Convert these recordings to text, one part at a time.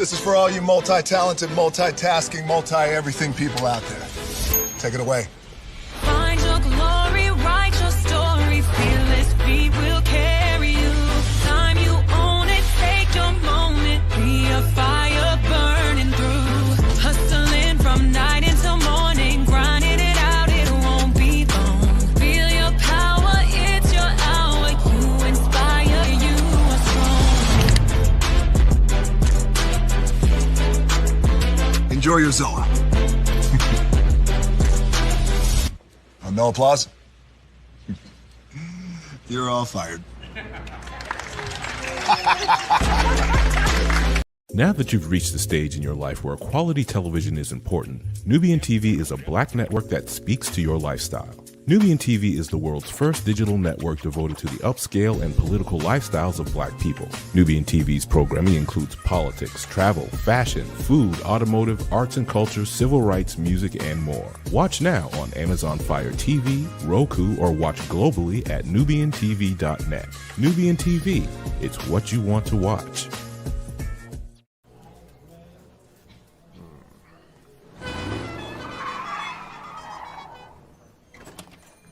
This is for all you multi-talented, multitasking, multi-everything people out there. Take it away. Find your glory, write your story, fearless feet will carry you. Time you own it, take your moment, be a fire burning through. Hustling from night until morning, grinding it out, it won't be long. Feel your power, it's your hour, you inspire, you are strong. Enjoy your Zoa. No applause? You're all fired. Now that you've reached the stage in your life where quality television is important, Nubian TV is a black network that speaks to your lifestyle. Nubian TV is the world's first digital network devoted to the upscale and political lifestyles of black people. Nubian TV's programming includes politics, travel, fashion, food, automotive, arts and culture, civil rights, music, and more. Watch now on Amazon Fire TV, Roku, or watch globally at nubiantv.net. Nubian TV, it's what you want to watch.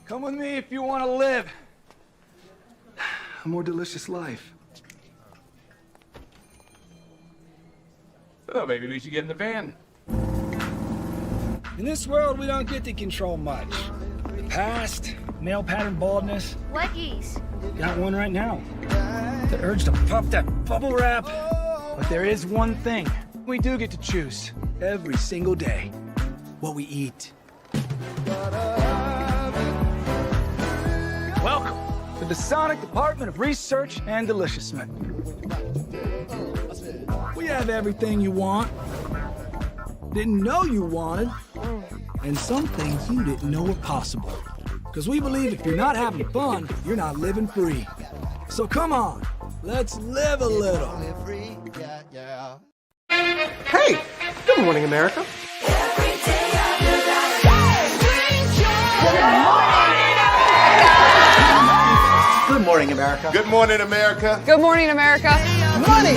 Come with me if you want to live a more delicious life. Oh, maybe we should get in the van. In this world, we don't get to control much. The past, male pattern baldness. Leggies. Got one right now. The urge to puff that bubble wrap. But there is one thing we do get to choose every single day: what we eat. Welcome to the Sonic Department of Research and Deliciousment. We have everything you want, didn't know you wanted, and some things you didn't know were possible. Because we believe if you're not having fun, you're not living free. So come on, let's live a little. Hey, good morning, America. Good morning, America. Good morning, America. Good morning, America. Money!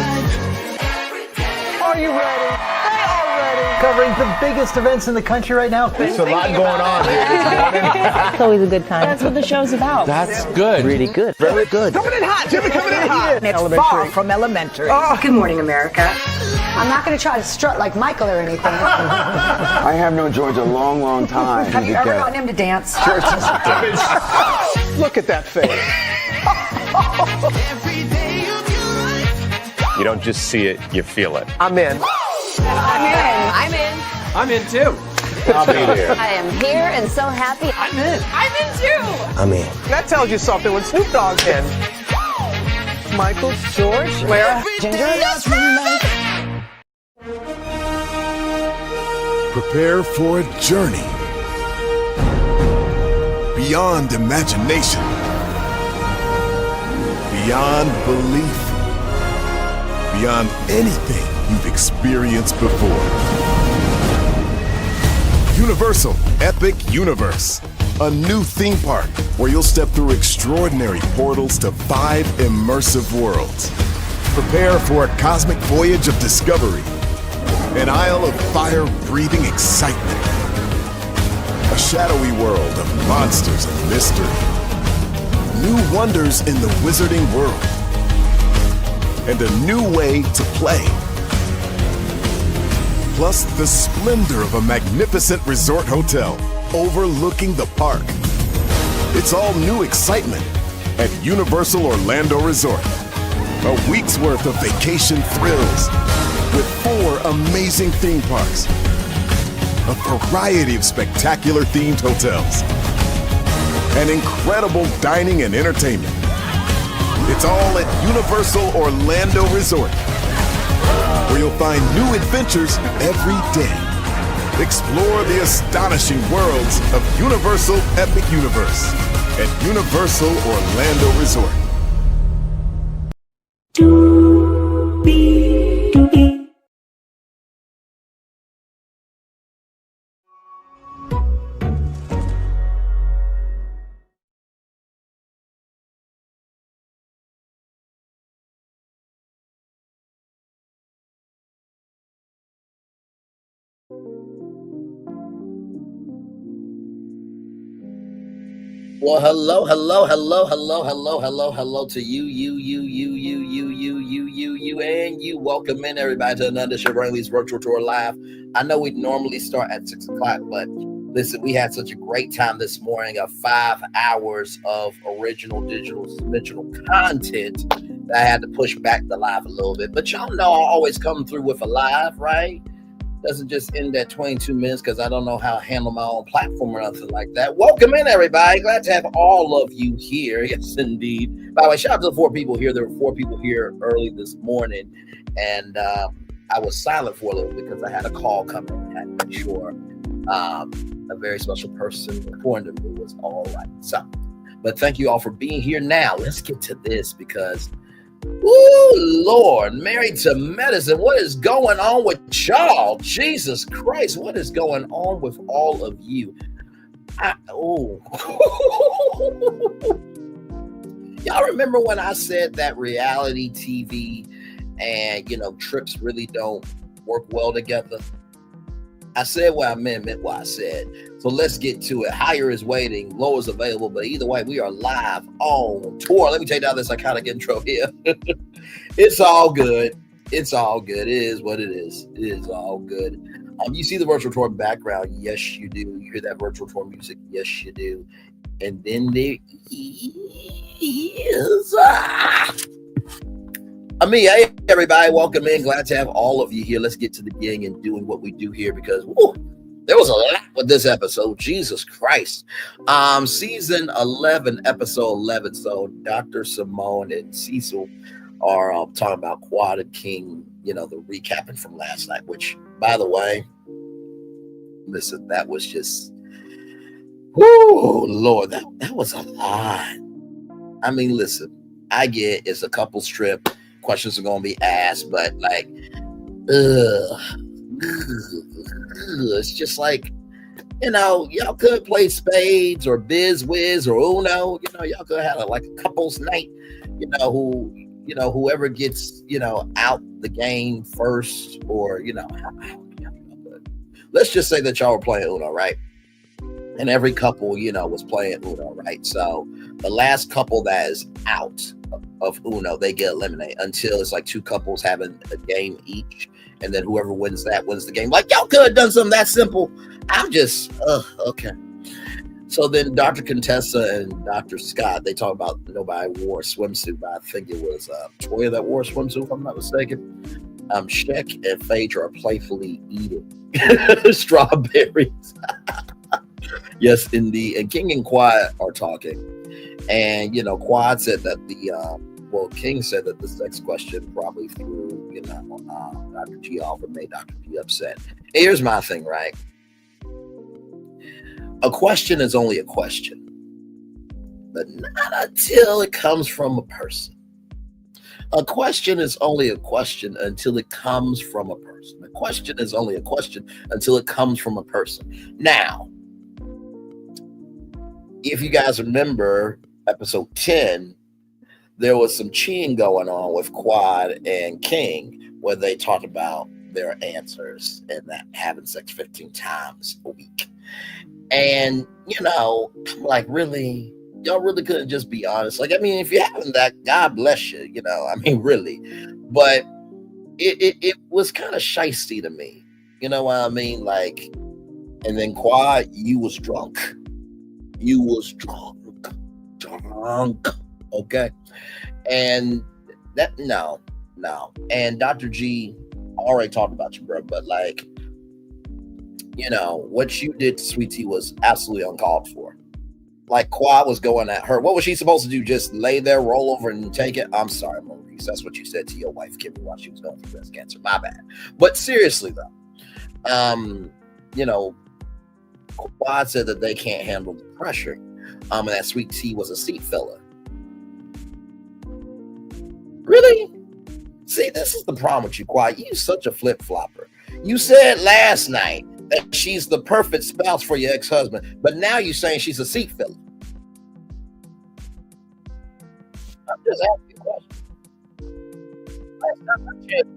Are you ready? They are ready. Covering the biggest events in the country right now. There's a lot going on here. It's always a good time. That's what the show's about. That's good. Really good. Very good. Coming in hot, Jimmy, coming in hot. It's far from elementary. Oh. Good morning, America. I'm not going to try to strut like Michael or anything. I have known George a long, long time. Have you ever gotten him to dance? Look at that face. You don't just see it, you feel it. I'm in. I'm in. I'm in too. I'll be there. I am here and so happy. I'm in. I'm in too. I'm in. That tells you something when Snoop Dogg's in. Michael, George, Lara, Ginger. Prepare for a journey beyond imagination, beyond belief, beyond anything you've experienced before. Universal Epic Universe, a new theme park where you'll step through extraordinary portals to 5 immersive worlds. Prepare for a cosmic voyage of discovery, an isle of fire-breathing excitement, a shadowy world of monsters and mystery, new wonders in the wizarding world, and a new way to play. Plus the splendor of a magnificent resort hotel overlooking the park. It's all new excitement at Universal Orlando Resort. A week's worth of vacation thrills with 4 amazing theme parks, a variety of spectacular themed hotels, and incredible dining and entertainment. It's all at Universal Orlando Resort, where you'll find new adventures every day. Explore the astonishing worlds of Universal Epic Universe at Universal Orlando Resort. Well, hello to you, and you. Welcome in, everybody, to another edition of Braylon Lee's Virtual Tour Live. I know we normally start at 6 o'clock, but listen, we had such a great time this morning of 5 hours of original digital content that I had to push back the live a little bit. But y'all know I always come through with a live, right? Doesn't just end at 22 minutes because I don't know how to handle my own platform or nothing like that. Welcome in, everybody. Glad to have all of you here. Yes, indeed. By the way, shout out to the 4 people here. There were 4 people here early this morning, and I was silent for a little bit because I had a call coming. I had to make sure a very special person reporting to me was all right. So, but thank you all for being here. Now, let's get to this because ooh, Lord, married to medicine. What is going on with y'all? Jesus Christ, what is going on with all of you? Y'all remember when I said that reality TV and, trips really don't work well together? I said what I meant what I said. So let's get to it. Higher is waiting, low is available, but either way, we are live on tour. Let me take down this iconic intro here. It's all good. It's all good. It is what it is. It is all good. You see the virtual tour background? Yes, you do. You hear that virtual tour music? Yes, you do. And then there is hey, everybody, welcome in. Glad to have all of you here. Let's get to the gang and doing what we do here because there was a lot with this episode. Jesus Christ. Season 11, episode 11. So Dr. Simone and Cecil are talking about Quad and King, the recapping from last night, which, by the way, listen, that was just, Lord, that was a lot. I mean, listen, I get it's a couple's trip. Questions are going to be asked, but it's just like, y'all could play spades or biz whiz or Uno, y'all could have a couple's night, whoever gets, out the game first or, let's just say that y'all were playing Uno, right? And every couple, was playing Uno, right? So the last couple that is out of Uno, they get eliminated until it's like 2 couples having a game each. And then whoever wins that wins the game. Like, y'all could have done something that simple. I'm just, okay. So then Dr. Contessa and Dr. Scott, they talk about nobody wore a swimsuit, but I think it was Toya that wore a swimsuit, if I'm not mistaken. Shek and Phaedra are playfully eating strawberries. Yes, indeed. And King and Quad are talking. And, Quad said that King said that the sex question probably threw, Dr. G off and made Dr. G upset. Here's my thing, right? A question is only a question, but not until it comes from a person. A question is only a question until it comes from a person. A question is only a question until it comes from a person. Now, if you guys remember episode 10, there was some cheating going on with Quad and King where they talked about their answers and that having sex 15 times a week. And, I'm like, really? Y'all really couldn't just be honest? Like, I mean, if you're having that, God bless you, really. But it was kind of shysty to me. You know what I mean? Like, and then Quad, you was drunk. You was drunk. Okay. And that, no. And Dr. G already talked about you, bro, but what you did to Sweet Tea was absolutely uncalled for. Like, Quad was going at her. What was she supposed to do? Just lay there, roll over, and take it? I'm sorry, Maurice. That's what you said to your wife, Kimmy, while she was going through breast cancer. My bad. But seriously, though, Quad said that they can't handle the pressure. And that Sweet Tea was a seat filler. Really? See, this is the problem with you, Quad. You're such a flip-flopper. You said last night that she's the perfect spouse for your ex-husband, but now you're saying she's a seat filler. I'm just asking you a question. Last time I checked,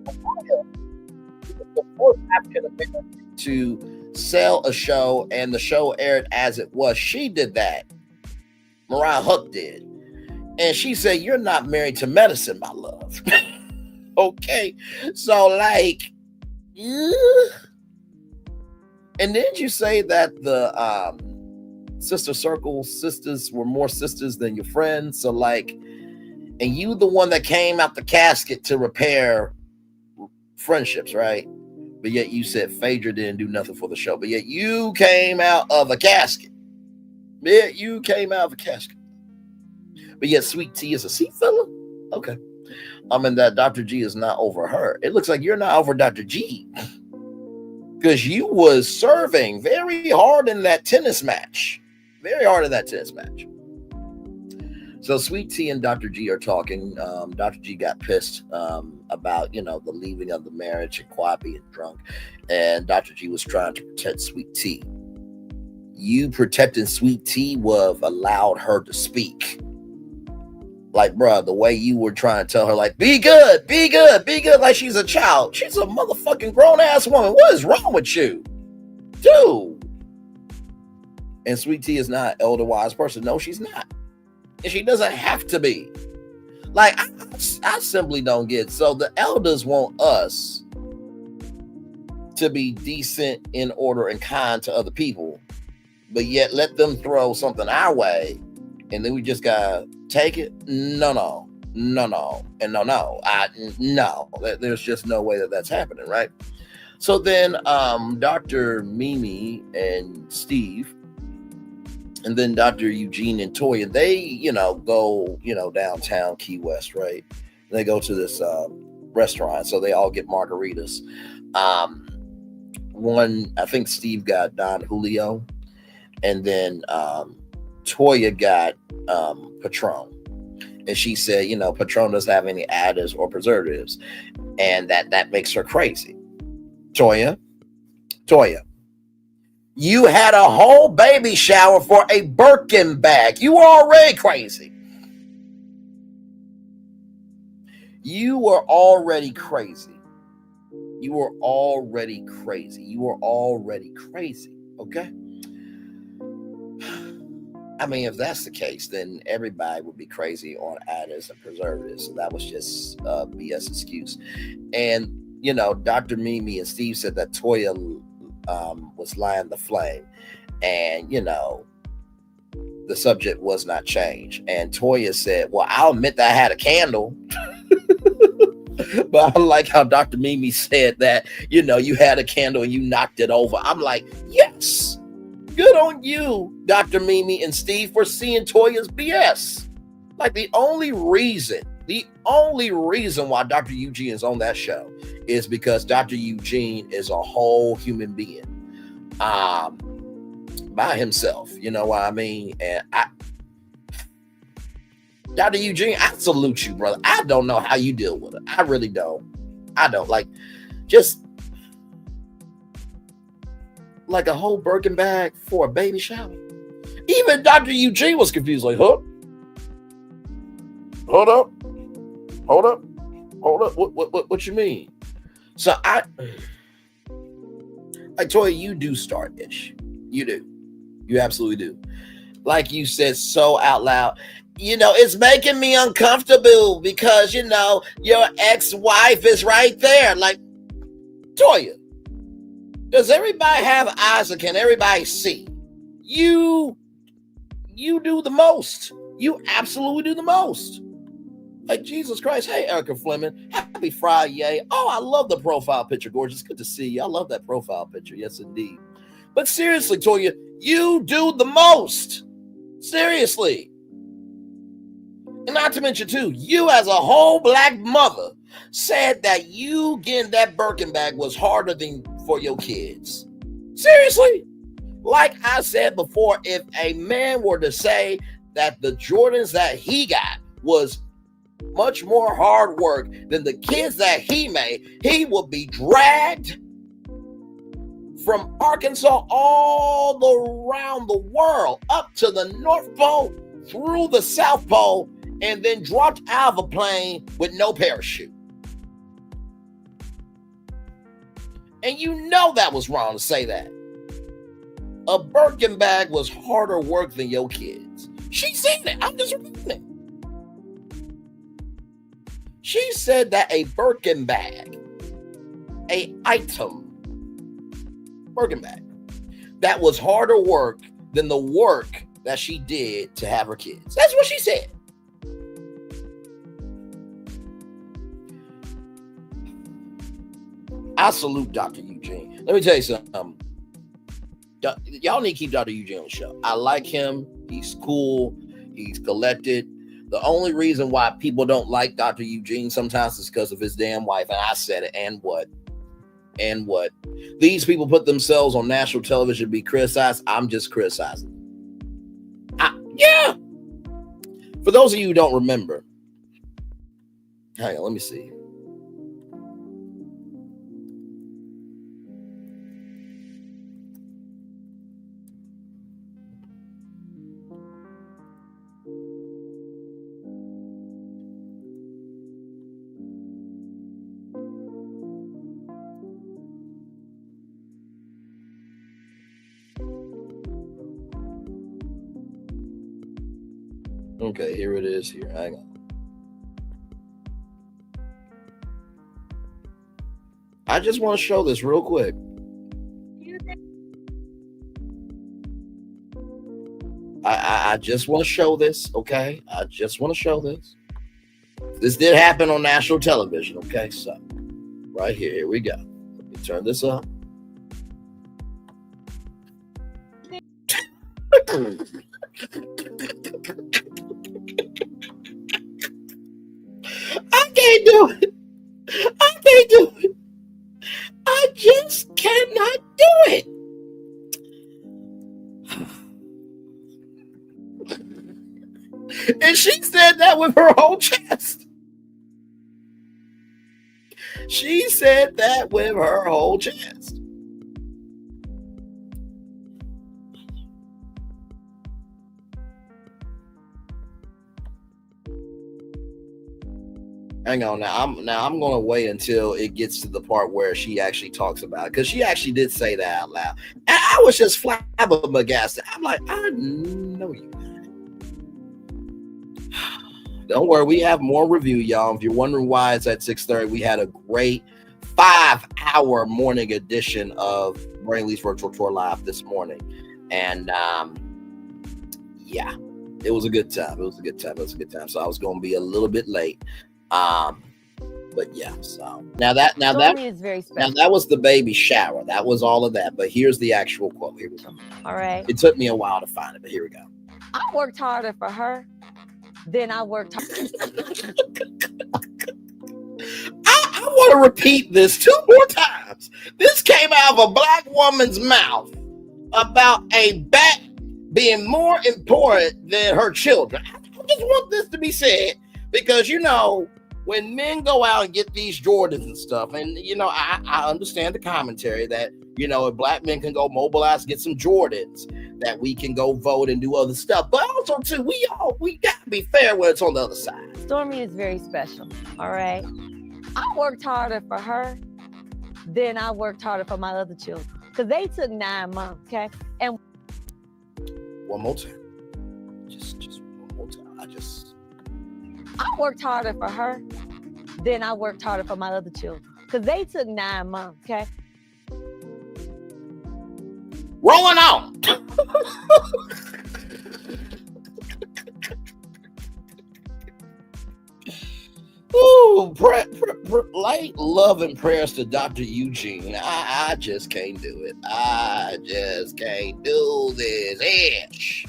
the fourth African American to sell a show, and the show aired as it was. She did that. Mariah Huck did. And she said, you're not married to medicine, my love. Okay. So like, and didn't you say that the sister circle sisters were more sisters than your friends? So like, and you the one that came out the casket to repair friendships, right? But yet you said Phaedra didn't do nothing for the show. But yet you came out of a casket. Yeah, you came out of a casket. But yet Sweet Tea is a seat filler? Okay. I mean, that Dr. G is not over her. It looks like you're not over Dr. G. Because you was serving very hard in that tennis match. Very hard in that tennis match. So Sweet Tea and Dr. G are talking. Dr. G got pissed about, the leaving of the marriage and Quad being drunk. And Dr. G was trying to protect Sweet Tea. You protecting Sweet Tea would have allowed her to speak. Like, bruh, the way you were trying to tell her, like, be good, be good, be good, like she's a child. She's a motherfucking grown-ass woman. What is wrong with you? Dude. And Sweet Tea is not an elder wise person. No, she's not. And she doesn't have to be. Like, I simply don't get it. So the elders want us to be decent, in order, and kind to other people, but yet let them throw something our way, and then we just gotta take it? No. And no. There's just no way that that's happening, right? So then Dr. Mimi and Steve, and then Dr. Eugene and Toya, they, go, downtown Key West, right? They go to this restaurant, so they all get margaritas. One, I think Steve got Don Julio, and then Toya got Patron. And she said, Patron doesn't have any additives or preservatives, and that makes her crazy. Toya, you had a whole baby shower for a Birkin bag. You were already crazy. You were already crazy. Okay? I mean, if that's the case, then everybody would be crazy on additives and preservatives. So that was just a BS excuse. And, Dr. Mimi and Steve said that Toya was lying the flame. And, the subject was not changed. And Toya said, well, I'll admit that I had a candle. But I like how Dr. Mimi said that, you had a candle and you knocked it over. I'm like, yes. Good on you, Dr. Mimi and Steve, for seeing Toya's BS. Like, the only reason why Dr. Eugene is on that show is because Dr. Eugene is a whole human being by himself. You know what I mean? And Dr. Eugene, I salute you, brother. I don't know how you deal with it. I really don't. Like a whole Birkin bag for a baby shower. Even Dr. Eugene was confused. Like, huh? Hold up. What you mean? So Toya, you do start-ish. You do. You absolutely do. Like you said so out loud, it's making me uncomfortable because, your ex-wife is right there. Like, Toya, does everybody have eyes, or can everybody see? You do the most. You absolutely do the most. Like, Jesus Christ. Hey, Erica Fleming. Happy Friday. Oh, I love the profile picture, gorgeous. Good to see you. I love that profile picture. Yes, indeed. But seriously, Toya, you do the most. Seriously. And not to mention, too, you as a whole black mother said that you getting that Birkin bag was harder than for your kids. Seriously. Like I said before, if a man were to say that the Jordans that he got was much more hard work than the kids that he made, he would be dragged from Arkansas all around the world, up to the North Pole, through the South Pole, and then dropped out of a plane with no parachute. And that was wrong to say that. A Birkin bag was harder work than your kids. She said it. I'm just repeating it. She said that a Birkin bag, a item, Birkin bag, that was harder work than the work that she did to have her kids. That's what she said. I salute Dr. Eugene. Let me tell you something. Y'all need to keep Dr. Eugene on the show. I like him. He's cool. He's collected. The only reason why people don't like Dr. Eugene sometimes is because of his damn wife. And I said it. And what? And what? These people put themselves on national television to be criticized. I'm just criticizing. Yeah. For those of you who don't remember, hang on, let me see. Okay, here it is here. Hang on. I just want to show this real quick. I just want to show this, okay? I just want to show this. This did happen on national television, okay? So, right here we go. Let me turn this up. I can't do it. I can't do it. I just cannot do it. And she said that with her whole chest. She said that with her whole chest. Hang on now. I'm going to wait until it gets to the part where she actually talks about it, because she actually did say that out loud. And I was just flabbergasted. I'm like, I know you. Don't worry, we have more review, y'all. If you're wondering why it's at 6:30, we had a great 5-hour morning edition of Braylon Lee's Virtual Tour Live this morning. And yeah, it was a good time. It was a good time. So I was going to be a little bit late. But yeah, so now that is very special. Now that was the baby shower. That was all of that. But here's the actual quote. Here we go. All right. It took me a while to find it, but here we go. I worked harder for her than I worked hard. I want to repeat this 2 more times. This came out of a black woman's mouth about a bat being more important than her children. I just want this to be said because, you know, when men go out and get these Jordans and stuff, and, you know, I understand the commentary that, you know, if black men can go mobilize, get some Jordans, that we can go vote and do other stuff. But also, too, we got to be fair when it's on the other side. Stormy is very special, all right? I worked harder for her than I worked harder for my other children because they took 9 months, okay? And one more time. Just one more time. I worked harder for her than I worked harder for my other children because they took 9 months, okay? Rolling on. Ooh, light love and prayers to Dr. Eugene. I just can't do it. I just can't do this. Ish.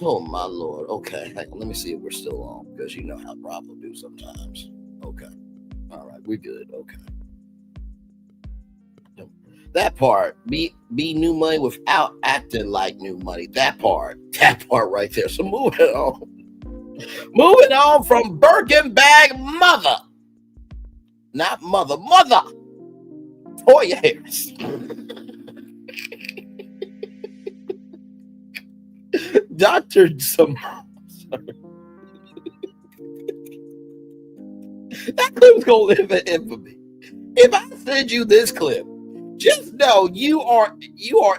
Oh my Lord. Okay, hang on. Let me see if we're still on, because you know how Bravo do sometimes. Okay. All right, we're good. Okay. That part, be new money without acting like new money. That part right there. So moving on. Moving on from Birkin bag mother. Not mother. Toya Harris. Dr. Simone. That clip's gonna live in infamy. If I send you this clip, Just know you are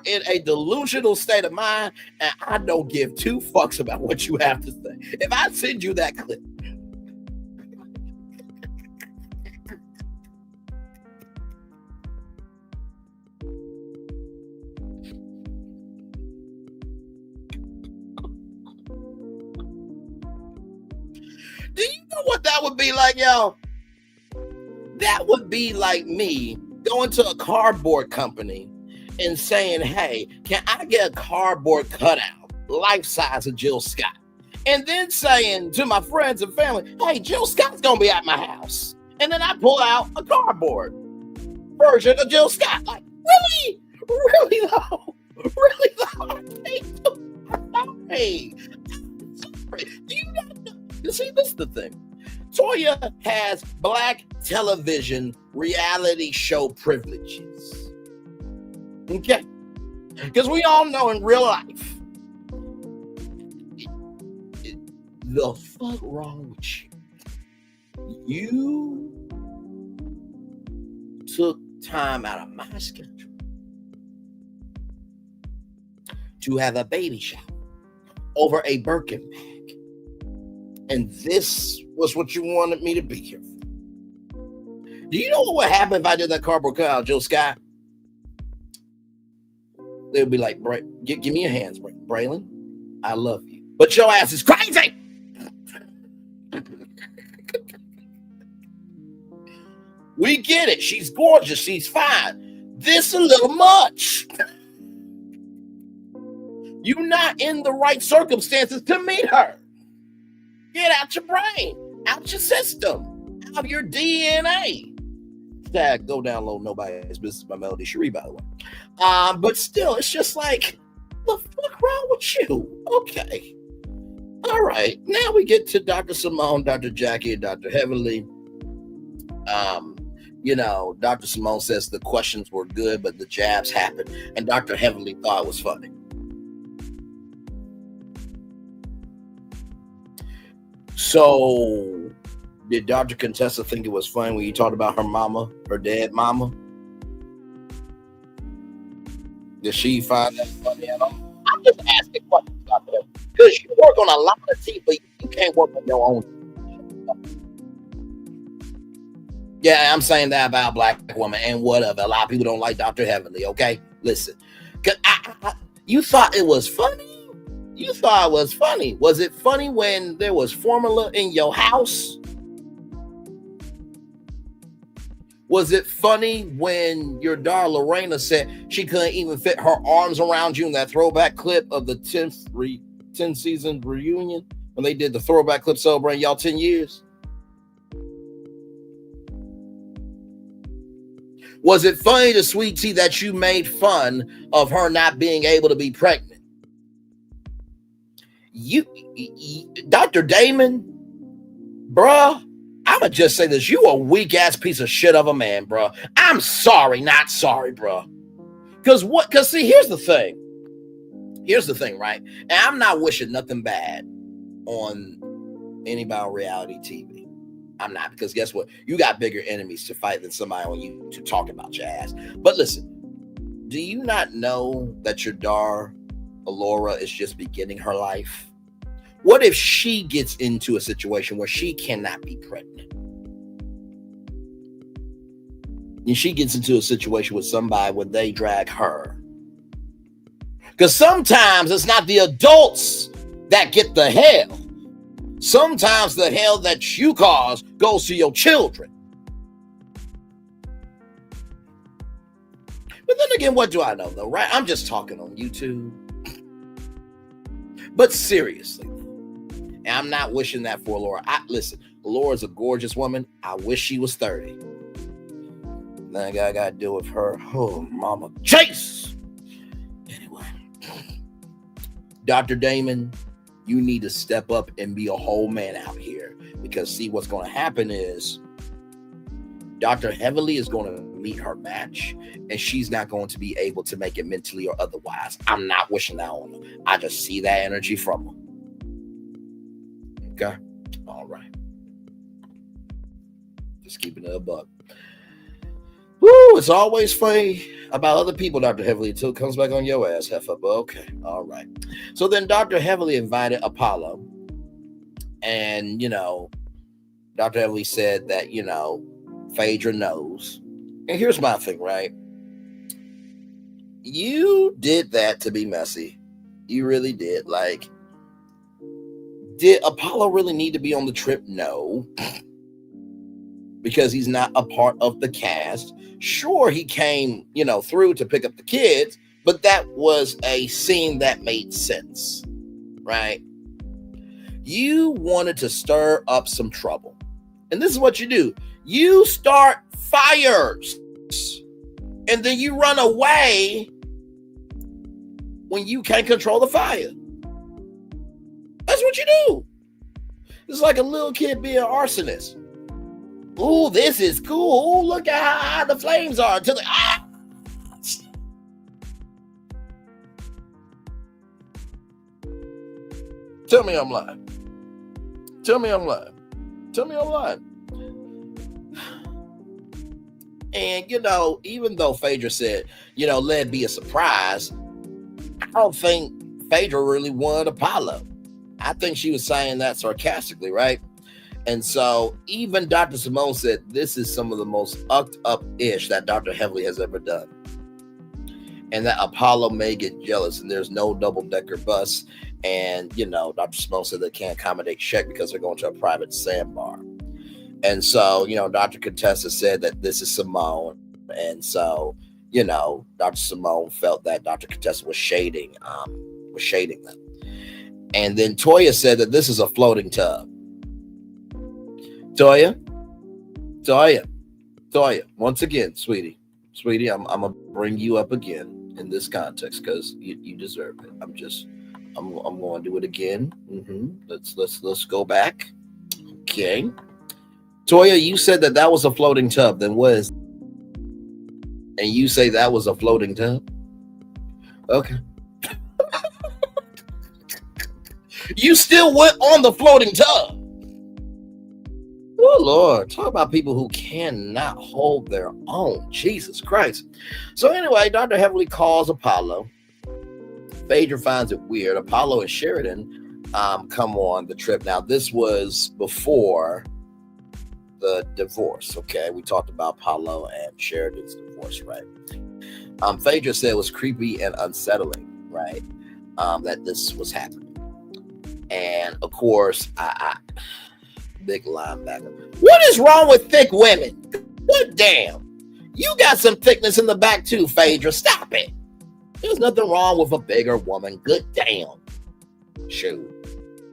in a delusional state of mind, and I don't give two fucks about what you have to say. If I send you that clip, do you know what that would be like, y'all? That would be like me going to a cardboard company and saying, hey, can I get a cardboard cutout, life size of Jill Scott? And then saying to my friends and family, hey, Jill Scott's going to be at my house. And then I pull out a cardboard version of Jill Scott. Like, really? Really though? Really though? Hey, do you not know? You see, this is the thing. Toya has black television reality show privileges. Okay? Because we all know in real life, the fuck wrong with you? You took time out of my schedule to have a baby shower over a Birkin bag. And this was what you wanted me to be here for. Do you know what would happen if I did that cardboard cutout, Jill Scott? They would be like, give me your hands, Braylon. I love you. But your ass is crazy. We get it. She's gorgeous. She's fine. This a little much. You're not in the right circumstances to meet her. Get out your brain, out your system, out of your DNA. Go download Nobody's Business by Melody Cherie, by the way. But still, it's just like, the fuck wrong with you? Okay. All right. Now we get to Dr. Simone, Dr. Jackie, and Dr. Heavenly. Dr. Simone says the questions were good, but the jabs happened. And Dr. Heavenly thought it was funny. So, did Dr. Contessa think it was funny when you talked about her mama, her dead mama? Did she find that funny at all? I'm just asking questions about that. Because you work on a lot of TV, but you can't work on your own. Yeah, I'm saying that about Black woman and whatever. A lot of people don't like Dr. Heavenly, okay? Listen. You thought it was funny? You thought it was funny. Was it funny when there was formula in your house? Was it funny when your daughter Lorena said she couldn't even fit her arms around you in that throwback clip of the 10th season reunion when they did the throwback clip celebrating y'all 10 years? Was it funny to Sweet Tea that you made fun of her not being able to be pregnant? Dr. Damon, bruh, I'ma just say this. You a weak ass piece of shit of a man, bruh. I'm sorry, not sorry, bruh. Cause see, here's the thing. Here's the thing, right? And I'm not wishing nothing bad on anybody on reality TV. I'm not, because guess what? You got bigger enemies to fight than somebody on YouTube talking about your ass. But listen, do you not know that your daughter Alora is just beginning her life? What if she gets into a situation where she cannot be pregnant? And she gets into a situation with somebody where they drag her. Because sometimes it's not the adults that get the hell. Sometimes the hell that you cause goes to your children. But then again, what do I know though, right? I'm just talking on YouTube. But seriously, and I'm not wishing that for Laura. Listen, Laura's a gorgeous woman. I wish she was 30. Then I got to deal with her. Oh, mama. Chase! Anyway. Dr. Damon, you need to step up and be a whole man out here. Because see, what's going to happen is Dr. Heavenly is going to meet her match. And she's not going to be able to make it mentally or otherwise. I'm not wishing that on her. I just see that energy from her. Okay. All right. Just keeping it a buck. Woo, it's always funny About other people, Dr. Heavily, until it comes back on your ass, heifer. But okay, all right. So then Dr. Heavily invited Apollo. And, Dr. Heavily said that, Phaedra knows. And here's my thing, right? You did that to be messy. You really did. Like, did Apollo really need to be on the trip? No. Because he's not a part of the cast. Sure, he came, through to pick up the kids, but that was a scene that made sense, right? You wanted to stir up some trouble. And this is what you do. You start fires. And then you run away when you can't control the fire. That's what you do. It's like a little kid being an arsonist. Ooh, this is cool. Ooh, look at how high the flames are. Until Tell me I'm lying. Tell me I'm lying. Tell me I'm lying. And, even though Phaedra said, let it be a surprise, I don't think Phaedra really wanted Apollo. I think she was saying that sarcastically, right? And so even Dr. Simone said this is some of the most up-ish that Dr. Heavily has ever done. And that Apollo may get jealous and there's no double-decker bus. And, Dr. Simone said they can't accommodate Shek because they're going to a private sandbar. And so, Dr. Contessa said that this is Simone. And so, Dr. Simone felt that Dr. Contessa was shading them. And then Toya said that this is a floating tub. Toya, once again, sweetie, I'm gonna bring you up again in this context because you deserve it. I'm going to do it again. Let's go back. Okay, Toya, you said that was a floating tub. Then what is? And you say that was a floating tub? Okay. You still went on the floating tub. Oh, Lord. Talk about people who cannot hold their own. Jesus Christ. So anyway, Dr. Heavily calls Apollo. Phaedra finds it weird. Apollo and Sheridan come on the trip. Now, this was before the divorce, okay? We talked about Apollo and Sheridan's divorce, right? Phaedra said it was creepy and unsettling, right? That this was happening. And, of course, I big linebacker. What is wrong with thick women? What damn? You got some thickness in the back too, Phaedra. Stop it. There's nothing wrong with a bigger woman. Good damn. Shoot.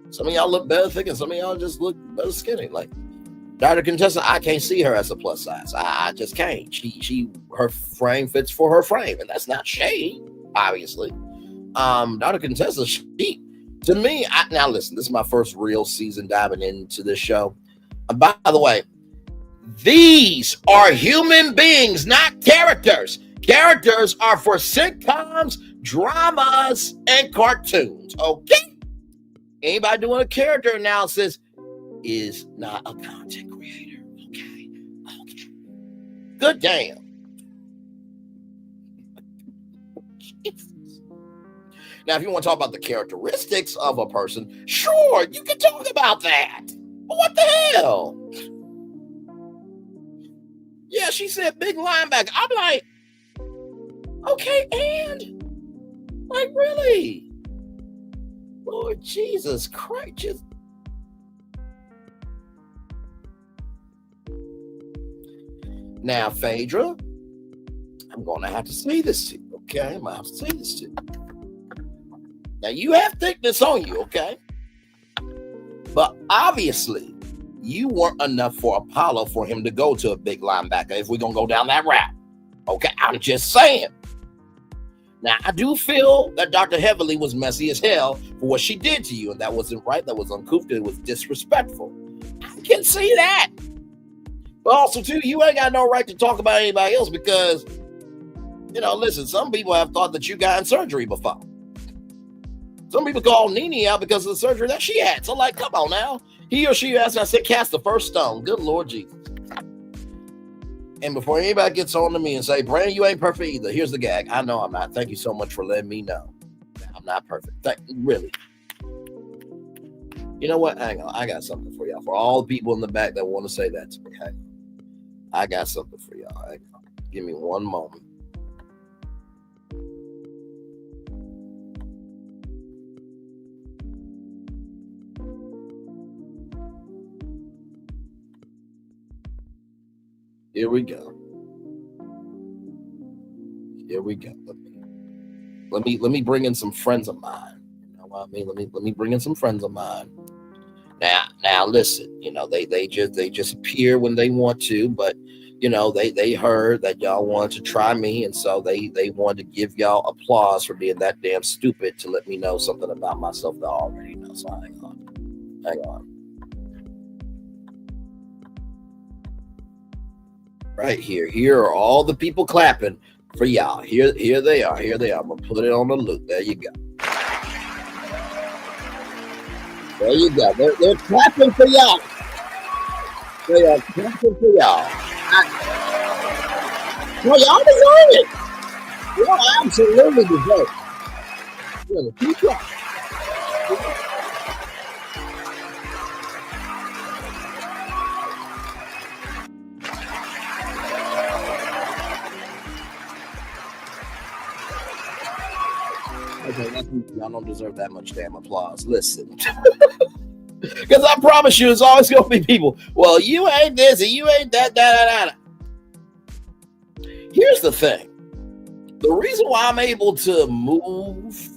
Some of y'all look better thick and some of y'all just look better skinny. Like Dr. Contessa, I can't see her as a plus size. I just can't. Her frame fits for her frame, and that's not shade, obviously. Dr. Contessa, to me, now listen, this is my first real season diving into this show. By the way, these are human beings, not characters. Characters are for sitcoms, dramas, and cartoons, okay? Anybody doing a character analysis is not a content creator, okay? Good damn. Jesus. Now, if you want to talk about the characteristics of a person, sure, you can talk about that. But what the hell? Yeah, she said big linebacker. I'm like, okay, and? Like, really? Lord Jesus Christ. Just... Now, Phaedra, I'm going to have to say this to you, okay? I'm going to have to say this to you. Now, you have thickness on you, okay? But obviously, you weren't enough for Apollo for him to go to a big linebacker if we're going to go down that route. Okay, I'm just saying. Now, I do feel that Dr. Heavily was messy as hell for what she did to you, and that wasn't right. That was uncouth. It was disrespectful. I can see that. But also, too, you ain't got no right to talk about anybody else because, listen, some people have thought that you got in surgery before. Some people call Nene out because of the surgery that she had. So, like, come on now. He or she asked, and I said, cast the first stone. Good Lord Jesus. And before anybody gets on to me and say, Brandon, you ain't perfect either. Here's the gag. I know I'm not. Thank you so much for letting me know that I'm not perfect. Really. You know what? Hang on. I got something for y'all. For all the people in the back that want to say that to me. Hang on. I got something for y'all. Hang on. Give me one moment. Here we go. Let me bring in some friends of mine. You know what I mean? Let me bring in some friends of mine. Now listen, you know, they just appear when they want to, but you know, they heard that y'all wanted to try me, and so they wanted to give y'all applause for being that damn stupid to let me know something about myself that I already know. So hang on. Right here. Here are all the people clapping for y'all. Here they are. I'm gonna put it on the loop. There you go. They're clapping for y'all. They are clapping for y'all. Well, y'all deserve it. Y'all absolutely deserve it. Keep clapping. Okay, y'all don't deserve that much damn applause. Listen. Because I promise you, it's always going to be people. Well, you ain't this and you ain't that. Here's the thing. The reason why I'm able to move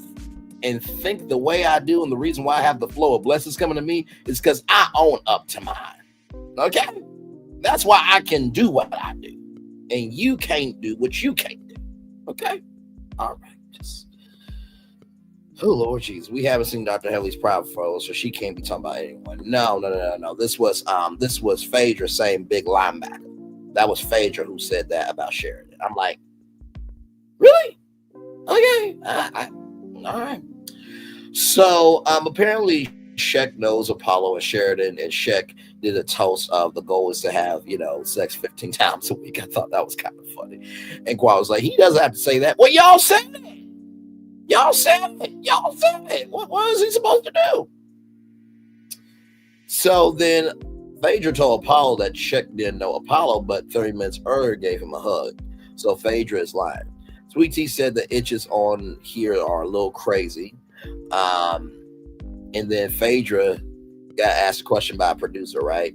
and think the way I do, and the reason why I have the flow of blessings coming to me, is because I own up to mine. Okay? That's why I can do what I do. And you can't do what you can't do. Okay? All right. Oh, Lord Jesus. We haven't seen Dr. Helly's private photo, so she can't be talking about anyone. No. This was Phaedra saying big linebacker. That was Phaedra who said that about Sheridan. I'm like, really? Okay. All right. So apparently Sheck knows Apollo and Sheridan, and Sheck did a toast of the goal is to have, sex 15 times a week. I thought that was kind of funny. And Kwa was like, he doesn't have to say that. Well, y'all said it. Y'all said it. What is he supposed to do? So then Phaedra told Apollo that Sheck didn't know Apollo, but 30 minutes earlier gave him a hug. So Phaedra is lying. Sweet Tea said the itches on here are a little crazy. And then Phaedra got asked a question by a producer, right?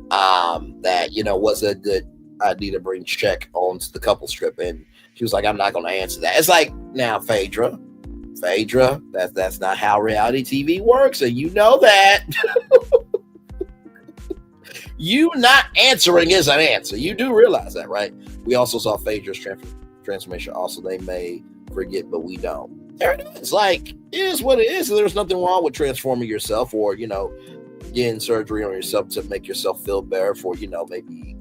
That, was it a good idea to bring Sheck onto the couple strip? And she was like, I'm not going to answer that. It's like, now, Phaedra, that's not how reality TV works, and you know that. You not answering is an answer. You do realize that, right? We also saw Phaedra's transformation. Also, they may forget, but we don't. There it is. Like, it is what it is. There's nothing wrong with transforming yourself, or getting surgery on yourself to make yourself feel better for maybe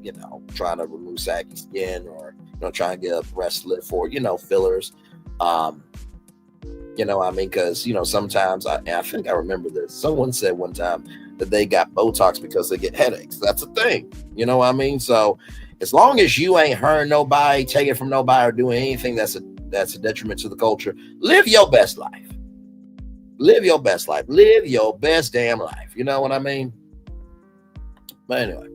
trying to remove saggy skin, or trying to get a breast lift, or fillers. I mean, because sometimes I think I remember this. Someone said one time that they got Botox because they get headaches. That's a thing. You know what I mean? So as long as you ain't hurting nobody, taking from nobody, or doing anything that's a detriment to the culture, live your best life. Live your best life. Live your best damn life. You know what I mean? But anyway.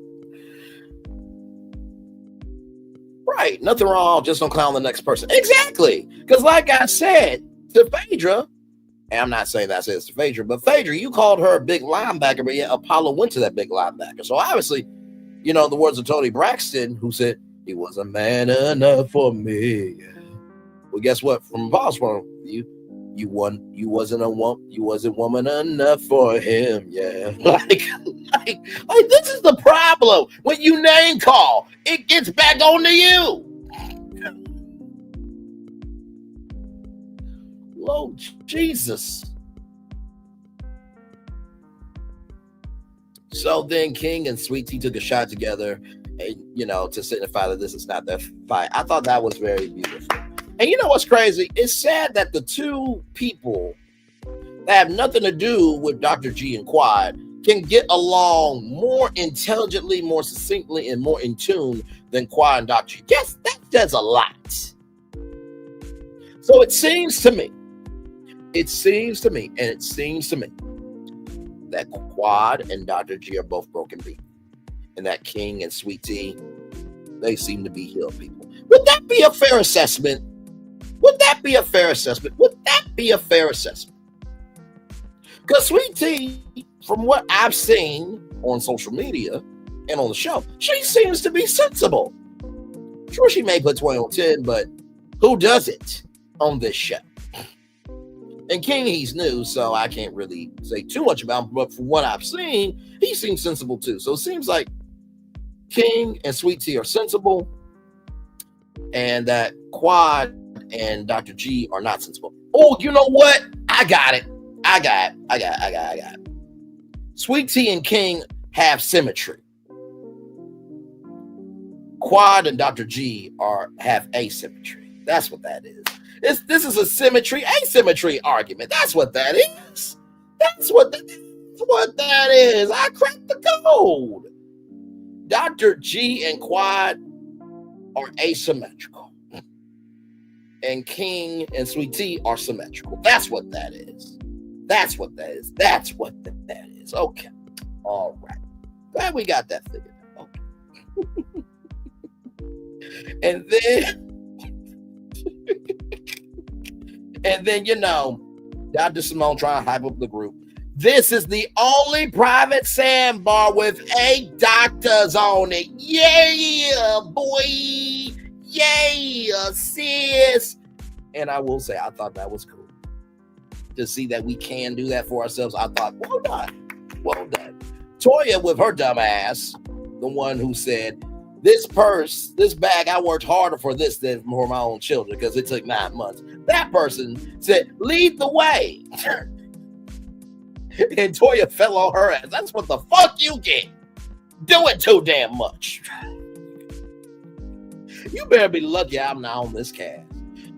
Right. Nothing wrong. Just don't clown the next person. Exactly. Because like I said to Phaedra, and I'm not saying that I said it's to Phaedra, but Phaedra, you called her a big linebacker, but yet Apollo went to that big linebacker. So obviously, the words of Tony Braxton, who said, he was a man enough for me. Well, guess what? From Apollo's point of view, you wasn't woman enough for him. Yeah. Like this is the problem. When you name call, it gets back onto you. Lord Jesus. So then King and Sweet Tea took a shot together, and to signify that this is not their fight. I thought that was very beautiful. And you know what's crazy? It's sad that the two people that have nothing to do with Dr. G and Quad can get along more intelligently, more succinctly, and more in tune than Quad and Dr. G. Yes, that does a lot. So it seems to me that Quad and Dr. G are both broken people, and that King and Sweet Tea, they seem to be healed people. Would that be a fair assessment? Because Sweet Tea, from what I've seen on social media and on the show, she seems to be sensible. Sure, she may put 20 on 10, but who does it on this show? And King, he's new, so I can't really say too much about him, but from what I've seen, he seems sensible too. So it seems like King and Sweet Tea are sensible, and that Quad and Dr. G are not sensible. Oh, you know what? I got it. Sweet Tea and King have symmetry. Quad and Dr. G have asymmetry. That's what that is. This is a asymmetry argument. That's what that is. That's what that is. I cracked the code. Dr. G and Quad are asymmetrical. And King and Sweet Tea are symmetrical. That's what that is. Okay. All right. Glad we got that figured out. Okay. And then, you know, Dr. Simone trying to hype up the group. This is the only private sandbar with 8 doctors on it. Yeah, boy. Yeah, sis. And I will say, I thought that was cool. To see that we can do that for ourselves, I thought, well done. Toya with her dumb ass, the one who said, this bag, I worked harder for this than for my own children because it took 9 months. That person said, lead the way. And Toya fell on her ass. That's what the fuck you get. Doing too damn much. You better be lucky I'm not on this cast.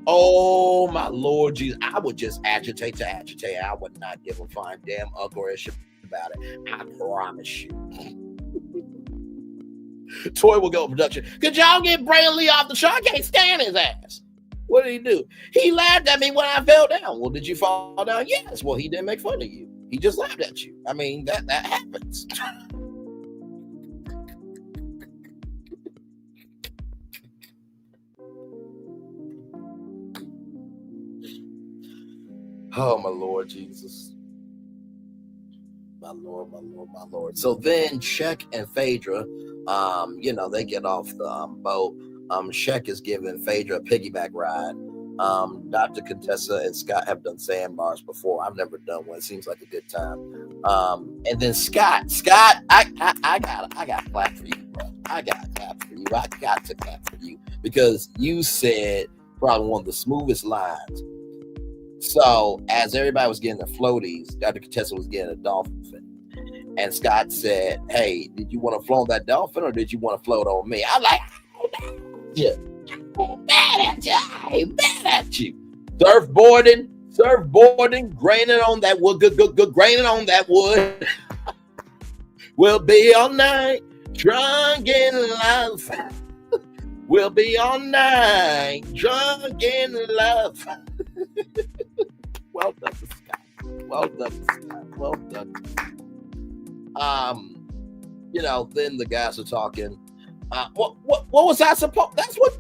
Oh, my Lord Jesus. I would just agitate. I would not give a fine damn uglish about it. I promise you. Toy will go in production. Could y'all get Braylon Lee off the show? I can't stand his ass. What did he do? He laughed at me when I fell down. Well, did you fall down? Yes. Well, he didn't make fun of you. He just laughed at you. I mean, that happens. Oh, my Lord Jesus. My Lord. So then Shek and Phaedra, they get off the boat. Shek is giving Phaedra a piggyback ride. Dr. Contessa and Scott have done sandbars before. I've never done one. It seems like a good time. And then Scott, I got to clap for you, bro. I got to clap for you because you said probably one of the smoothest lines. So as everybody was getting the floaties, Dr. Contessa was getting a dolphin. And Scott said, hey, did you want to float that dolphin or did you want to float on me? I'm like, yeah. Mad at you. Surfboarding, graining on that wood, good graining on that wood. We'll be all night, drunk in love. We'll be all night, drunk in love. Well done, Scott. Then the guys are talking. What was I supposed? That's what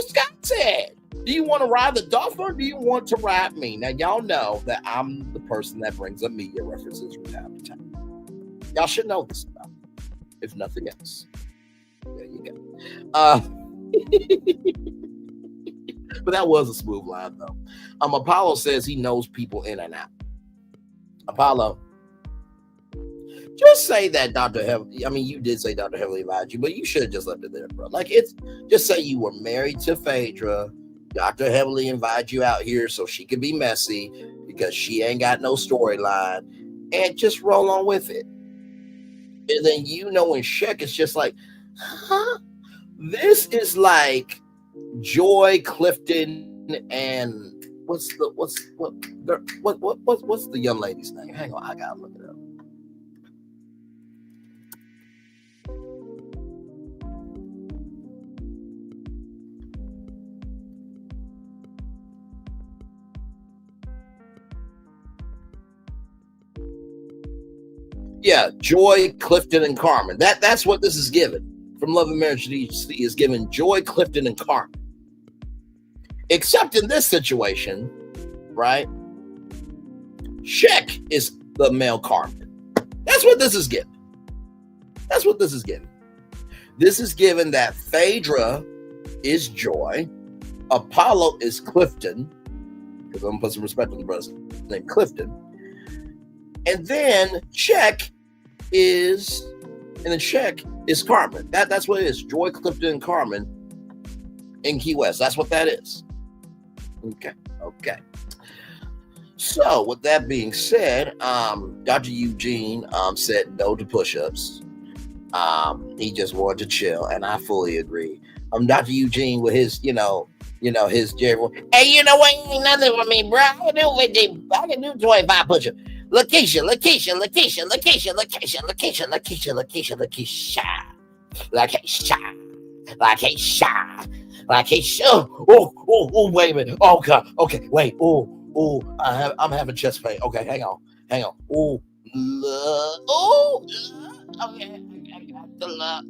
Scott said. Do you want to ride the dolphin or do you want to ride me? Now y'all know that I'm the person that brings up media references from time to time. Y'all should know this about me, if nothing else. There you go. But that was a smooth line though. Apollo says he knows people in and out. Apollo, just say that Dr. Heavily, you did say Dr. Heavily lied you, but you should have just left it there, bro. Like, it's just say you were married to Phaedra. Dr. Heavily invited you out here so she could be messy because she ain't got no storyline, and just roll on with it. And then in Shek, it's just like, huh? This is like Joy, Clifton, and what's the young lady's name? Hang on, I gotta look it up. Yeah, Joy, Clifton, and Carmen. That's what this is given. From Love and Marriage is given Joy, Clifton, and Carmen. Except in this situation, right? Sheck is the male Carmen. That's what this is given. That's what this is given. This is given that Phaedra is Joy, Apollo is Clifton, because I'm gonna put some respect on the brother's name, Clifton, and then Sheck is Carmen. That's what it is. Joy, Clifton, and Carmen in Key West. That's what that is. Okay. So with that being said, Dr. Eugene said no to push-ups. He just wanted to chill, and I fully agree. Dr. Eugene with his, his Jerry. Hey, you know what? Ain't nothing for me, bro. I can do 25 push-ups. Lakeisha. Oh, wait a minute. Oh, God. Okay, wait. I'm having chest pain. Okay, hang on. Okay, I got the luck.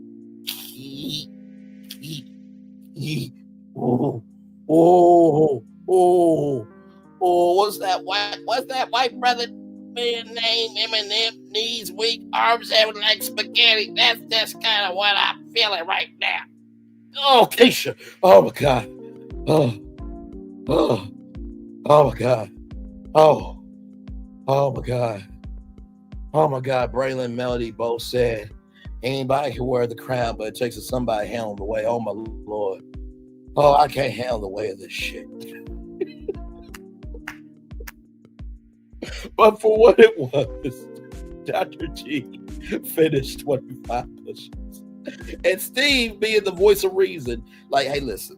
What's that white brother man name? Eminem, knees weak, arms having like spaghetti. That's kind of what I'm feeling right now. Oh, Keisha. Oh my God. Oh my God. Oh my God. Oh my God. Braylon and Melody both said anybody can wear the crown, but it takes somebody handling the way. Oh my Lord. Oh, I can't handle the way of this shit. But for what it was, Dr. G finished 25 push-ups. And Steve, being the voice of reason, like, hey, listen,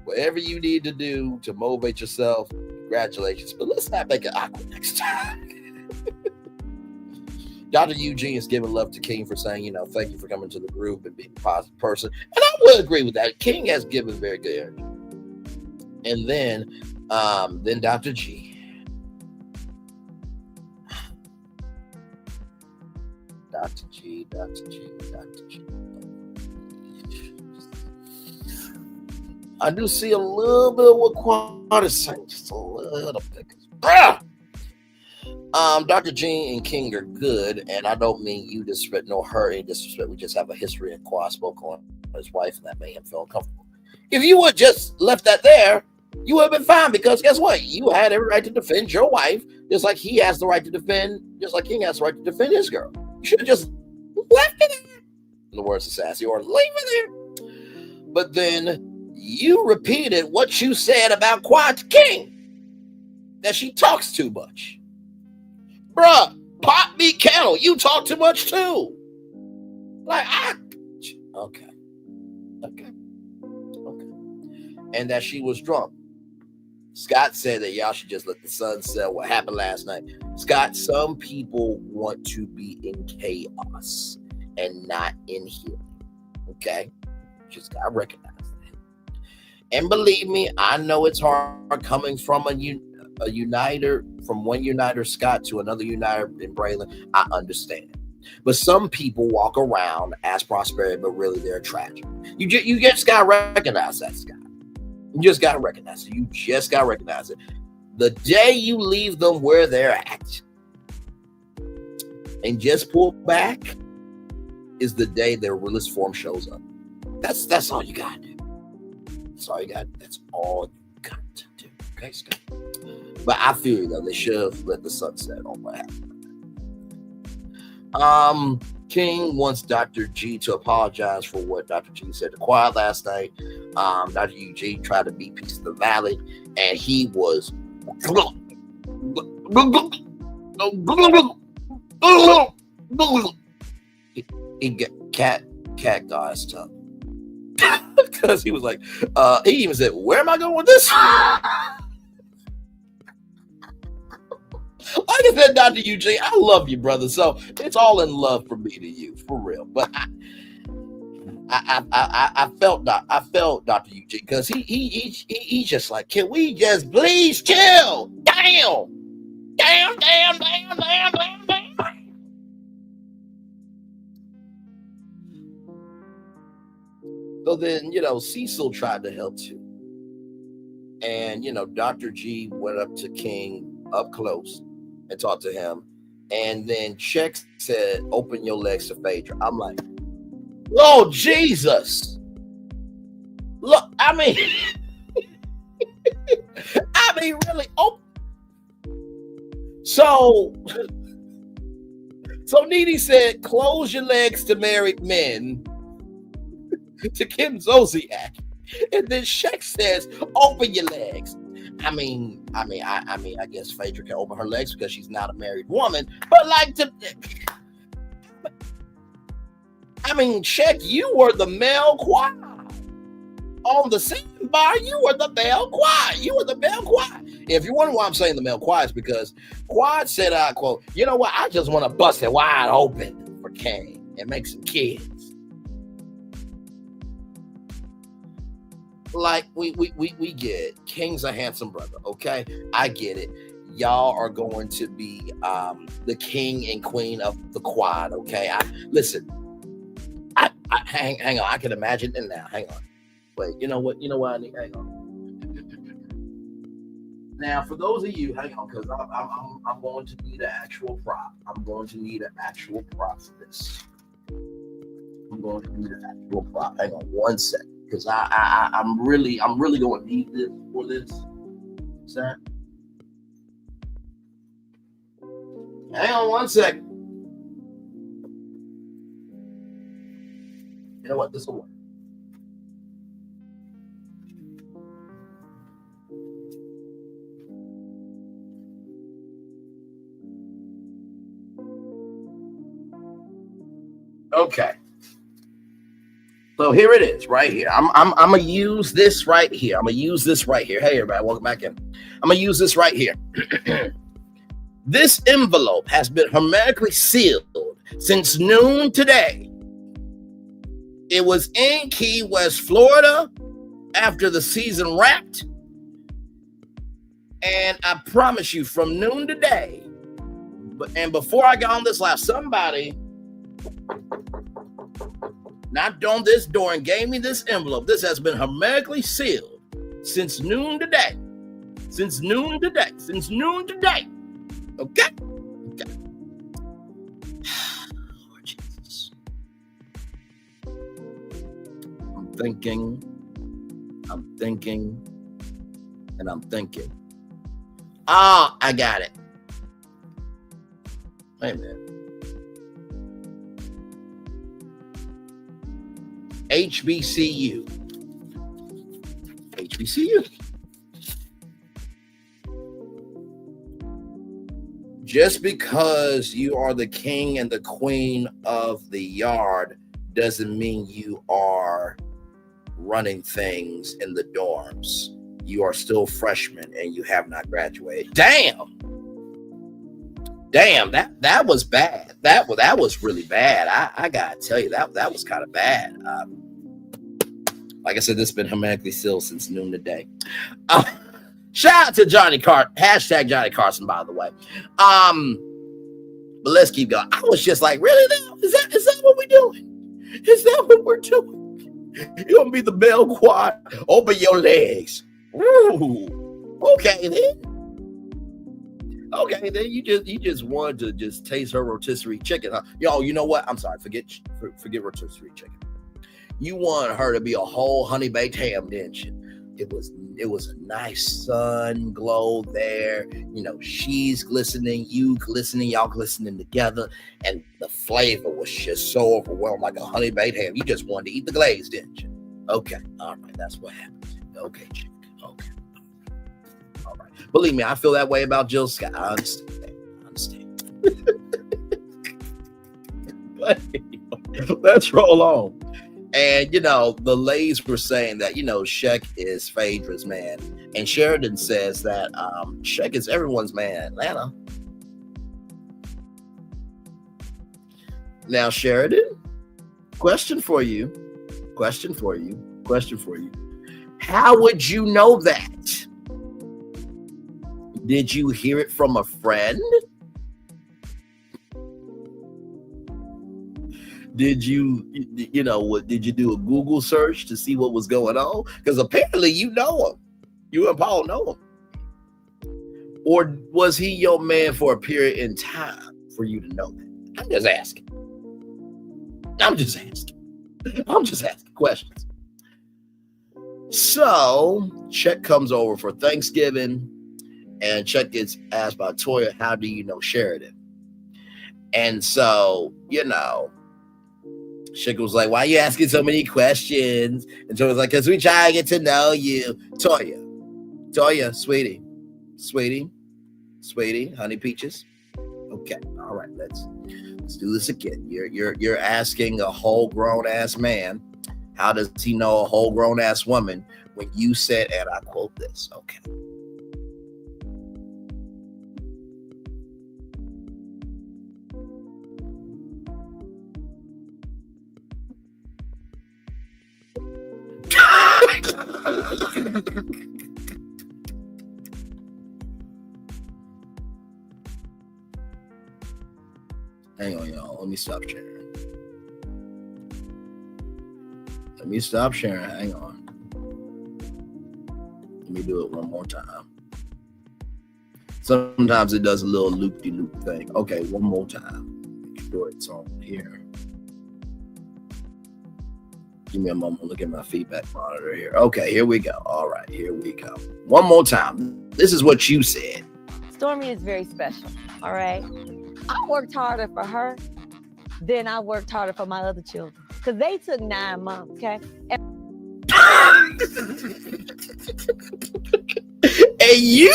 whatever you need to do to motivate yourself, congratulations. But let's not make it awkward next time. Dr. Eugene is giving love to King for saying, thank you for coming to the group and being a positive person. And I will agree with that. King has given very good energy. And then Dr. G. Dr. G. I do see a little bit of what Quad is saying, just a little bit. Dr. G and King are good, and I don't mean you disrespect nor her any disrespect. We just have a history, and Quad spoke on his wife, and that made him feel uncomfortable. If you would just left that there, you would have been fine, because guess what? You had every right to defend your wife, just like he has the right to defend, just like King has the right to defend his girl. You should have just left it there, in the words of Sassy, or leave it there. But then you repeated what you said about Quad King, that she talks too much. Bruh, pot me kettle, you talk too much too. Okay. And that she was drunk. Scott said that y'all should just let the sun set. What happened last night? Scott, some people want to be in chaos and not in healing. Okay? Just gotta recognize that. And believe me, I know it's hard coming from a uniter, from one uniter Scott to another uniter in Braylon. I understand. But some people walk around as prosperity, but really they're tragic. You just gotta recognize that, Scott. You just gotta recognize it. The day you leave them where they're at and just pull back is the day their realist form shows up. That's all you gotta do. That's all you got to do. Okay, Scott. But I feel you though, they should have let the sun set on what happened. King wants Dr. G to apologize for what Dr. G said to Quad last night. Dr. Eugene tried to beat Peace of the Valley, and he was he got cat got his tongue. Because he was like, he even said, where am I going with this? Like I said, Dr. Eugene, I love you, brother. So it's all in love from me to you, for real. But I felt Dr. Eugene, because he's just like, can we just please chill? Damn. So then, Cecil tried to help too. And, Dr. G went up to King up close and talked to him. And then Check said, open your legs to Phaedra. I'm like, Lord Jesus. Look, I mean, really. Oh. So Needy said, close your legs to married men to Kim Zolciak. And then Shek says, open your legs. I guess Phaedra can open her legs because she's not a married woman. But Shek, you were the male choir. On the sandbar, you were the male choir. If you're wondering why I'm saying the male choir, it's because Quad said, I quote, you know what? I just want to bust it wide open for Kane and make some kids. Like, we get it. King's a handsome brother, okay? I get it. Y'all are going to be the king and queen of the quad, okay? Listen, hang on. I can imagine it now. Hang on. Wait, you know what I need? Hang on. Now, for those of you, hang on, because I'm going to need an actual prop. I'm going to need an actual prop for this. I'm going to need an actual prop. Hang on 1 second. Because I'm really going to need this for this. Is that? Hang on 1 second. You know what? This will work. Okay. So here it is, right here. I'm gonna use this right here. Hey, everybody, welcome back in. I'm gonna use this right here. This envelope has been hermetically sealed since noon today. It was in Key West, Florida, after the season wrapped. And I promise you, from noon today, and before I got on this live, somebody knocked on this door and gave me this envelope. This has been hermetically sealed since noon today. Okay? Lord Jesus. I'm thinking. Ah, I got it. Wait a minute. HBCU. Just because you are the king and the queen of the yard doesn't mean you are running things in the dorms. You are still freshmen and you have not graduated. Damn, that was bad. That was really bad. I gotta tell you, that was kind of bad. Like I said, this has been hermetically sealed since noon today. Shout out to Johnny Carson, hashtag Johnny Carson, by the way. But let's keep going. I was just like, really now? Is that what we're doing? Is that what we're doing? You're gonna be the male quad. Open your legs. Ooh. Okay then. You just wanted to just taste her rotisserie chicken, huh? Yo, you know what? I'm sorry. Forget rotisserie chicken. You wanted her to be a whole honey baked ham, didn't you? It was a nice sun glow there. You know, she's glistening, you glistening, y'all glistening together, and the flavor was just so overwhelming, like a honey baked ham. You just wanted to eat the glaze, didn't you? Okay, all right, that's what happened. Okay, chick. Okay, all right. Believe me, I feel that way about Jill Scott. I understand. But let's roll on. And, the ladies were saying that, Shek is Phaedra's man. And Sheridan says that Shek is everyone's man in Atlanta. Now, Sheridan, question for you. How would you know that? Did you hear it from a friend? did you do a Google search to see what was going on? Because apparently you know him. You and Paul know him. Or was he your man for a period in time for you to know that? I'm just asking. I'm just asking questions. So Chet comes over for Thanksgiving, and Chet gets asked by Toya, how do you know Sheridan? And so, Chick was like, why are you asking so many questions? And Toya's like, because we try to get to know you. Toya, sweetie, honey peaches. Okay, all right, let's do this again. You're asking a whole grown ass man, how does he know a whole grown ass woman when you said, and I quote this, okay. Hang on, y'all. Let me stop sharing. Hang on. Let me do it one more time. Sometimes it does a little loop-de-loop thing. Okay, one more time. Make sure it's on here. Give me a moment. Look at my feedback monitor here. Okay, here we go. All right, here we go. One more time. This is what you said. Stormy is very special, all right? I worked harder for her than I worked harder for my other children. Because they took 9 months, okay? And you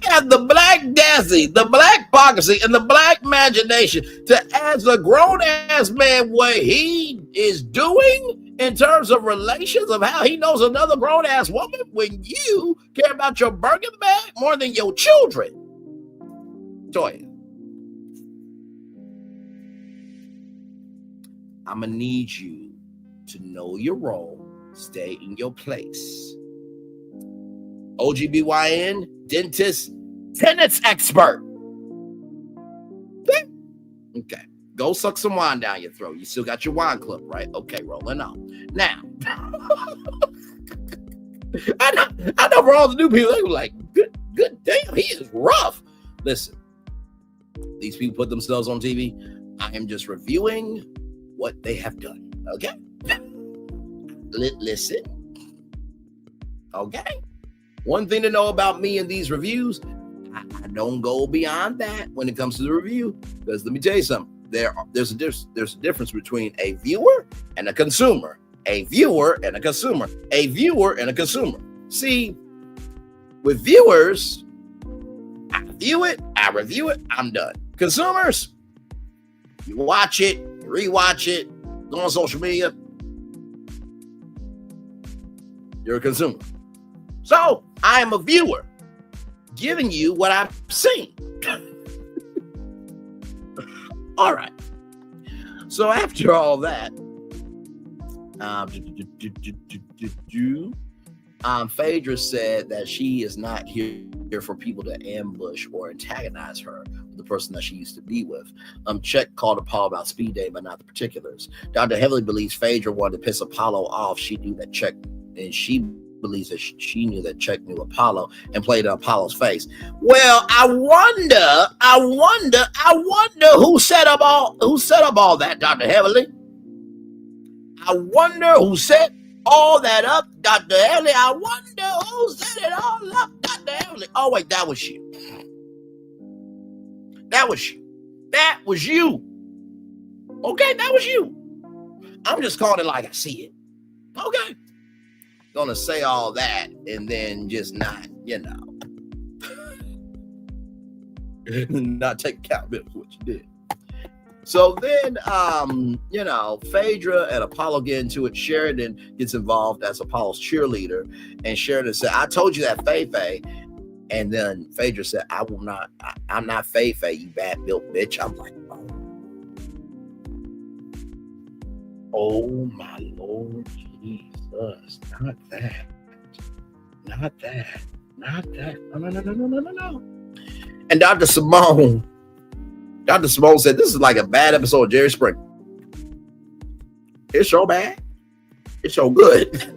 have the black dancing, the black pocketry, and the black imagination to ask a grown-ass man what he is doing in terms of relations, of how he knows another grown-ass woman, when you care about your burger bag more than your children. Toya, I'm going to need you to know your role, stay in your place. OGBYN, dentist, tenants expert. Okay. Go suck some wine down your throat. You still got your wine club, right? Okay, rolling on. Now, I know for all the new people, they were like, good damn, he is rough. Listen, these people put themselves on TV. I am just reviewing what they have done. Okay? Listen. Okay? One thing to know about me in these reviews, I don't go beyond that when it comes to the review. Because let me tell you something. There's a difference between a viewer and a consumer. A viewer and a consumer. A viewer and a consumer. See, with viewers, I view it, I review it, I'm done. Consumers, you watch it, you rewatch it, go on social media, you're a consumer. So I am a viewer, giving you what I've seen. All right. So after all that, Phaedra said that she is not here for people to ambush or antagonize her, the person that she used to be with. Chet called Apollo about speed dating, but not the particulars. Dr. Heavily believes Phaedra wanted to piss Apollo off. She knew that Chet, and she believes that she knew that Chet knew Apollo and played in Apollo's face. Well, I wonder who set up all that, Dr. Heavily. I wonder who set all that up, Dr. Heavily. I wonder who set it all up, Dr. Heavily. Oh, wait, that was you. That was you. That was you. Okay, that was you. I'm just calling it like I see it. Okay. Gonna say all that and then just not, not take accountability for what you did. So then, Phaedra and Apollo get into it. Sheridan gets involved as Apollo's cheerleader. And Sheridan said, I told you that, Faye. And then Phaedra said, I'm not Faye, you bad built bitch. I'm like, oh my Lord Jesus, not that. No. And Dr. Simone said, this is like a bad episode of Jerry Springer. It's so bad. It's so good.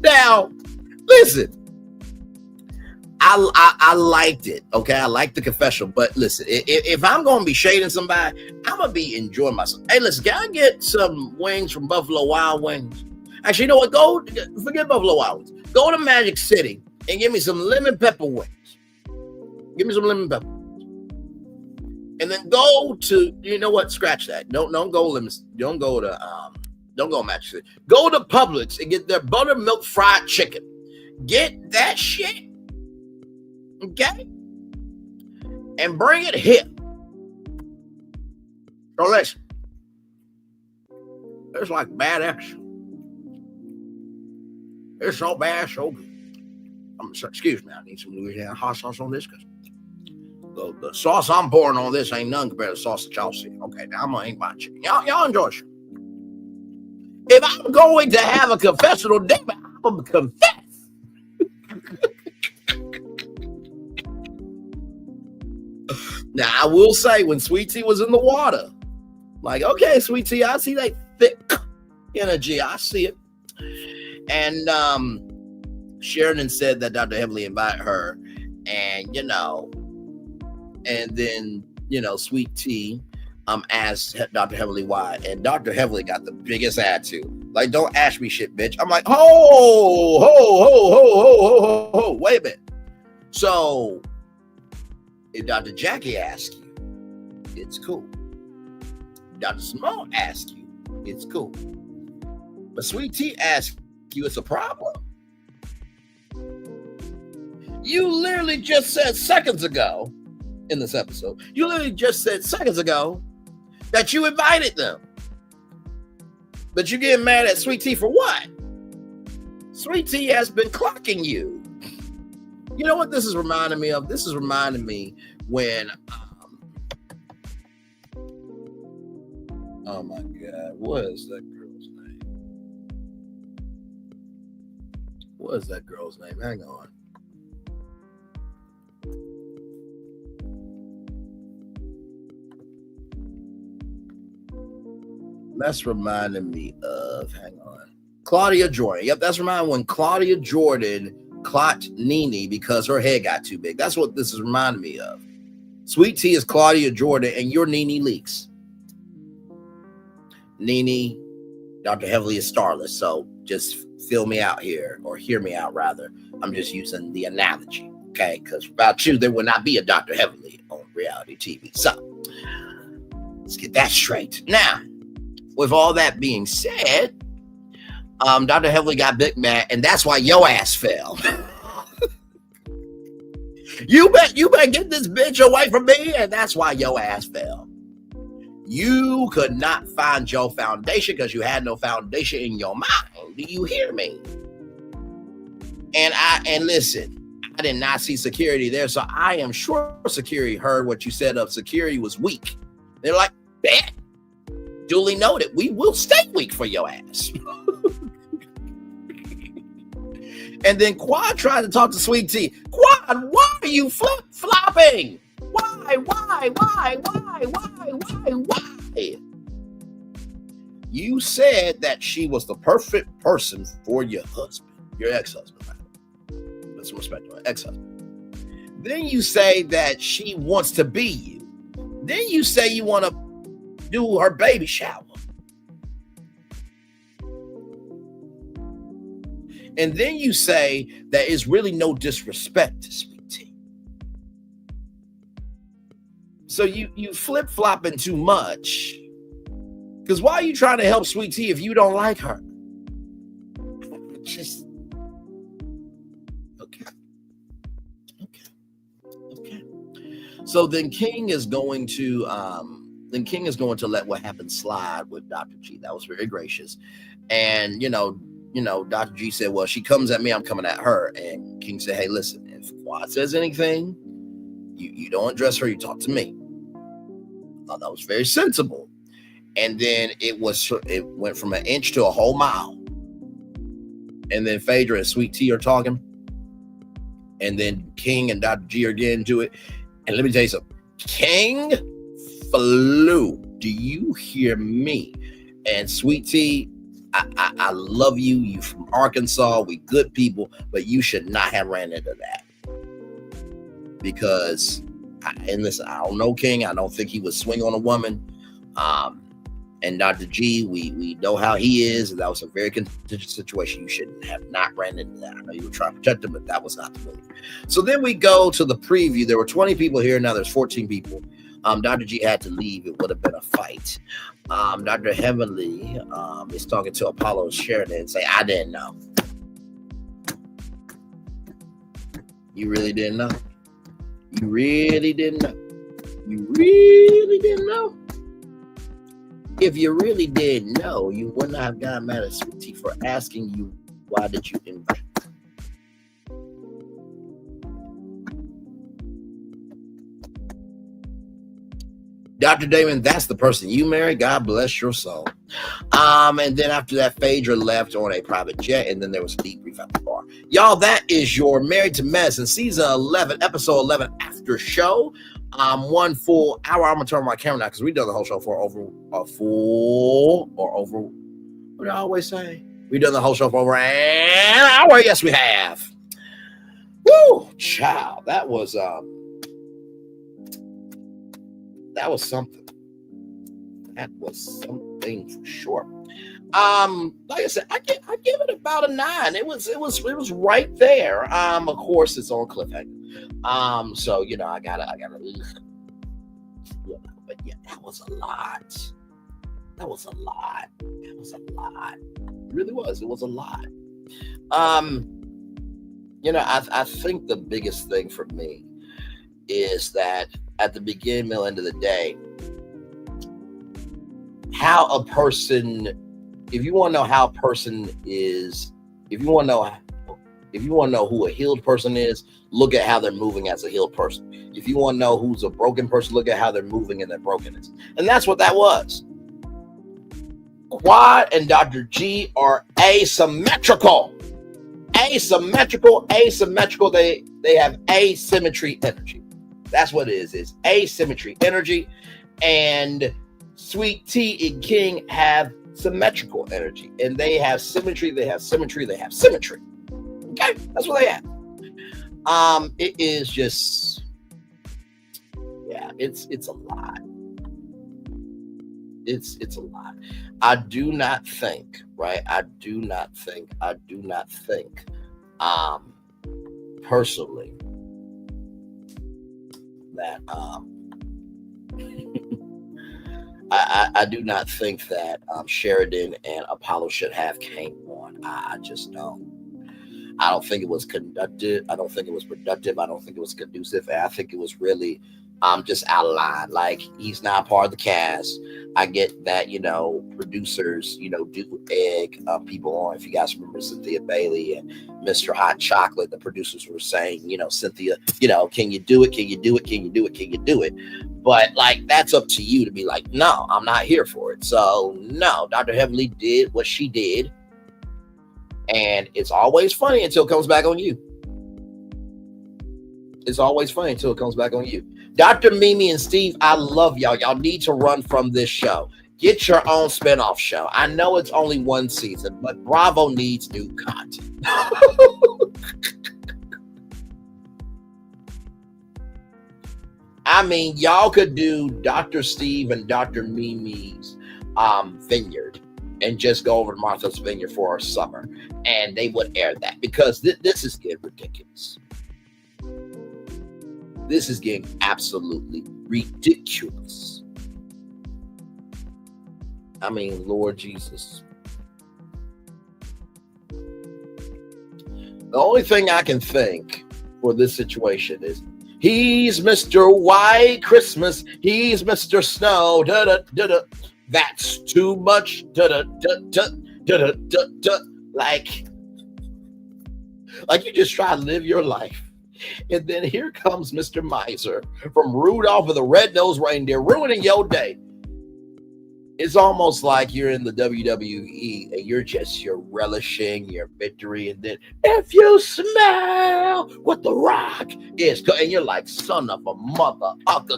Now, listen. I liked it. Okay, I liked the confessional. But listen, if I'm gonna be shading somebody, I'm gonna be enjoying myself. Hey, listen, can I get some wings from Buffalo Wild Wings? Actually, you know what? Forget Buffalo Wild Wings. Go to Magic City and give me some lemon pepper wings. Give me some lemon pepper. And then go to, you know what? Scratch that. Don't go lemon. Don't go Magic City. Go to Publix and get their buttermilk fried chicken. Get that shit. Okay? And bring it here. So listen. It's like bad action. It's so bad, so good. Excuse me, I need some Louisiana hot sauce on this because the sauce I'm pouring on this ain't none compared to the sauce that y'all see. Okay, now I'm gonna eat my chicken. Y'all enjoy it. If I'm going to have a confessional day, I'm gonna confess. Now, I will say, when Sweet Tea was in the water, like, okay, Sweet Tea, I see that thick energy. I see it. And Sheridan said that Dr. Heavily invited her. And, and then, Sweet Tea asked Dr. Heavily why. And Dr. Heavily got the biggest attitude. Like, don't ask me shit, bitch. I'm like, ho, wait a minute. So, if Dr. Jackie asks you, it's cool. Dr. Simone asks you, it's cool. But Sweet Tea asks you, it's a problem. You literally just said seconds ago in this episode, that you invited them. But you getting mad at Sweet Tea for what? Sweet Tea has been clocking you. You know what this is reminding me of? This is reminding me when, oh my God, what is that girl's name? What is that girl's name? Hang on. That's reminding me of, hang on, Claudia Jordan. Yep, that's reminding when Claudia Jordan clocked Nene because her head got too big. That's what this is reminding me of. Sweet Tea is Claudia Jordan and you're Nene Leakes. Nene, Dr. Heavily is Starless. So just feel me out here, or hear me out rather. I'm just using the analogy, okay? Because without you, there would not be a Dr. Heavily on reality TV. So let's get that straight. Now, with all that being said, Dr. Heavily got big mad, and that's why your ass fell. You bet get this bitch away from me, and that's why your ass fell. You could not find your foundation because you had no foundation in your mind. Do you hear me? And listen, I did not see security there, so I am sure security heard what you said of security was weak. They're like, bet. Duly noted, we will stay weak for your ass. And then Quad tried to talk to Sweet Tea. Quad, why are you flip-flopping? Why? You said that she was the perfect person for your husband, your ex-husband. Put some respect to her ex-husband. Then you say that she wants to be you. Then you say you want to do her baby shower. And then you say that it's really no disrespect to Sweet Tea. So you flip-flopping too much. Because why are you trying to help Sweet Tea if you don't like her? Just okay. So then King is going to let what happened slide with Dr. G. That was very gracious. And Dr. G said, well, she comes at me, I'm coming at her. And King said, hey, listen, if Quad says anything, you don't address her, you talk to me. I thought that was very sensible. And then it went from an inch to a whole mile. And then Phaedra and Sweet Tea are talking. And then King and Dr. G are getting into it. And let me tell you something. King flew Do you hear me? And Sweet Tea, I love you. You from Arkansas. We good people, but you should not have ran into that. Because, and listen, I don't know King. I don't think he would swing on a woman. And Dr. G, we know how he is, and that was a very contentious situation. You should have not ran into that. I know you were trying to protect him, but that was not the move. So then we go to the preview. There were 20 people here. Now there's 14 people. Dr. G had to leave. It would have been a fight. Dr. Heavenly is talking to Apollo Sheridan and say, I didn't know. You really didn't know? You really didn't know? You really didn't know? If you really didn't know, you would not have gotten mad at Sweet Tea for asking you, why did you invite? Dr. Damon, that's the person you married. God bless your soul. And then after that, Phaedra left on a private jet, and then there was a debrief at the bar. Y'all, that is your Married to Medicine season 11, episode 11 after show. 1 full hour. I'm gonna turn my camera now because we done the whole show for over a full or over. What do I always say? We done the whole show for over an hour. Yes, we have. Woo, child, that was something. That was something for sure. Like I said, I give it about a 9. It was right there. Of course, it's on cliffhanger. So you know, I gotta. But yeah, that was a lot. It really was. It was a lot. You know, I think the biggest thing for me is that at the beginning, middle, end of the day, how a person, if you want to know how a person is, if you want to know who a healed person is, look at how they're moving as a healed person. If you want to know who's a broken person, look at how they're moving in their brokenness. And that's what that was. Quad and Dr. G are asymmetrical. Asymmetrical. They have asymmetry energy. That's what it is. It's asymmetry energy. And Sweet Tea and King have symmetrical energy. And they have symmetry. They have symmetry. Okay, that's what they have. It is just, yeah, it's a lot. It's a lot. I do not think personally that I do not think that Sheridan and Apollo should have came on. I just don't. I don't think it was conductive. I don't think it was productive. I don't think it was conducive. And I think it was really just out of line. Like, he's not part of the cast. I get that, you know, producers, you know, do egg people on. If you guys remember Cynthia Bailey and Mr. Hot Chocolate, the producers were saying, you know, Cynthia, you know, can you do it? Can you do it? Can you do it? Can you do it? But like, that's up to you to be like, no, I'm not here for it. So no, Dr. Heavenly did what she did. And it's always funny until it comes back on you. It's always funny until it comes back on you. Dr. Mimi and Steve, I love y'all. Y'all need to run from this show. Get your own spinoff show. I know it's only one season, but Bravo needs new content. I mean, y'all could do Dr. Steve and Dr. Mimi's Vineyard and just go over to Martha's Vineyard for our summer, and they would air that, because this is getting ridiculous. This is getting absolutely ridiculous. I mean, Lord Jesus. The only thing I can think for this situation is, he's Mr. White Christmas, he's Mr. Snow, da-da-da-da. That's too much. Like you just try to live your life. And then here comes Mr. Miser from Rudolph and the Red-Nosed Reindeer, ruining your day. It's almost like you're in the WWE and you're relishing your victory. And then, if you smell what The Rock is, and you're like, son of a mother,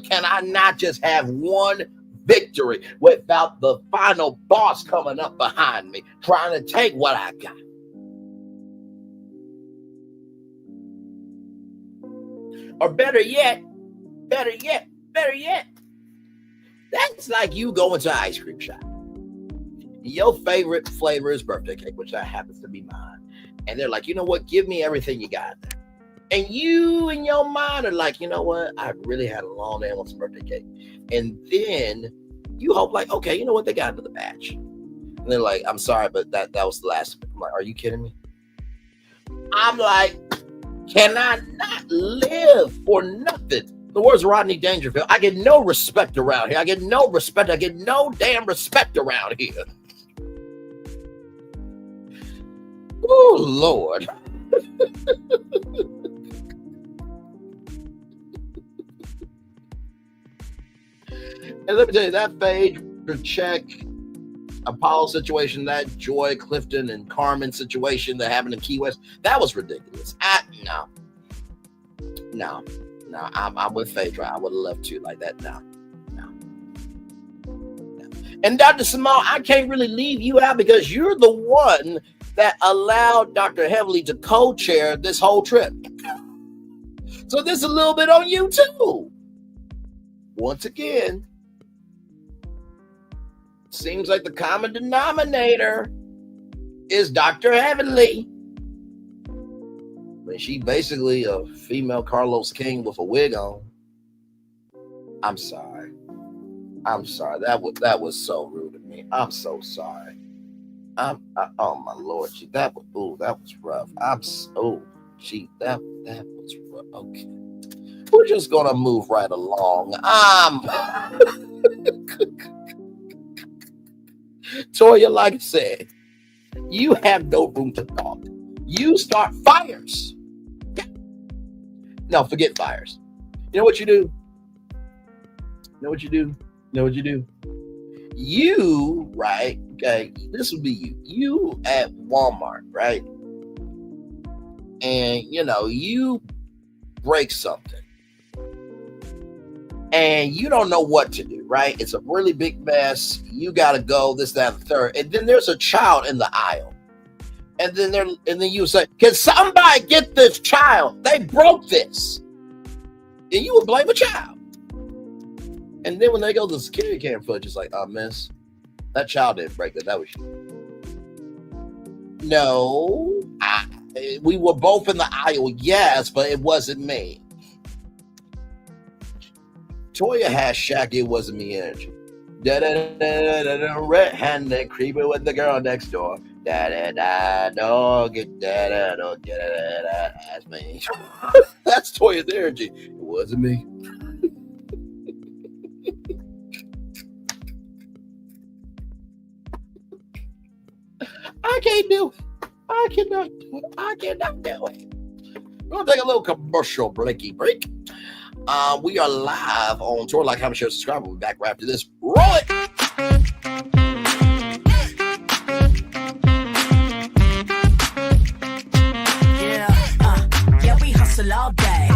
can I not just have one victory without the final boss coming up behind me, trying to take what I got. Or better yet, that's like you going to an ice cream shop. Your favorite flavor is birthday cake, which that happens to be mine. And they're like, you know what? Give me everything you got. And you in your mind are like, you know what? I really had a long day on some birthday cake. And then you hope like, okay, you know what? They got another batch. And they're like, I'm sorry, but that was the last. I'm like, are you kidding me? I'm like, can I not live for nothing? The words of Rodney Dangerfield. I get no respect around here. I get no respect. I get no damn respect around here. Oh, Lord. And let me tell you, that Phaedra check, Apollo situation, that Joy, Clifton, and Carmen situation that happened in Key West, that was ridiculous. No, I'm with Phaedra. I would have left you like that. No. And Dr. Simone, I can't really leave you out because you're the one that allowed Dr. Heavily to co-chair this whole trip. So this is a little bit on you too. Once again, seems like the common denominator is Dr. Heavenly. When she basically a female Carlos King with a wig on. I'm sorry. That was so rude of me. I'm so sorry. Oh my Lord, that was rough. That was rough. Okay. We're just gonna move right along. Toya, like I said, you have no room to talk. You start fires. Yeah. No, forget fires. You know what you do? You, right? Okay, this would be you. You at Walmart, right? And, you break something. And you don't know what to do, right? It's a really big mess. You got to go, this, that, and the third. And then there's a child in the aisle. And then you say, can somebody get this child? They broke this. And you would blame a child. And then when they go to the security camera footage, it's like, miss, that child didn't break that. That was you. No, we were both in the aisle, yes, but it wasn't me. Toya has Shaq, it wasn't me energy. Red-handed creeping with the girl next door. Don't get that's me. That's Toya's energy. It wasn't me. I can't do it. I cannot do it. We're going to take a little commercial breaky break. We are live on Tour. Like, comment, share, subscribe. We'll be back right after this. Roll it. Yeah, we hustle all day.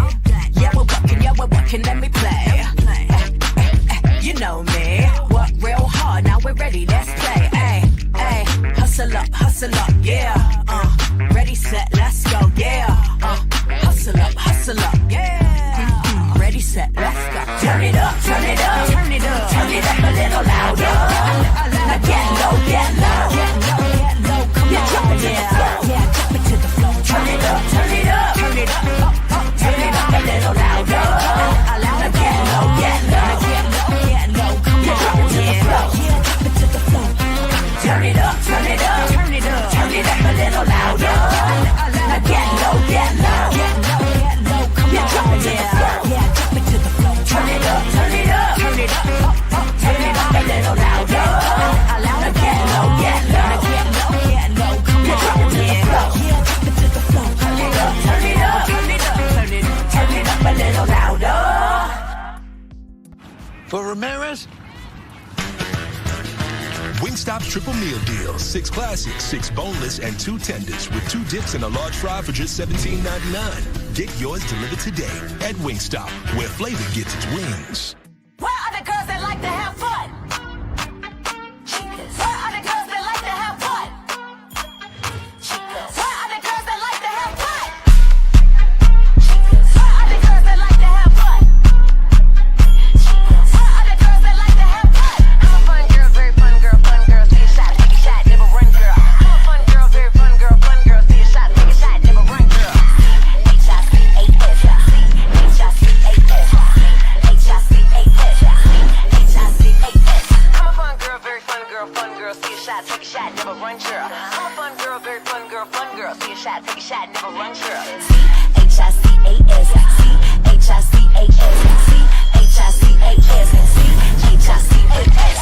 Yeah, we're working, let me play. You know me. Work real hard, now we're ready, let's play. Hustle up, yeah. Ready, set, let's go, yeah. Hustle up, yeah. Ready, set, let's go. Turn it up, turn it up, turn it up, turn it up a little louder. Now get low, come on, drop it to the floor, yeah, drop it to the floor. Turn it up, turn it up, turn it up, turn it up a little louder. Now get low, come on, drop it to the floor, yeah, drop it to the floor. Turn it up, turn it up, turn it up, turn it up a little louder. Now get low, come on, drop it to the floor, yeah, drop it to the floor. Turn it up, turn it up, turn it up, turn it up a little louder. Now get low, come on, drop it to the floor, yeah, drop it to the floor. Turn it up, turn it up, turn it up, turn it up a little louder. For Ramirez. Wingstop's triple meal deal. 6 classics, 6 boneless, and 2 tenders with 2 dips and a large fry for just $17.99. Get yours delivered today at Wingstop, where flavor gets its wings. Where are the girls that like to have fun? C-H-I-C-A-S, C-H-I-C-A-S, C-H-I-C-A-S, C-H-I-C-A-S.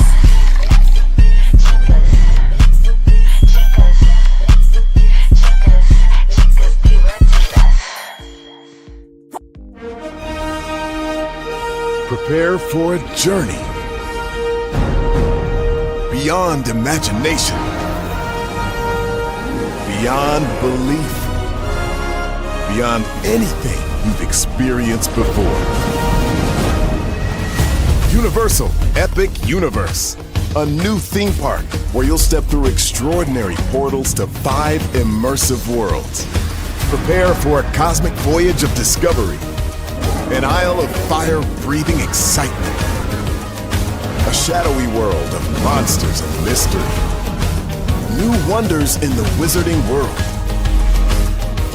Prepare for a journey beyond imagination, beyond belief, beyond anything you've experienced before. Universal Epic Universe, a new theme park where you'll step through extraordinary portals to 5 immersive worlds. Prepare for a cosmic voyage of discovery, an isle of fire-breathing excitement, a shadowy world of monsters and mystery, new wonders in the wizarding world,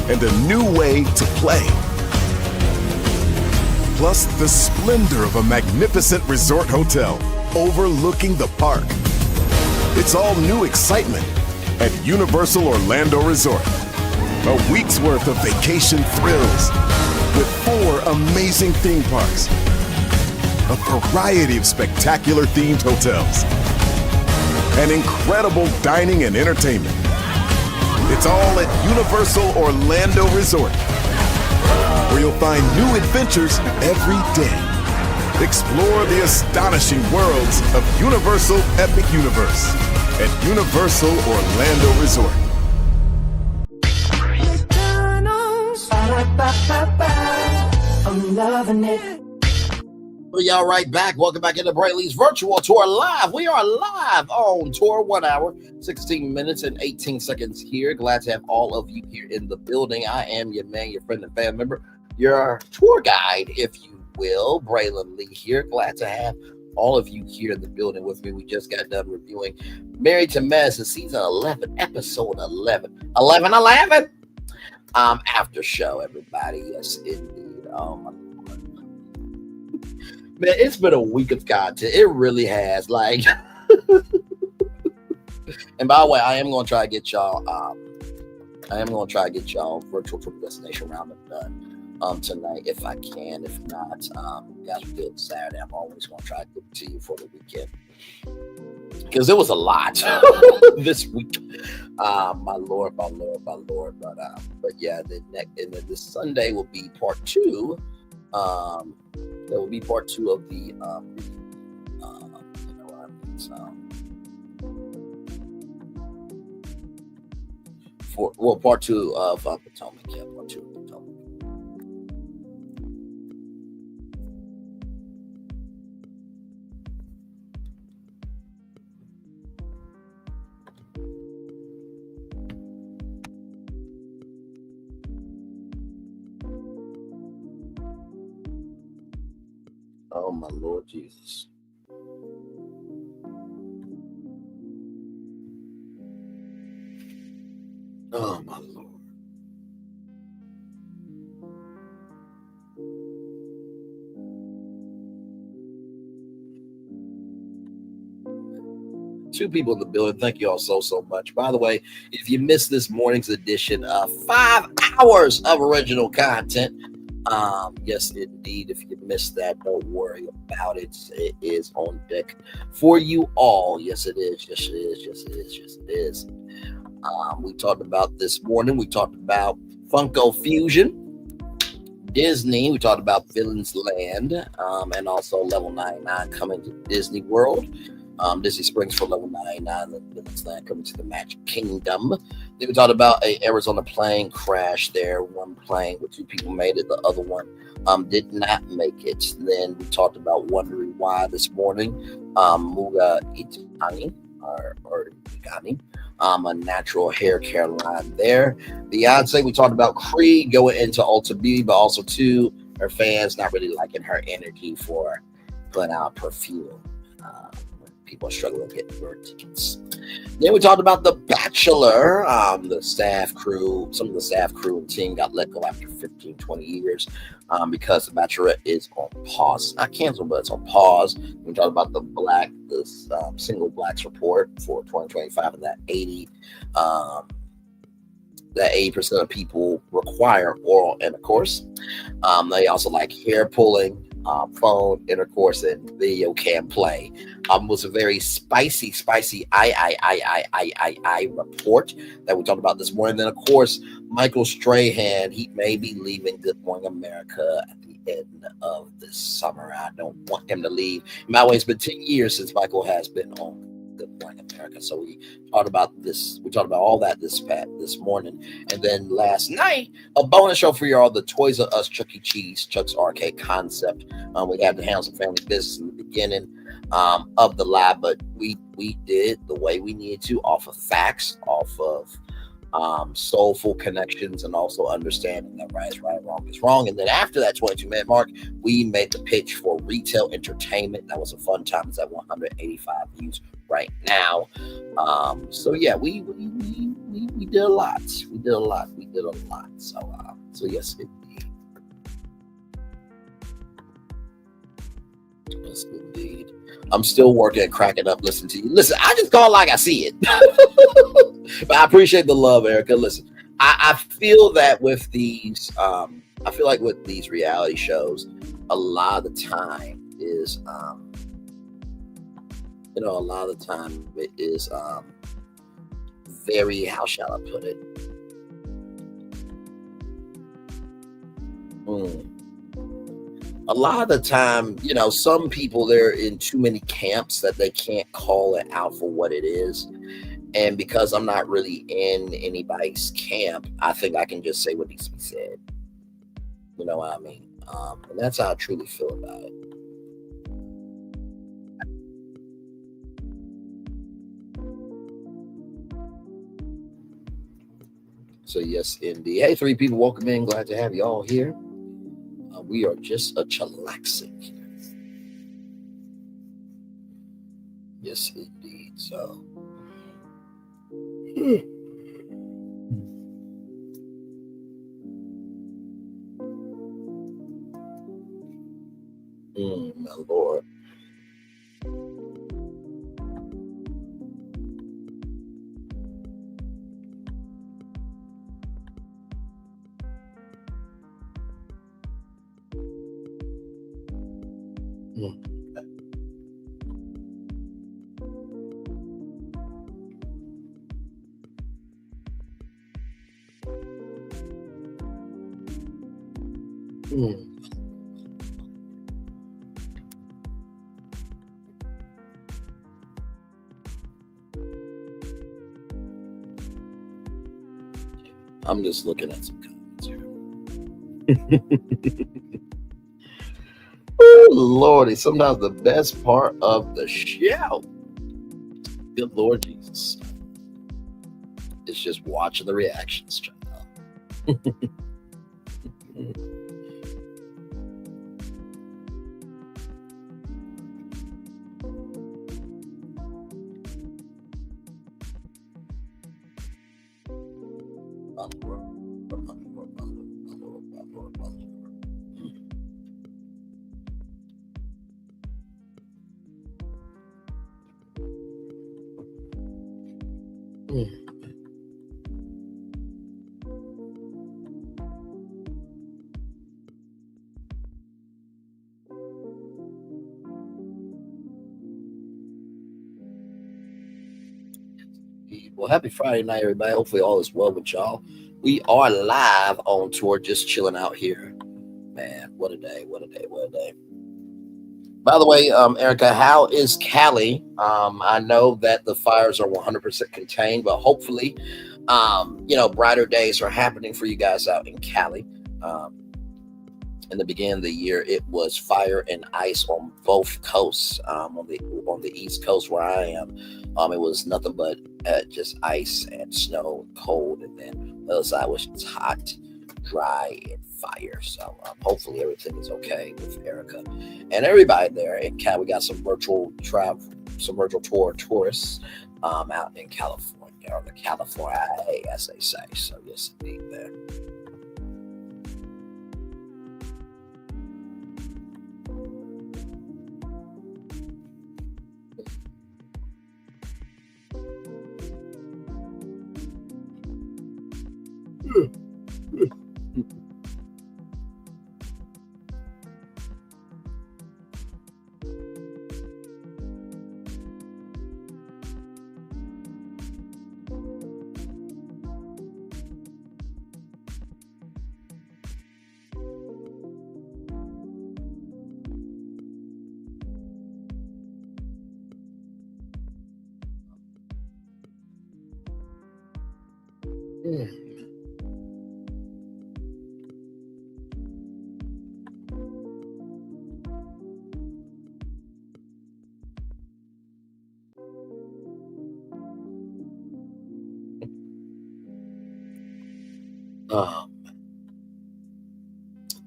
and a new way to play. Plus the splendor of a magnificent resort hotel overlooking the park. It's all new excitement at Universal Orlando Resort. A week's worth of vacation thrills with 4 amazing theme parks, a variety of spectacular themed hotels, and incredible dining and entertainment. It's all at Universal Orlando Resort, where you'll find new adventures every day. Explore the astonishing worlds of Universal Epic Universe at Universal Orlando Resort. I'm loving it. Well, y'all right back. Welcome back into Braylon Lee's virtual tour live. We are live on tour, 1 hour, 16 minutes, and 18 seconds here. Glad to have all of you here in the building. I am your man, your friend and family member, your tour guide, if you will, Braylon Lee here. Glad to have all of you here in the building with me. We just got done reviewing Married to Medicine, season 11, episode 11. 11. After show, everybody. Yes, indeed. Man, it's been a week of content. It really has. Like, and by the way, I am going to try to get y'all. Virtual trip destination roundup done tonight if I can. If not, guys, we do it Saturday. I'm always going to try to get it to you for the weekend because it was a lot this week. My lord. But yeah, this Sunday will be part 2. That will be part 2 of the part 2 of Potomac. Yeah, part 2 of Potomac. Oh, my Lord Jesus. Oh, my Lord. Two people in the building. Thank you all so much. By the way, if you missed this morning's edition of 5 hours of original content, yes, indeed. If you missed that, don't worry about it. It is on deck for you all. Yes, it is. Yes, it is. Yes, it is. Yes, it is. We talked about this morning. We talked about Funko Fusion, Disney. We talked about Villains Land, and also Level 99 coming to Disney World. Disney Springs for Level 99, and Villains Land coming to the Magic Kingdom. Then we talked about a Arizona plane crash there. One plane with 2 people made it. The other one did not make it. Then we talked about wondering why this morning. Muga Itani, or Igani, a natural hair care line there. Beyonce, we talked about Creed going into Ulta Beauty, but also too, her fans not really liking her energy for putting out perfume. People are struggling to get their tickets. Then we talked about The Bachelor. The staff crew, some of the staff crew and team got let go after 15, 20 years because The Bachelorette is on pause. Not canceled, but it's on pause. We talked about the single blacks report for 2025 and that that 80% of people require oral intercourse. They also like hair pulling, phone intercourse, and video cam play. Was a very spicy I report that we talked about this morning. Then, of course, Michael Strahan, he may be leaving Good Morning America at the end of this summer. I don't want him to leave. By the way, it's been 10 years since Michael has been on Good Morning America. So we talked about this. We talked about all that this morning. And then last night, a bonus show for y'all, the Toys R Us Chuck E. Cheese, Chuck's Arcade concept. We had to handle some family business in the beginning of the live, but we did the way we needed to, off of facts, off of soulful connections, and also understanding that right is right, wrong is wrong. And then after that 22-minute mark, we made the pitch for retail entertainment. That was a fun time. It's at 185 views right now. So yeah, we did a lot. We did a lot. So yes, indeed. Yes, indeed. I'm still working and cracking up listening to you. Listen, I just call it like I see it. But I appreciate the love, Erica. Listen, I feel that with these, I feel like with these reality shows, a lot of the time is, a lot of the time it is very, how shall I put it? A lot of the time, some people, they're in too many camps that they can't call it out for what it is. And because I'm not really in anybody's camp, I think I can just say what needs to be said. You know what I mean? And that's how I truly feel about it. So yes, indeed. Hey, 3 people, welcome in. Glad to have you all here. We are just a chillaxing here. Yes, indeed. So. My Lord. I'm just looking at some comments here. Oh, Lordy, sometimes the best part of the show, good Lord Jesus, is just watching the reactions, child. Well, happy Friday night, everybody. Hopefully all is well with y'all. We are live on tour, just chilling out here. Man, what a day, what a day, what a day. By the way, Erica, how is Cali? I know that the fires are 100% contained, but hopefully, brighter days are happening for you guys out in Cali. In the beginning of the year, it was fire and ice on both coasts. On the East Coast where I am, it was nothing but just ice and snow and cold, and then the other side was just hot, dry, and fire. So hopefully everything is okay with Erica and everybody there in Cal. We got some virtual tour tourists out in California, or the California, as they say. So yes, indeed, there.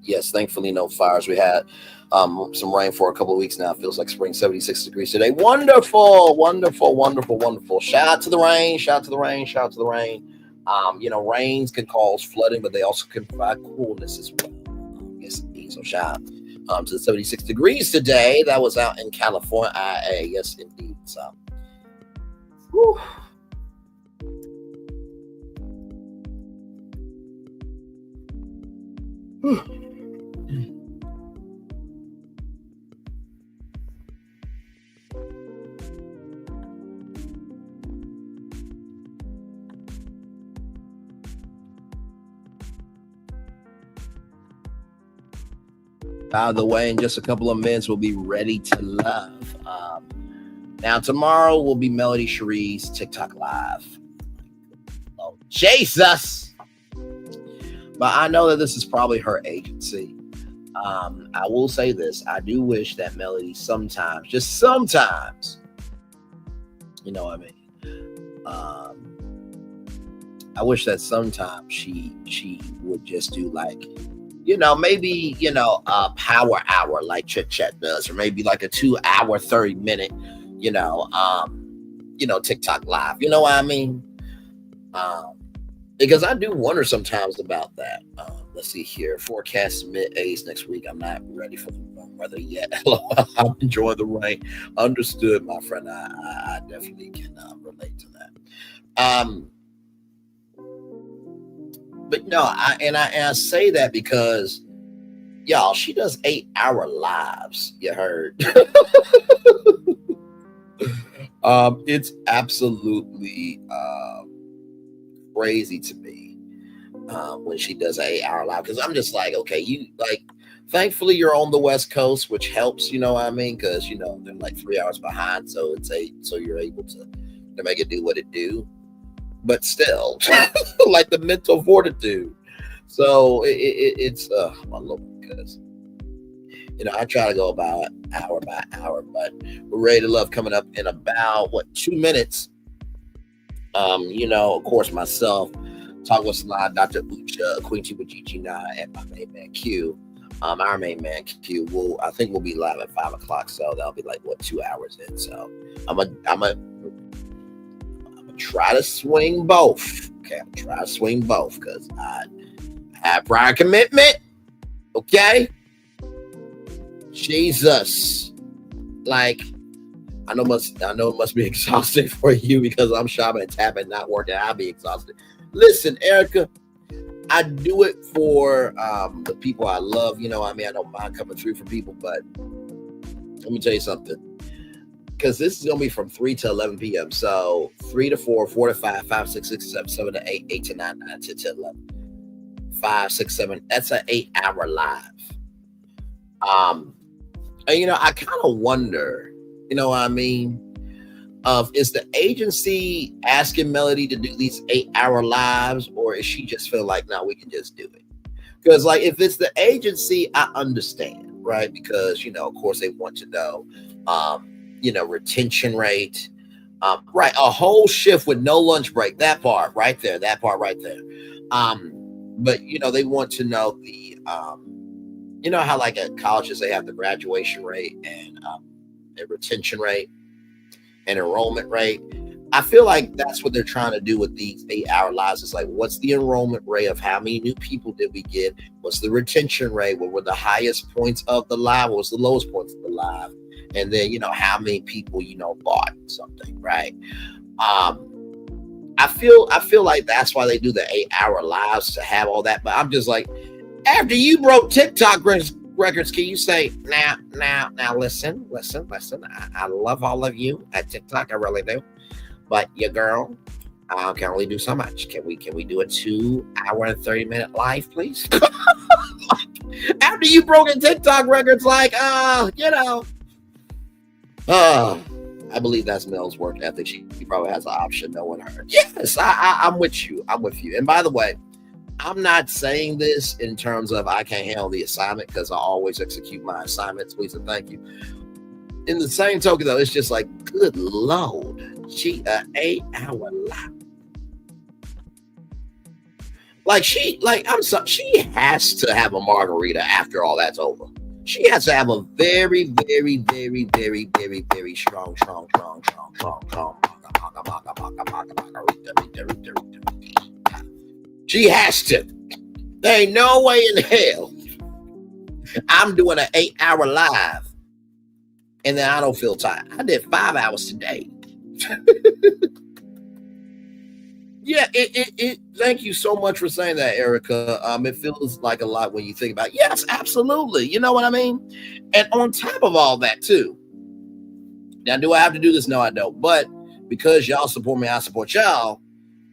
Yes, thankfully no fires. We had some rain for a couple of weeks now. It feels like spring, 76 degrees today. Wonderful, wonderful, wonderful, wonderful. Shout out to the rain, shout out to the rain, shout out to the rain. Rains can cause flooding, but they also can provide coolness as well. Yes, indeed. So shout out to the 76 degrees today. That was out in California. Yes, indeed. So, whew. By the way, in just a couple of minutes, we'll be ready to love. Now, tomorrow will be Melody Cherie's TikTok Live. Oh, Jesus! But I know that this is probably her agency. I will say this. I do wish that Melody sometimes, just sometimes, you know what I mean? I wish that sometimes she would just do like, maybe, a power hour like Chit Chat does, or maybe like a 2 hour, 30 minute, TikTok Live. You know what I mean? Because I do wonder sometimes about that. Let's see here. Forecast mid-80s next week. I'm not ready for the warm weather yet. I'm enjoying the rain. Understood, my friend. I definitely can relate to that. But no, I say that because, y'all, she does 8-hour lives. You heard? It's absolutely crazy to me when she does an 8-hour live, because I'm just like, okay, thankfully you're on the West Coast, which helps, you know what I mean? Because they're like 3 hours behind, so it's 8, so you're able to make it do what it do. But still, like the mental fortitude. So it's my Lord, because I try to go about hour by hour, but we're ready to love coming up in about 2 minutes. Of course, myself, Talk with Salon, Dr. Ucha, Quincy with Gigi Na, and my main man Q. Our main man Q I think we'll be live at 5 o'clock, so that'll be like 2 hours in. So I'm a try to swing both. Okay, I'm trying to swing both because I have prior commitment. Okay, Jesus, I know it must be exhausting for you because I'm shopping and tapping, not working. I'll be exhausted. Listen, Erica, I do it for the people I love. You know what I mean? I don't mind coming through for people, but let me tell you something. Because this is going to be from 3 to 11 p.m. So 3 to 4, 4 to 5, 5, 6, 6, 7, 7 to 8, 8 to 9, 9 to 11, 5, 6, 7. That's an 8-hour live. And, I kind of wonder, you know what I mean? Is the agency asking Melody to do these 8-hour lives, or is she just feel like, no, we can just do it? Because, if it's the agency, I understand, right? Because, of course, they want to know, retention rate, right? A whole shift with no lunch break. That part right there. But they want to know the, how at colleges they have the graduation rate and the retention rate and enrollment rate. I feel like that's what they're trying to do with these 8-hour lives. It's like, what's the enrollment rate of how many new people did we get? What's the retention rate? What were the highest points of the live? What was the lowest points of the live? And then, how many people, bought something, right? I feel like that's why they do the 8-hour lives, to have all that. But I'm just like, after you broke TikTok records, can you say, now, listen, I love all of you at TikTok, I really do. But your girl can only do so much. Can we do a 2 hour and 30 minute live, please? After you broken TikTok records, I I believe that's Mel's work ethic. She probably has an option knowing her. Yes, I'm with you. I'm with you. And by the way, I'm not saying this in terms of I can't handle the assignment, because I always execute my assignments. Please and thank you. In the same token, though, it's just like, good Lord, she an 8-hour live. I'm sorry, she has to have a margarita after all that's over. She has to have a very, very, very, very, very, very strong. She has to. There ain't no way in hell I'm doing an 8-hour live and then I don't feel tired. I did 5 hours today. Yeah, it thank you so much for saying that, Erica. It feels like a lot when you think about it. Yes, absolutely. You know what I mean? And on top of all that, too. Now, do I have to do this? No, I don't. But because y'all support me, I support y'all.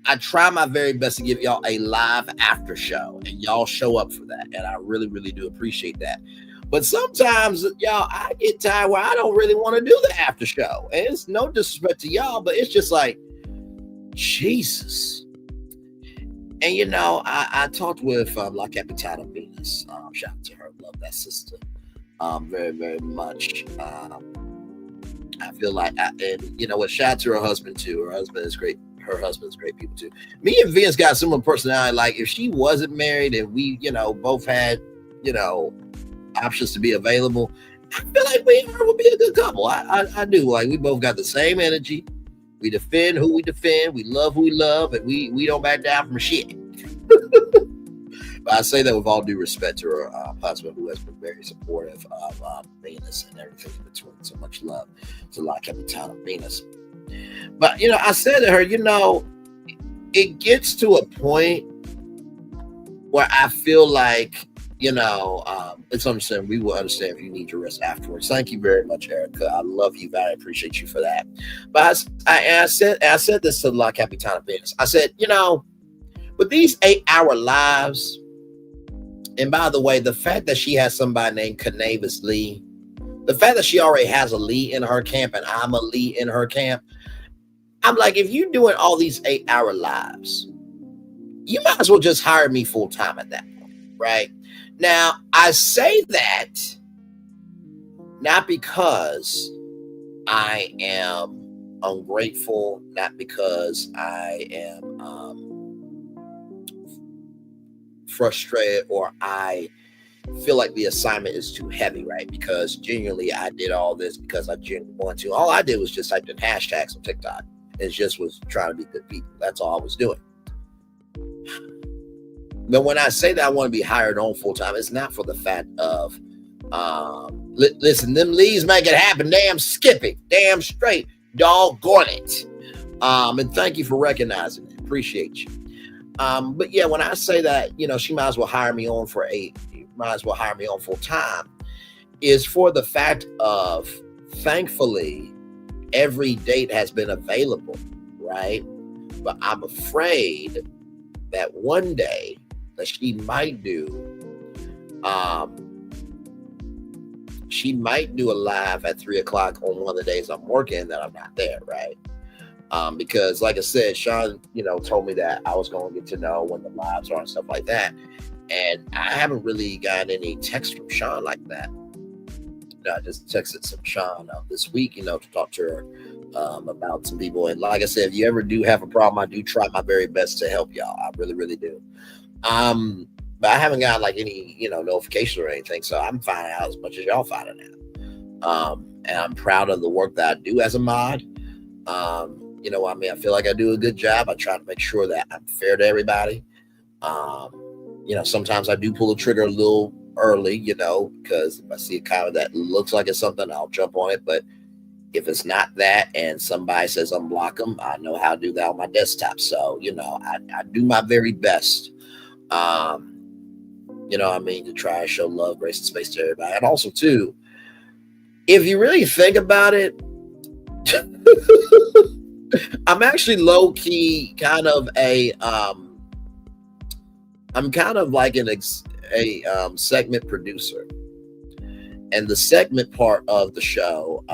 I try my very best to give y'all a live after show, and y'all show up for that. And I really, really do appreciate that. But sometimes, y'all, I get tired where I don't really want to do the after show. And it's no disrespect to y'all, but it's just like, Jesus. And you know, I talked with La Capitana Venus. Shout out to her. Love that sister very, very much. I feel like, and you know what, shout out to her husband too. Her husband is great. Her husband's great people too. Me and Venus got similar personality. Like if she wasn't married and we, you know, both had, you know, options to be available, I feel like we and her would be a good couple. I do. Like we both got the same energy. We defend who we defend. We love who we love, and we don't back down from shit. But I say that with all due respect to her husband, who has been very supportive of Venus and everything in between. So much love to La Capitana Venus. But, you know, I said to her, you know, it gets to a point where I feel like, you know, it's understandable. We will understand if you need your rest afterwards. Thank you very much, Erica. I love you. I appreciate you for that. But I said this to La Capitana Venus. I said, you know, with these 8-hour lives, and by the way, the fact that she has somebody named Canavis Lee, the fact that she already has a Lee in her camp and I'm a Lee in her camp, I'm like, if you're doing all these 8-hour lives, you might as well just hire me full time at that point, right? Now, I say that not because I am ungrateful, not because I am frustrated or I feel like the assignment is too heavy, right? Because genuinely, I did all this because I genuinely want to. All I did was just type in hashtags on TikTok. It just was trying to be good people. That's all I was doing. But when I say that I want to be hired on full time, it's not for the fact of, listen, them Lees make it happen. Damn Skippy, damn straight, doggone it. And thank you for recognizing it. Appreciate you. But yeah, when I say that, you know, she might as well hire me on full time, is for the fact of, thankfully, every date has been available, right? But I'm afraid that one day that she might do a live at 3:00 on one of the days I'm working that I'm not there, right? Because like I said, Sean, you know, told me that I was going to get to know when the lives are and stuff like that. And I haven't really gotten any text from Sean like that. You know, I just texted some Sean this week, you know, to talk to her about some people. And like I said, if you ever do have a problem, I do try my very best to help y'all. I really, really do. But I haven't got like any, you know, notification or anything. So I'm finding out as much as y'all finding out. And I'm proud of the work that I do as a mod. You know, I mean, I feel like I do a good job. I try to make sure that I'm fair to everybody. You know, sometimes I do pull the trigger a little early, you know, because if I see a comment that looks like it's something, I'll jump on it. But if it's not that and somebody says unblock them, I know how to do that on my desktop. So, you know, I do my very best, you know what I mean, to try to show love, grace, and space to everybody. And also, too, if you really think about it, I'm actually low-key kind of I'm kind of like a segment producer. And the segment part of the show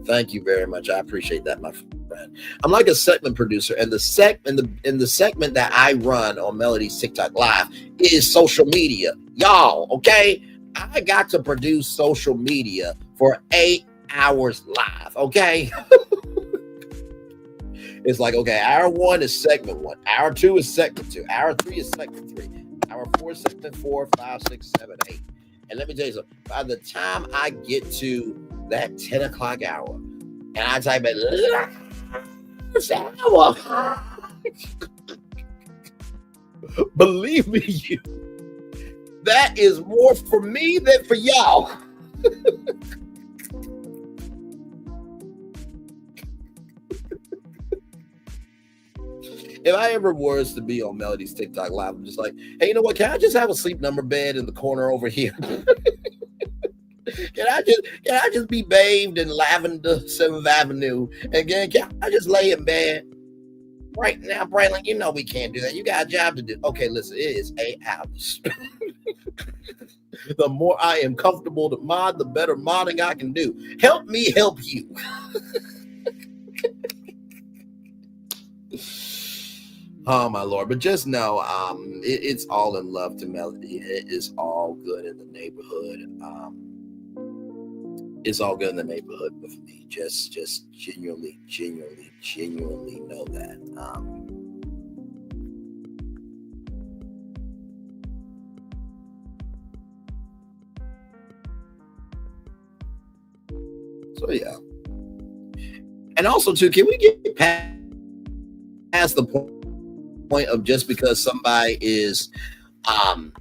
Thank you very much. I appreciate that, my friend. I'm like a segment producer, and the segment that I run on Melody's TikTok Live is social media. Y'all, okay? I got to produce social media for 8 hours live, okay? It's like, okay, hour 1 is segment 1, hour 2 is segment 2, hour 3 is segment 3, hour 4 is segment 4, 5, 6, 7, 8. And let me tell you something, by the time I get to that 10 o'clock hour, and I type in last hour, believe me, you, that is more for me than for y'all. If I ever was to be on Melody's TikTok Live, I'm just like, hey, you know what? Can I just have a sleep number bed in the corner over here? Can I just be bathed in lavender 7th Avenue? And can I just lay in bed? Right now, Braylon, you know we can't do that. You got a job to do. Okay, listen, it is 8 hours. The more I am comfortable to mod, the better modding I can do. Help me help you. Oh my Lord! But just know, it's all in love to Melody. It is all good in the neighborhood. It's all good in the neighborhood with me. Just genuinely know that. So yeah, and also too, can we get past the point of just because somebody is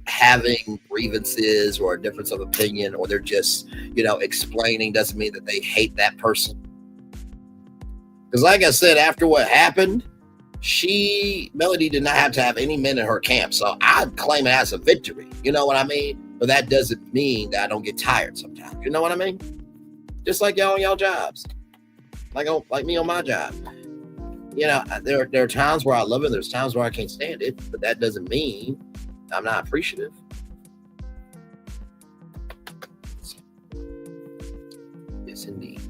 having grievances or a difference of opinion, or they're just, explaining, doesn't mean that they hate that person. Because like I said, after what happened, Melody did not have to have any men in her camp. So I'd claim it as a victory. You know what I mean? But that doesn't mean that I don't get tired sometimes. You know what I mean? Just like y'all on y'all jobs. Like me on my job. There are times where I love it. There's times where I can't stand it, but that doesn't mean I'm not appreciative. Yes, indeed.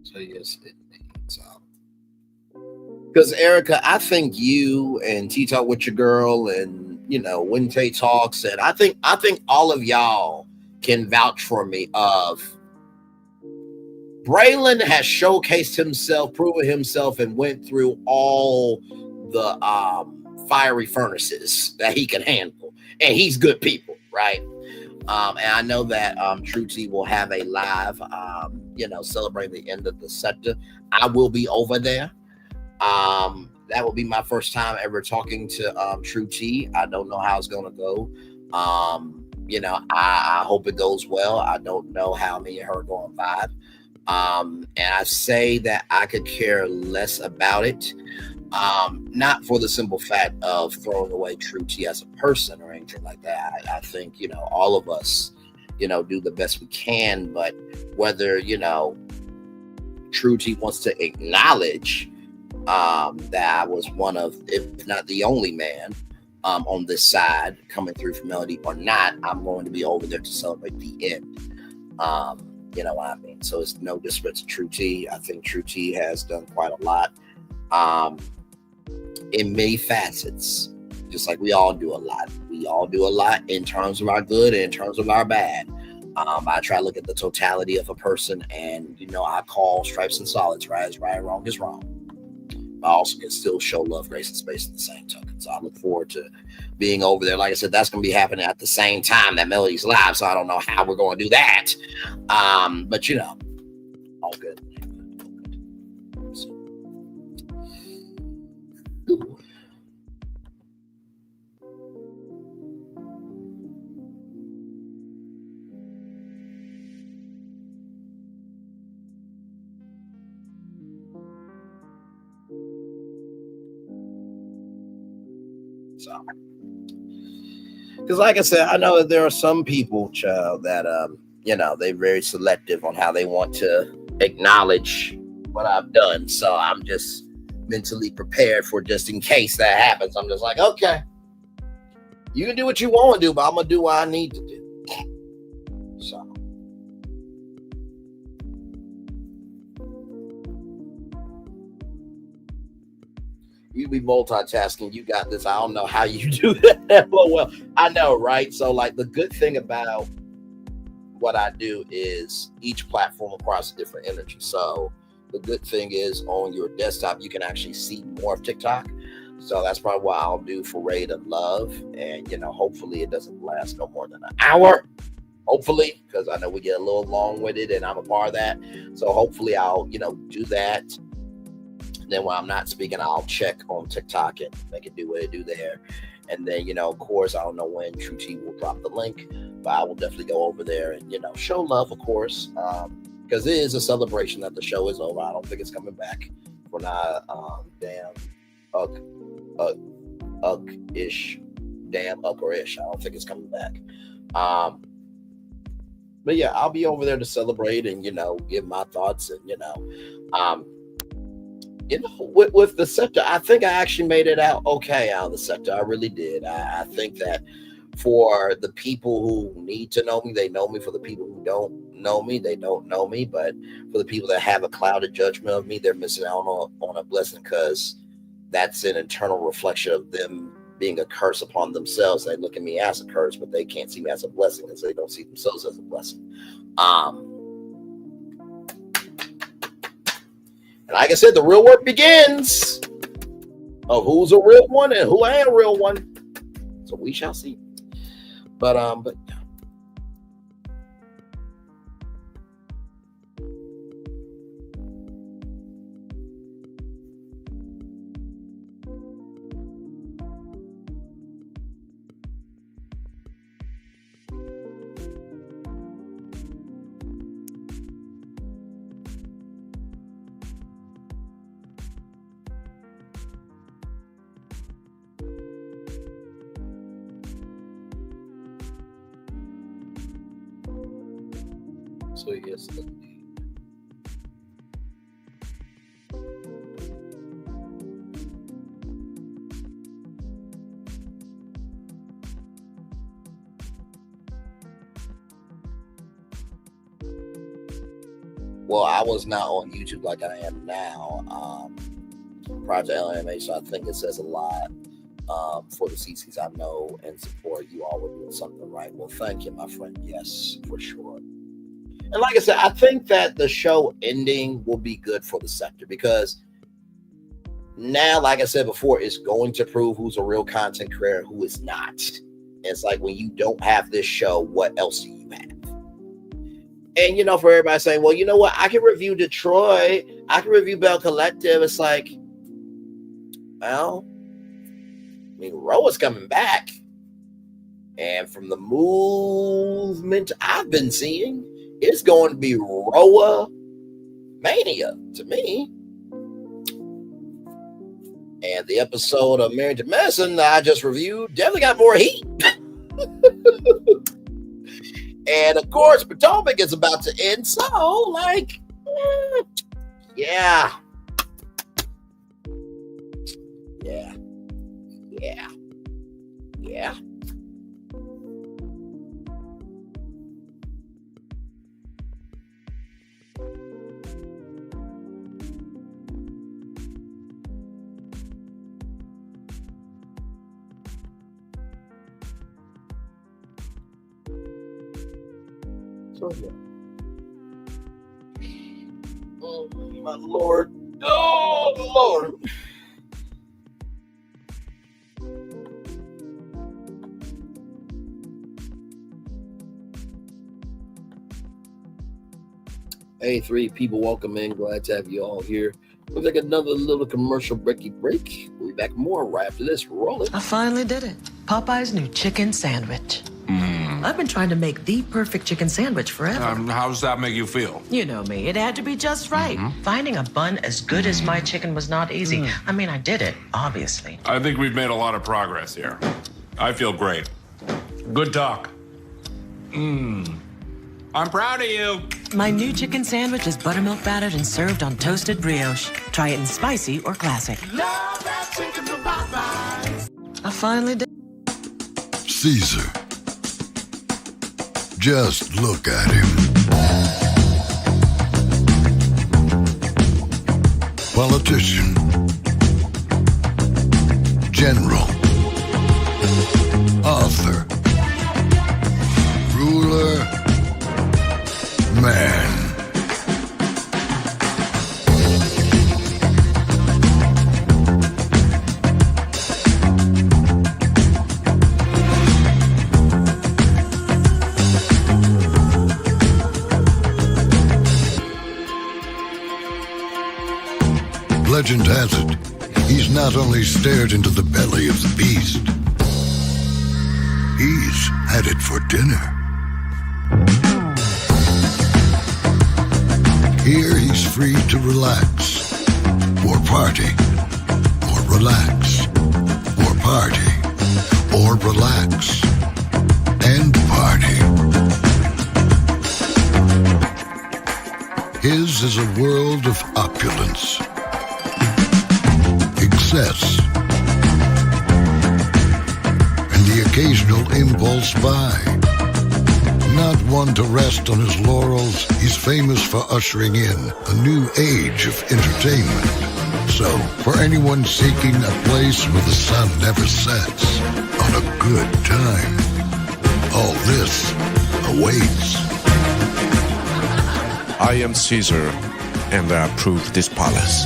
So yes, it needs. Because Erica, I think you and T-Talk with your girl, and when Tay talks, and I think all of y'all can vouch for me. Of Braylon has showcased himself, proven himself, and went through all the fiery furnaces that he can handle, and he's good people, right? And I know that True T will have a live, celebrating the end of the sector. I will be over there. That will be my first time ever talking to True T. I don't know how it's going to go. I hope it goes well. I don't know how me and her are going to vibe. And I say that I could care less about it. Not for the simple fact of throwing away True T as a person or anything like that. I think, all of us, do the best we can, but whether, True T wants to acknowledge that I was one of, if not the only man on this side coming through for Melody or not, I'm going to be over there to celebrate the end. You know what I mean? So it's no disrespect to True T. I think True T has done quite a lot. In many facets, just like we all do a lot. We all do a lot in terms of our good and in terms of our bad. I try to look at the totality of a person, and I call stripes and solids, right? Is right, wrong is wrong. I also can still show love, grace, and space at the same token. So I look forward to being over there. Like I said, that's going to be happening at the same time that Melody's live. So I don't know how we're going to do that. But all good. So, because like I said, I know that there are some people, child, that they're very selective on how they want to acknowledge what I've done. So I'm just mentally prepared for just in case that happens. I'm just like, okay, you can do what you want to do, but I'm gonna do what I need to do. So. You be multitasking. You got this. I don't know how you do that. Well, I know, right? So, like, the good thing about what I do is each platform across a different energy. So, the good thing is on your desktop, you can actually see more of TikTok. So, that's probably what I'll do for Raid and Love. And, hopefully it doesn't last no more than an hour. Hopefully, because I know we get a little long with it and I'm a part of that. So, hopefully I'll, do that. Then when I'm not speaking, I'll check on TikTok and make it do what it do there. And then, of course, I don't know when True T will drop the link, but I will definitely go over there and, show love, of course, because it is a celebration that the show is over. I don't think it's coming back. We're not ish, or ish. I don't think it's coming back. But yeah, I'll be over there to celebrate and, give my thoughts and, with the scepter, I think I actually made it out okay out of the scepter. I really did. I think that for the people who need to know me, they know me. For the people who don't know me, they don't know me. But for the people that have a clouded judgment of me, they're missing out on a blessing, because that's an internal reflection of them being a curse upon themselves. They look at me as a curse, but they can't see me as a blessing because they don't see themselves as a blessing. And like I said, the real work begins of who's a real one and who ain't a real one. So we shall see. But so yes. Well, I was not on YouTube like I am now prior to LMA, so I think it says a lot for the CCs I know and support. You all were doing something right. Well, thank you, my friend. Yes, for sure. And like I said, I think that the show ending will be good for the sector, because now, like I said before, it's going to prove who's a real content creator, who is not. It's like, when you don't have this show, what else do you have? And, for everybody saying, well, you know what? I can review Detroit. I can review Bell Collective. It's like, well, Roa's coming back. And from the movement I've been seeing, it's going to be Roa Mania to me. And the episode of Married to Medicine that I just reviewed definitely got more heat. And of course, Potomac is about to end. So, like, yeah. So, yeah. Oh, my Lord. Oh, Lord. Hey, 3 people, welcome in. Glad to have you all here. We'll take another little commercial break. We'll be back more right after this. Roll it. I finally did it. Popeye's new chicken sandwich. I've been trying to make the perfect chicken sandwich forever. How does that make you feel? You know me. It had to be just right. Finding a bun as good as my chicken was not easy. I mean, I did it, obviously. I think we've made a lot of progress here. I feel great. Good talk. I'm proud of you. My new chicken sandwich is buttermilk battered and served on toasted brioche. Try it in spicy or classic. Love that chicken from Popeyes. I finally did. Caesar. Just look at him. Politician. General. Author. Ruler. Man. Legend has it, he's not only stared into the belly of the beast, he's had it for dinner. Here he's free to relax, or party, or relax, or party, or relax, and party. His is a world of opulence, excess, and the occasional impulse buy. Not one to rest on his laurels, he's famous for ushering in a new age of entertainment. So, for anyone seeking a place where the sun never sets on a good time, all this awaits. I am Caesar, and I approve this palace.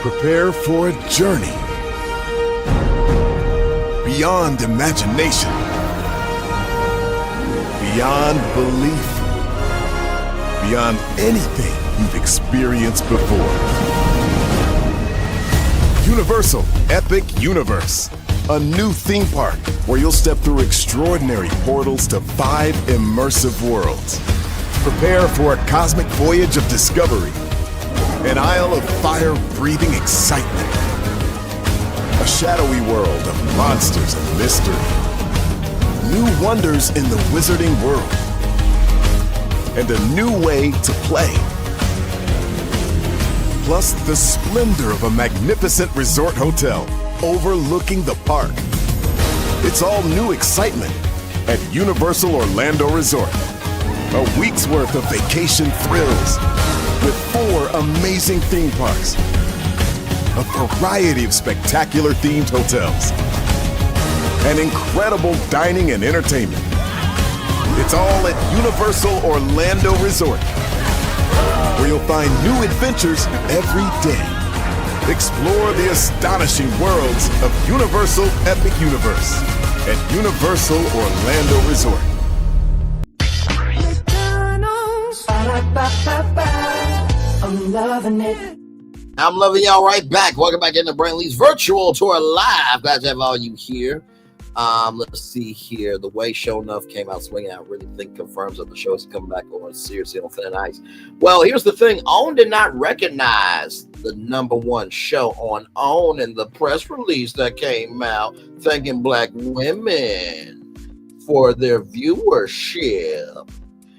Prepare for a journey beyond imagination, beyond belief, beyond anything you've experienced before. Universal Epic Universe, a new theme park where you'll step through extraordinary portals to 5 immersive worlds. Prepare for a cosmic voyage of discovery, an isle of fire-breathing excitement, a shadowy world of monsters and mystery, new wonders in the wizarding world, and a new way to play. Plus the splendor of a magnificent resort hotel overlooking the park. It's all new excitement at Universal Orlando Resort. A week's worth of vacation thrills with 4 amazing theme parks, a variety of spectacular themed hotels, and incredible dining and entertainment. It's all at Universal Orlando Resort, where you'll find new adventures every day. Explore the astonishing worlds of Universal Epic Universe at Universal Orlando Resort. I'm loving it. I'm loving y'all right back. Welcome back into Braylon Lee's virtual tour live. Glad to have all you here. Let's see here. The way Show Enough came out swinging, I really think confirms that the show is coming back on seriously on thin ice. Well, here's the thing. OWN did not recognize the #1 show on OWN in the press release that came out, thanking Black women for their viewership.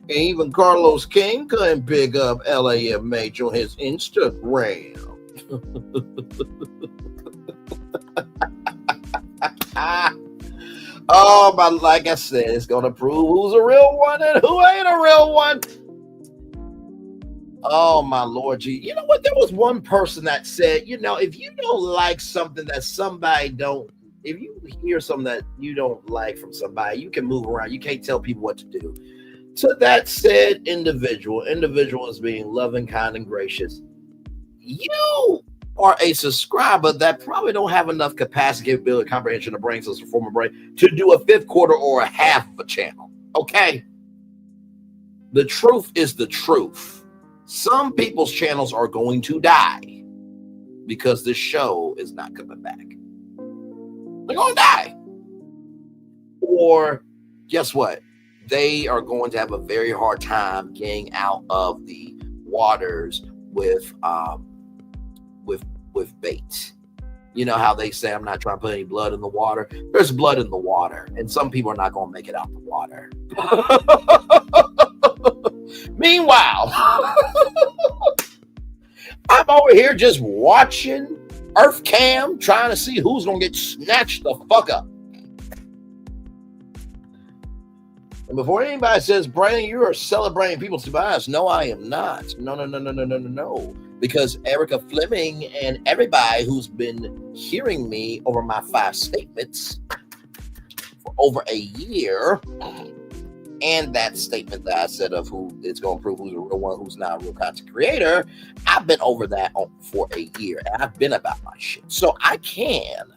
And even Carlos King couldn't pick up LAMH on his Instagram. Oh, but like I said, it's going to prove who's a real one and who ain't a real one. Oh, my Lord. Gee. You know what? There was one person that said, you know, if you don't like something that somebody don't, if you hear something that you don't like from somebody, you can move around. You can't tell people what to do. To that said individual is being loving, kind, and gracious. You are a subscriber that probably don't have enough capacity, capability, comprehension of brain cells, form of brain to do a 1/5 quarter or a half of a channel. Okay? The truth is the truth. Some people's channels are going to die because this show is not coming back. They're going to die. Or guess what? They are going to have a very hard time getting out of the waters with bait. You know how they say, I'm not trying to put any blood in the water. There's blood in the water, and some people are not going to make it out the water. Meanwhile, I'm over here just watching Earth Cam, trying to see who's going to get snatched the fuck up. And before anybody says, Brandon, you are celebrating people's demise. No, I am not. No. Because Erica Fleming and everybody who's been hearing me over my 5 statements for over a year, and that statement that I said of who it's going to prove who's a real one, who's not a real content creator, I've been over that for a year, and I've been about my shit. So I can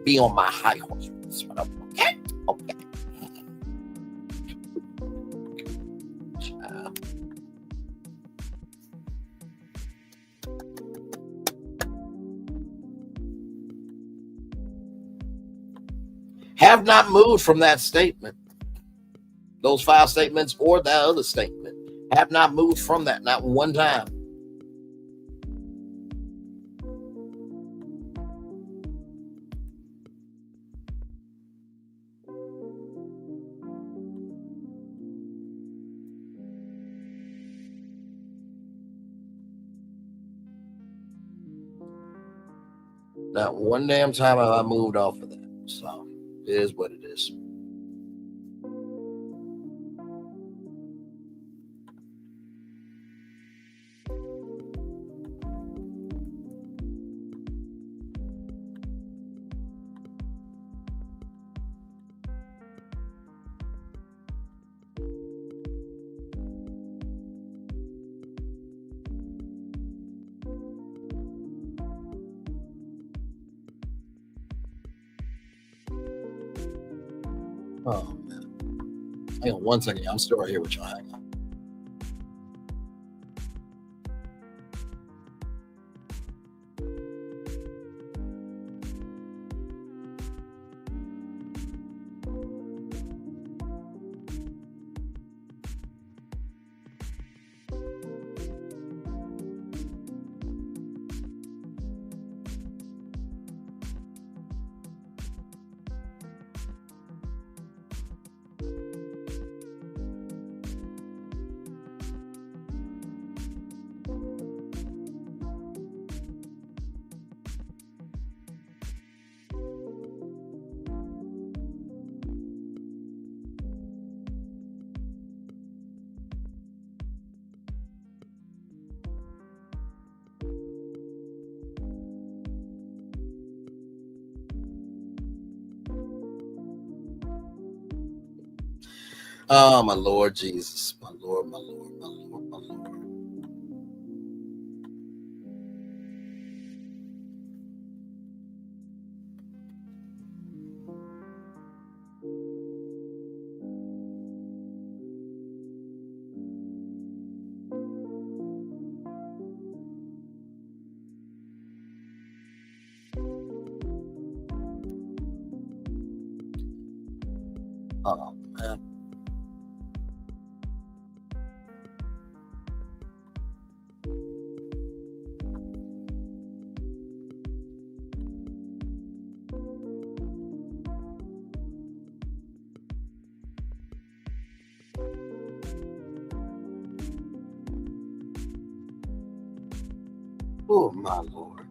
be on my high horse with this one. Okay. Have not moved from that statement. Those 5 statements or that other statement have not moved from that, not one time. Not one damn time have I moved off of that. So it is what it is. Oh, man. Hang on 1 second. I'm still right here with y'all. Hang on. Oh, my Lord Jesus. My Lord, my Lord, my Lord, my Lord. Oh, man. Oh, my Lord.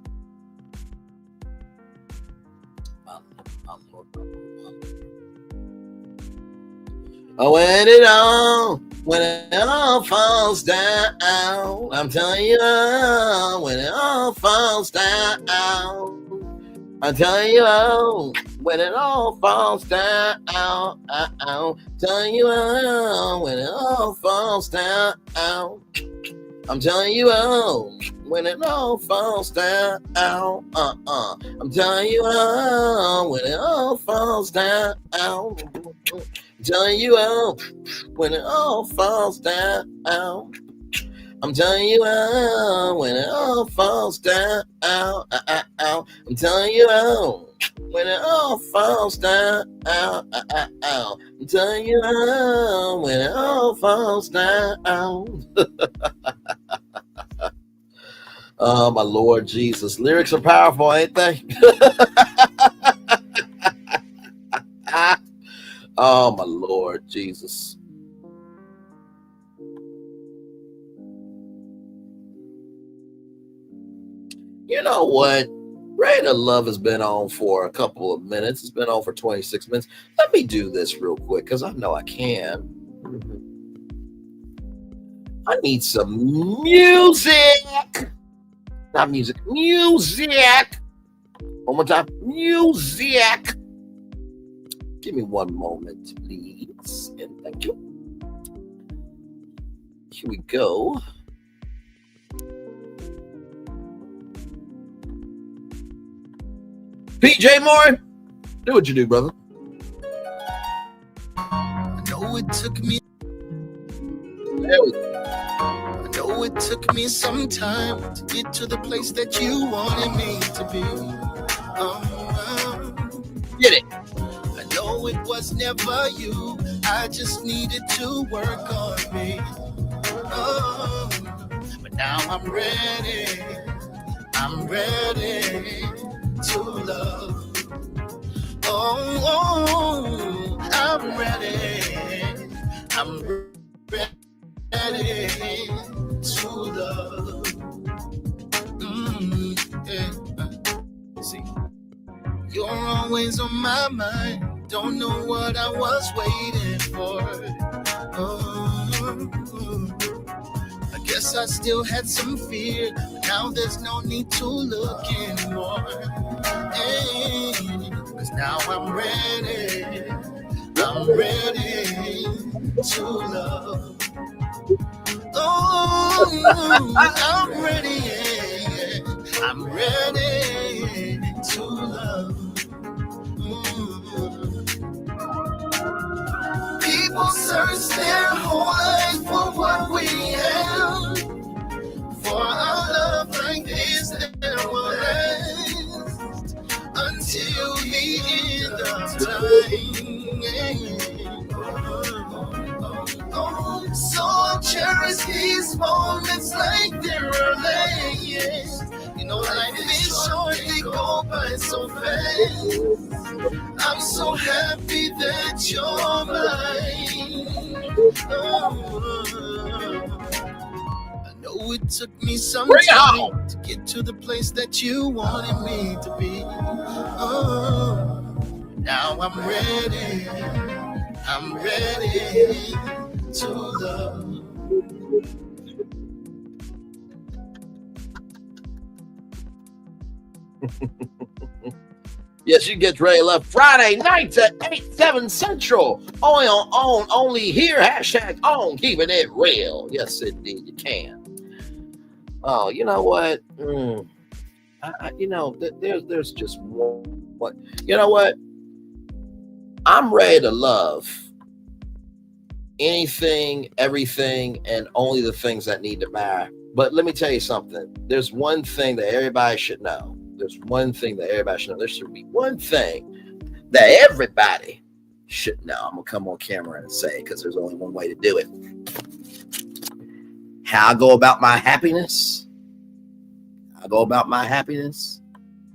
My Lord. Oh, when it all falls down, I'm telling you, when it all falls down, I'm telling you, when it all falls down, telling you, when it all falls down, I'm telling you, when it all falls down, I'm telling you, when it all falls down, I'm telling you, when it all falls down, I'm telling you, when it all falls down, I'm telling you, when it all falls down, I'm telling you, when it all falls down. Oh, my Lord Jesus. Lyrics are powerful, ain't they? Oh, my Lord Jesus. You know what? Rate of Love has been on for a couple of minutes. It's been on for 26 minutes. Let me do this real quick because I know I can. I need some music. Not music. Music. One more time. Music. Give me one moment, please. And thank you. Here we go. PJ Moore, do what you do, brother. I know it took me. There we go. I know it took me some time to get to the place that you wanted me to be. Get it. I know it was never you. I just needed to work on me. But now I'm ready. I'm ready to love. Oh, I'm ready. I'm ready to love. Yeah. See, you're always on my mind. Don't know what I was waiting for. I guess I still had some fear, but now there's no need to look anymore. Cause now I'm ready. I'm ready to love. Oh, I'm ready. I'm ready to love. People search their whole life for what we have. For our love like this that will last until the end of time. So I cherish these moments like they're our last. You know, life is short, they go by so fast. I'm so happy that you're mine. I know it took me some time to get to the place that you wanted me to be. Now I'm ready. I'm ready to love. Yes, you get ready left Friday nights at 8/7 Central. Only on only here. # on keeping it real. Yes, indeed, you can. Oh, you know what? There's just one. What? You know what? I'm ready to love anything, everything, and only the things that need to matter. But let me tell you something. There's one thing that everybody should know. There's one thing that everybody should know. There should be one thing that everybody I'm gonna come on camera and say, because there's only one way to do it. How I go about my happiness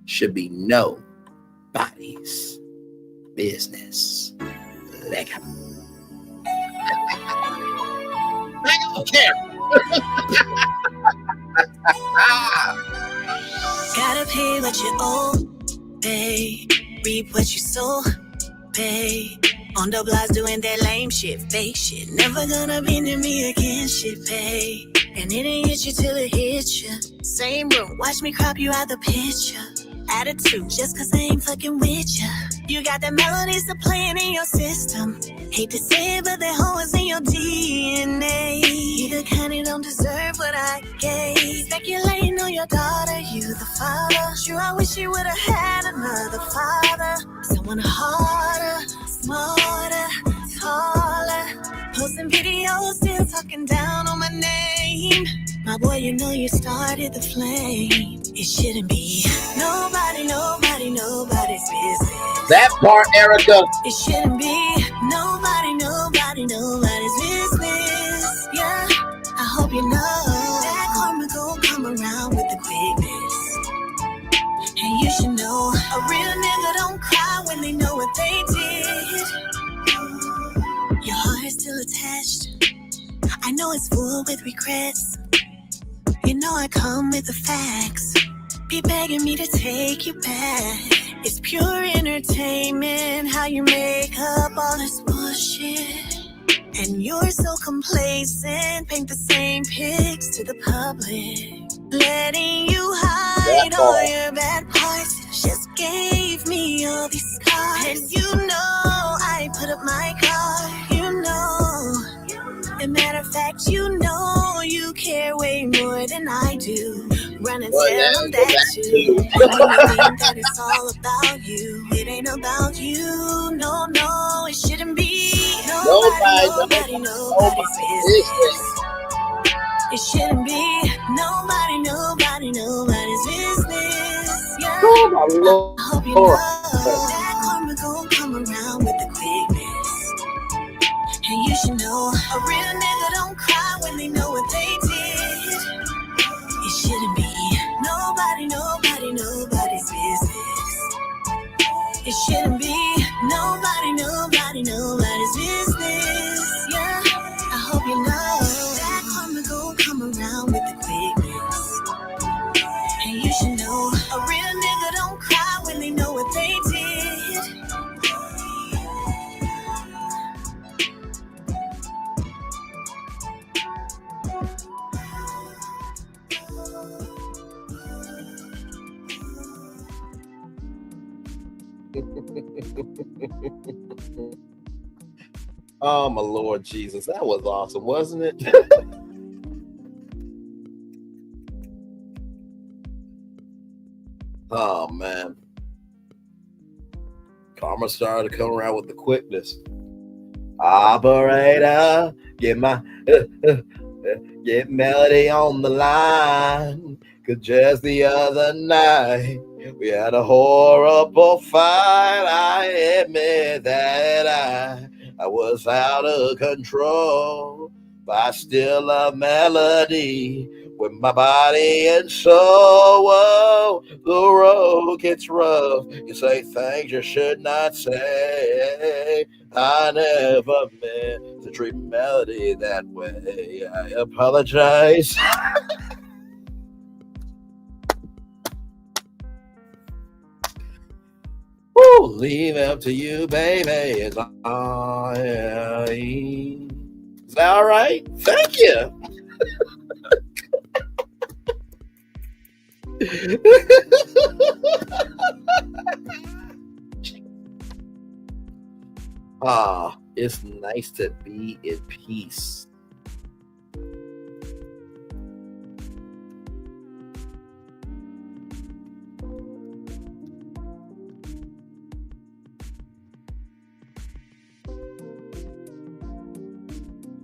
should be nobody's business. Lego. I don't care. Gotta pay what you owe, pay. Reap what you sow, pay. On the blocks doing that lame shit, fake shit. Never gonna be near me again, shit, pay. And it ain't hit you till it hits you. Same room, watch me crop you out the picture. Attitude, just cause I ain't fucking with ya. You got the melodies to playing in your system. Hate to say it, but that hoe is in your DNA. You the kind that don't deserve what I gave. Speculating on your daughter, you the father. Sure, I wish you would've had another father. Someone harder, smarter, taller. Posting videos, still talking down on my name. My boy, you know you started the flame. It shouldn't be nobody's business. That part, Erica. It shouldn't be nobody's business. Yeah, I hope you know that karma gon' come around with the quickness. And you should know a real nigga don't cry when they know what they did. Your heart is still attached. I know it's full with regrets. You know I come with the facts. Be begging me to take you back. It's pure entertainment how you make up all this bullshit. And you're so complacent, paint the same pics to the public. Letting you hide all your bad parts just gave me all these scars. And you know I put up my card. You know, as a matter of fact, you know you care way more than I do. Run and tell them that you think that it's all about you. It ain't about you. No, it shouldn't be nobody's business. It shouldn't be nobody's business. Yeah. I hope you know that karma gon' come around with the quickness. And you should know a real nigga don't cry when they know what they did. It shouldn't be nobody's business. It shouldn't be nobody's business. Yeah, I hope you know that karma gon' come around with the quickness. And you should know a real nigga don't cry when they know what they did. Oh my Lord Jesus, that was awesome, wasn't it? Oh man, karma started to come around with the quickness. Operator, get Melody on the line. 'Cause just the other night we had a horrible fight. I admit that I was out of control, but I still love Melody with my body and soul. Whoa, the road gets rough. You say things you should not say. I never meant to treat Melody that way. I apologize. Woo, leave it up to you, baby. Is that all right? Thank you. It's nice to be in peace.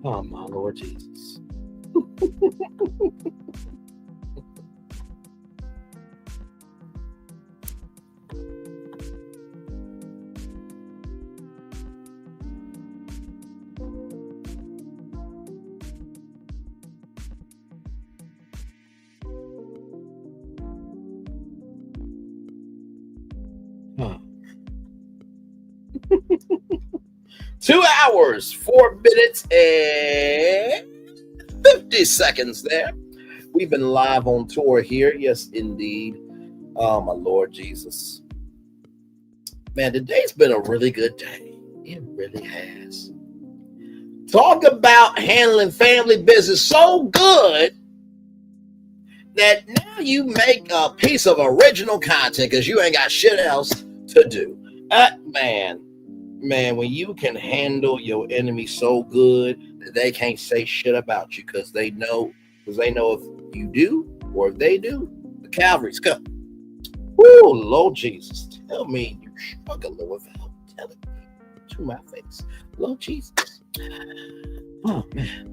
Oh, my Lord Jesus. 2 hours, 4 minutes, and 50 seconds there. We've been live on tour here. Yes, indeed. Oh, my Lord Jesus. Man, today's been a really good day. It really has. Talk about handling family business so good that now you make a piece of original content because you ain't got shit else to do. Man, when you can handle your enemy so good that they can't say shit about you because they know if you do or if they do, the Calvary's come. Woo, Lord Jesus, tell me you struggling with help. Tell it to my face. Lord Jesus. Oh, man.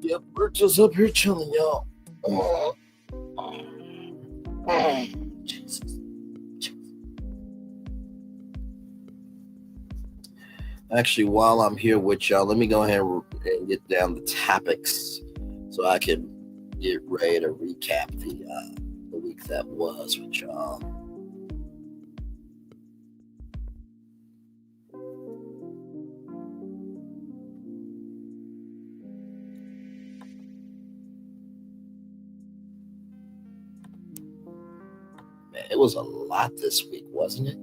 Yep, we're just up here chilling, y'all. Jesus. Actually, while I'm here with y'all, let me go ahead and get down the topics so I can get ready to recap the week that was with y'all. It was a lot this week, wasn't it?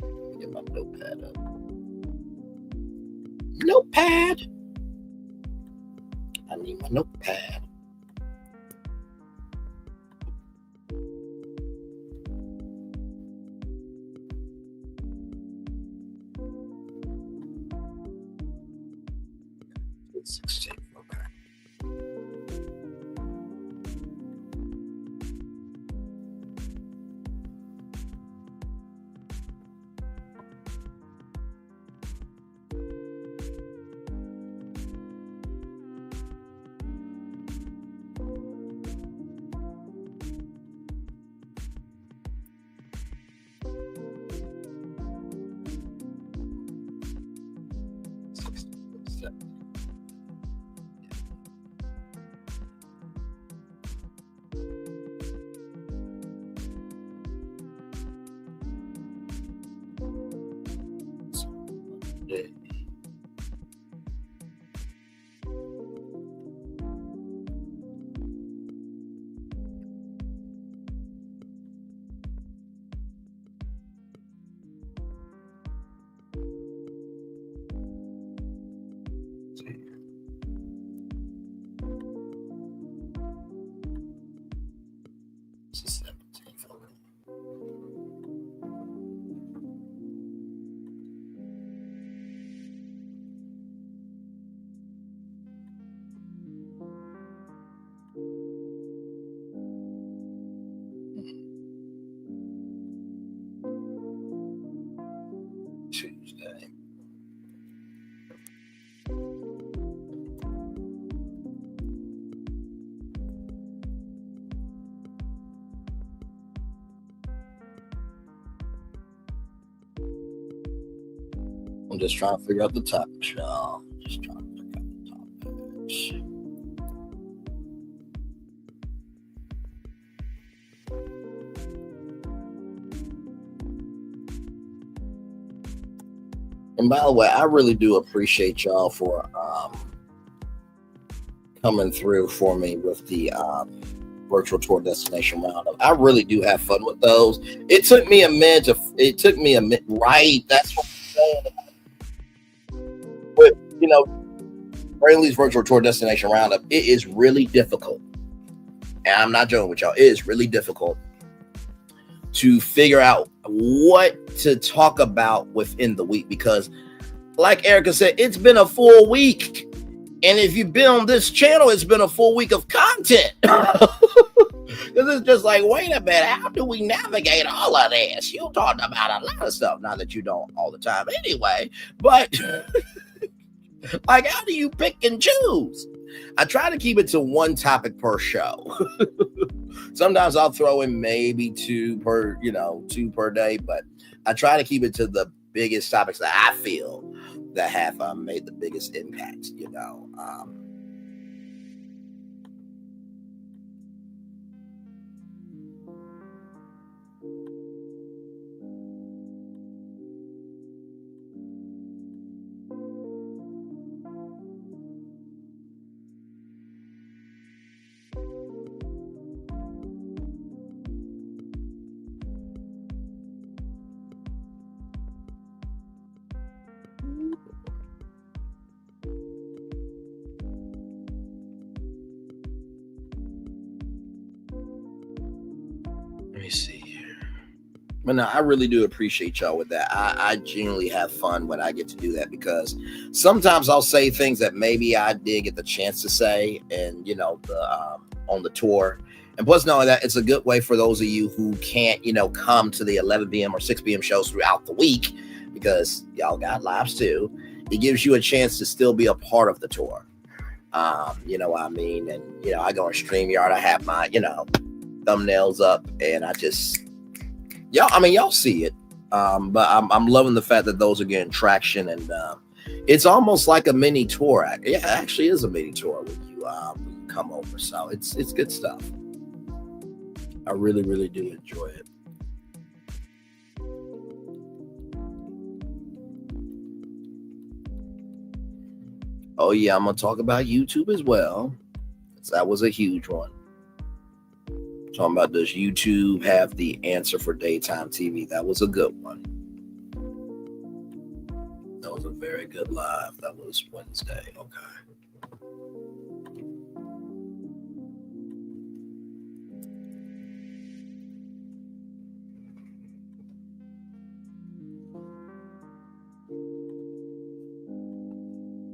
Let me get my notepad up. Notepad! I need my notepad. Tuesday. I'm just trying to figure out the topics, y'all. Just trying to figure out the topics. And by the way, I really do appreciate y'all for coming through for me with the virtual tour destination roundup. I really do have fun with those. It took me a minute. Right? That's what I'm saying. With Braylon Lee's virtual tour destination roundup, it is really difficult. And I'm not joking with y'all. It is really difficult to figure out what to talk about within the week because, like Erica said, it's been a full week. And if you've been on this channel, it's been a full week of content. Because it's just like, wait a minute, how do we navigate all of this? You talked about a lot of stuff, not that you don't all the time anyway, but like, how do you pick and choose? I try to keep it to one topic per show. Sometimes I'll throw in maybe two per day, but I try to keep it to the biggest topics that I feel that have made the biggest impact, Let me see here. But no, I really do appreciate y'all with that. I genuinely have fun when I get to do that because sometimes I'll say things that maybe I did get the chance to say and on the tour. And plus knowing that it's a good way for those of you who can't, come to the 11 p.m. or 6 p.m. shows throughout the week because y'all got lives too. It gives you a chance to still be a part of the tour. You know what I mean? And, I go on StreamYard. I have my, thumbnails up and I just y'all see it, but I'm loving the fact that those are getting traction and it's almost like a mini tour. Yeah, it actually is a mini tour when you come over, so it's good stuff. I really do enjoy it. Oh yeah, I'm gonna talk about YouTube as well. That was a huge one. Talking about, does YouTube have the answer for daytime TV? That was a good one. That was a very good live. That was Wednesday. Okay.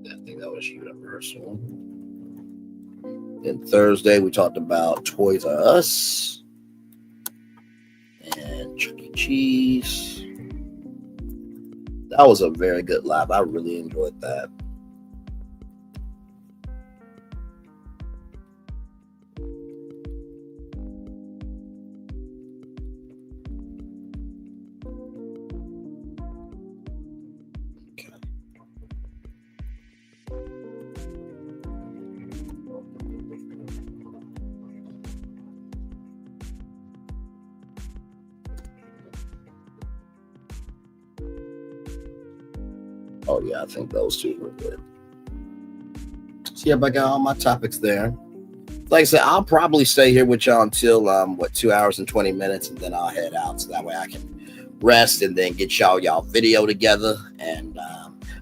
I think that was Universal. Then Thursday, we talked about Toys R Us and Chuck E. Cheese. That was a very good live. I really enjoyed that. Oh yeah, I think those two were good. So yeah, I got all my topics there. Like I said, I'll probably stay here with y'all until 2 hours and 20 minutes, and then I'll head out so that way I can rest and then get y'all video together. And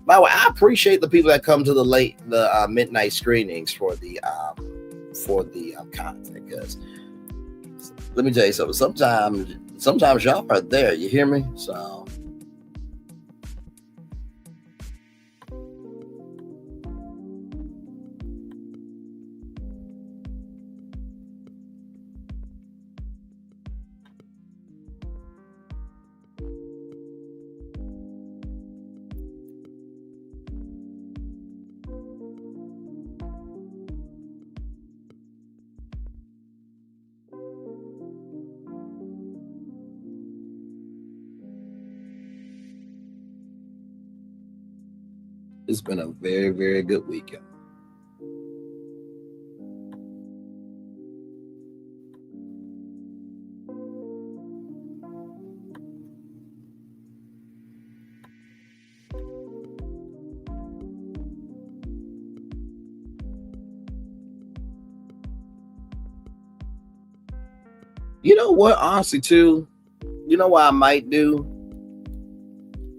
by the way, I appreciate the people that come to the midnight screenings for the content, because let me tell you something. Sometimes y'all are there. You hear me? So. It's been a very, very good weekend. You know what, honestly, too? You know what I might do?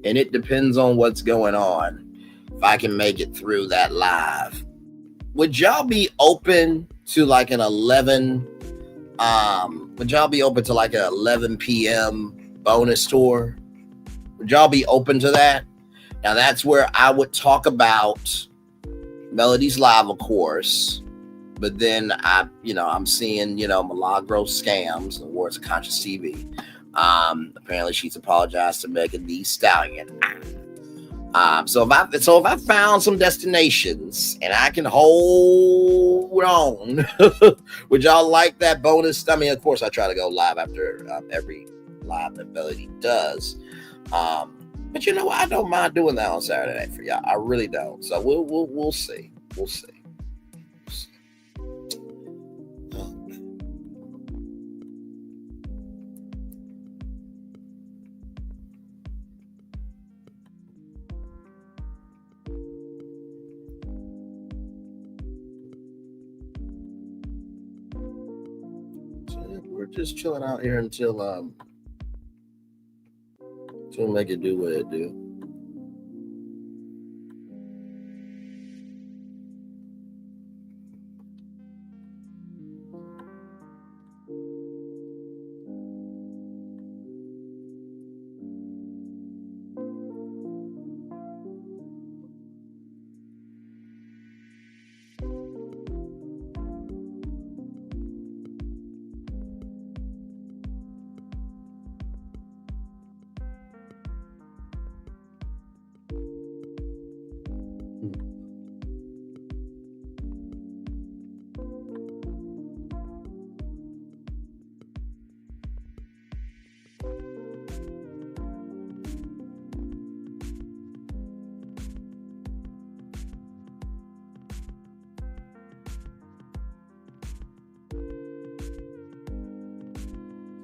And it depends on what's going on. if I can make it through that live. Would y'all be open to like an 11? Would y'all be open to like an 11 p.m. bonus tour? Would y'all be open to that? Now that's where I would talk about Melodies Live, of course, but then I'm seeing, Milagro scams, Awards of Conscious TV. Apparently she's apologized to Megan Thee Stallion. So if I found some destinations and I can hold on, would y'all like that bonus? I mean, of course, I try to go live after every live that Melody does. But you know what? I don't mind doing that on Saturday night for y'all. I really don't. So we'll see. We'll see. We're just chilling out here until make it do what it do.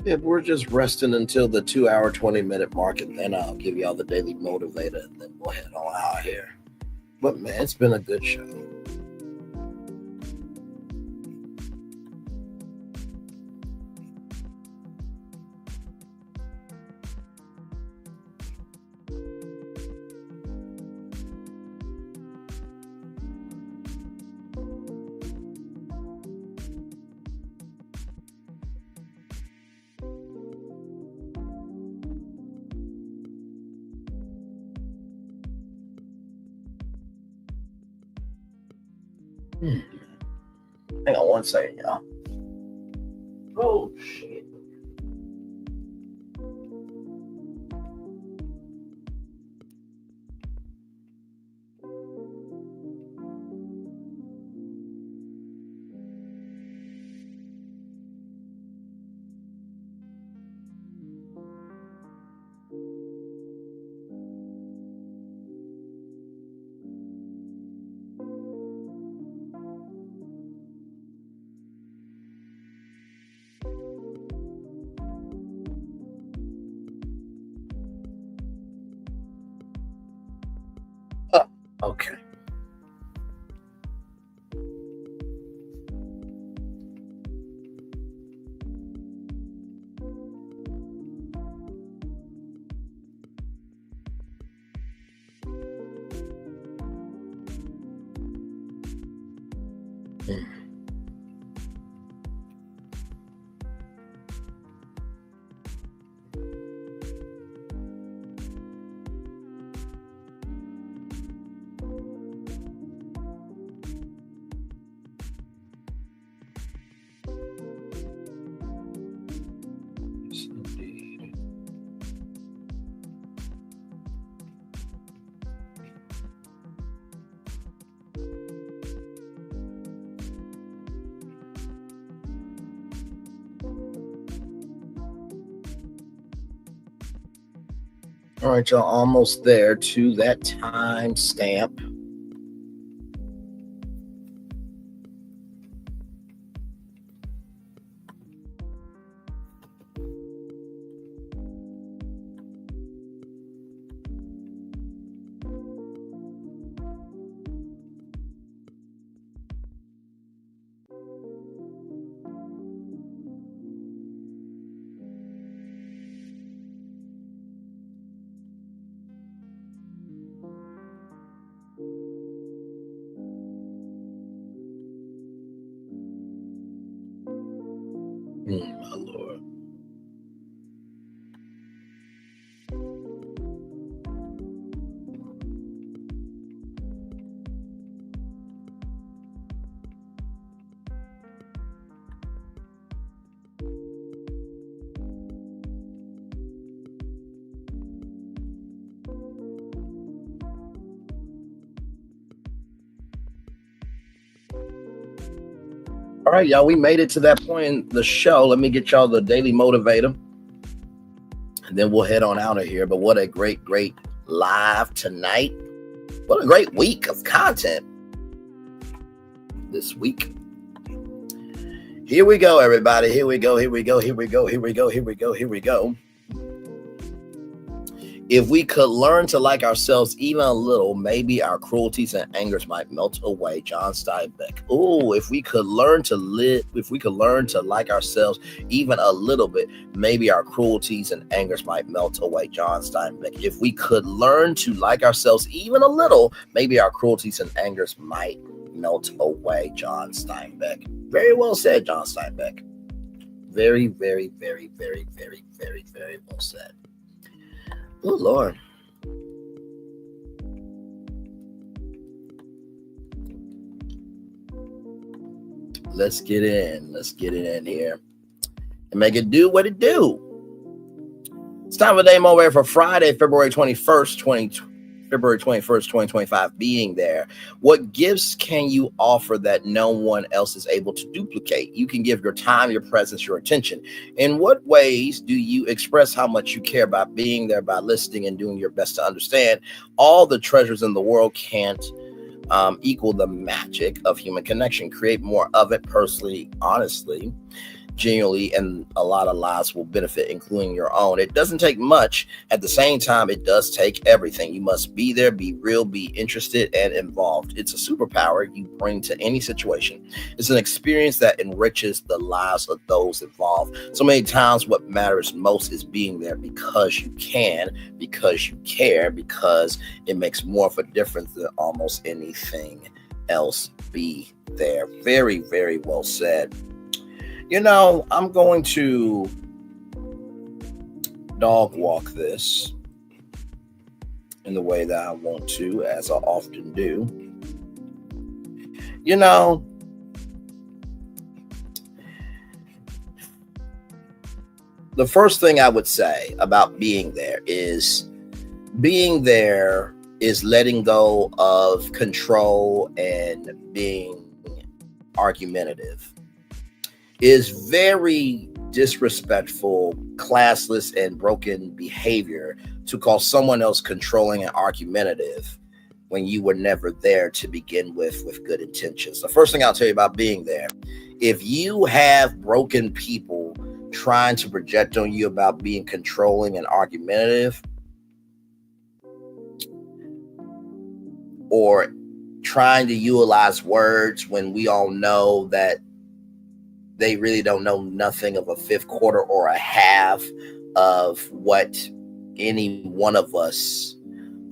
Yeah, we're just resting until the 2-hour, 20-minute mark, and then I'll give y'all the daily motivator, and then we'll head on out here. But man, it's been a good show. Hang on one second, y'all. Oh, shit. Okay. All right, y'all, almost there to that time stamp. right, y'all, we made it to that point in the show. Let me get y'all the daily motivator, and then we'll head on out of here. But what a great live tonight. What a great week of content this week. Here we go, everybody. Here we go. If we could learn to like ourselves even a little, maybe our cruelties and angers might melt away. John Steinbeck. Oh, if we could learn to like ourselves even a little bit, maybe our cruelties and angers might melt away. John Steinbeck. If we could learn to like ourselves even a little, maybe our cruelties and angers might melt away. John Steinbeck. Very well said, John Steinbeck. Very well said. Oh, Lord. Let's get in here and make it do what it do. It's time for the day motivator for Friday, February 21st, 2025, being there. What gifts can you offer that no one else is able to duplicate? You can give your time, your presence, your attention. In what ways do you express how much you care by being there, by listening and doing your best to understand? All the treasures in the world can't equal the magic of human connection. Create more of it personally, honestly, genuinely, and a lot of lives will benefit, including your own. It doesn't take much. At the same time, it does take everything. You must be there, be real, be interested, and involved. It's a superpower you bring to any situation. It's an experience that enriches the lives of those involved. So many times what matters most is being there because you can, because you care, because it makes more of a difference than almost anything else. Be there. Very well said. You know, I'm going to dog walk this in the way that I want to, as I often do. You know, the first thing I would say about being there is letting go of control and being argumentative. Is very disrespectful, classless, and broken behavior to call someone else controlling and argumentative when you were never there to begin with good intentions. The first thing I'll tell you about being there, if you have broken people trying to project on you about being controlling and argumentative, or trying to utilize words when we all know that they really don't know nothing of a fifth quarter or a half of what any one of us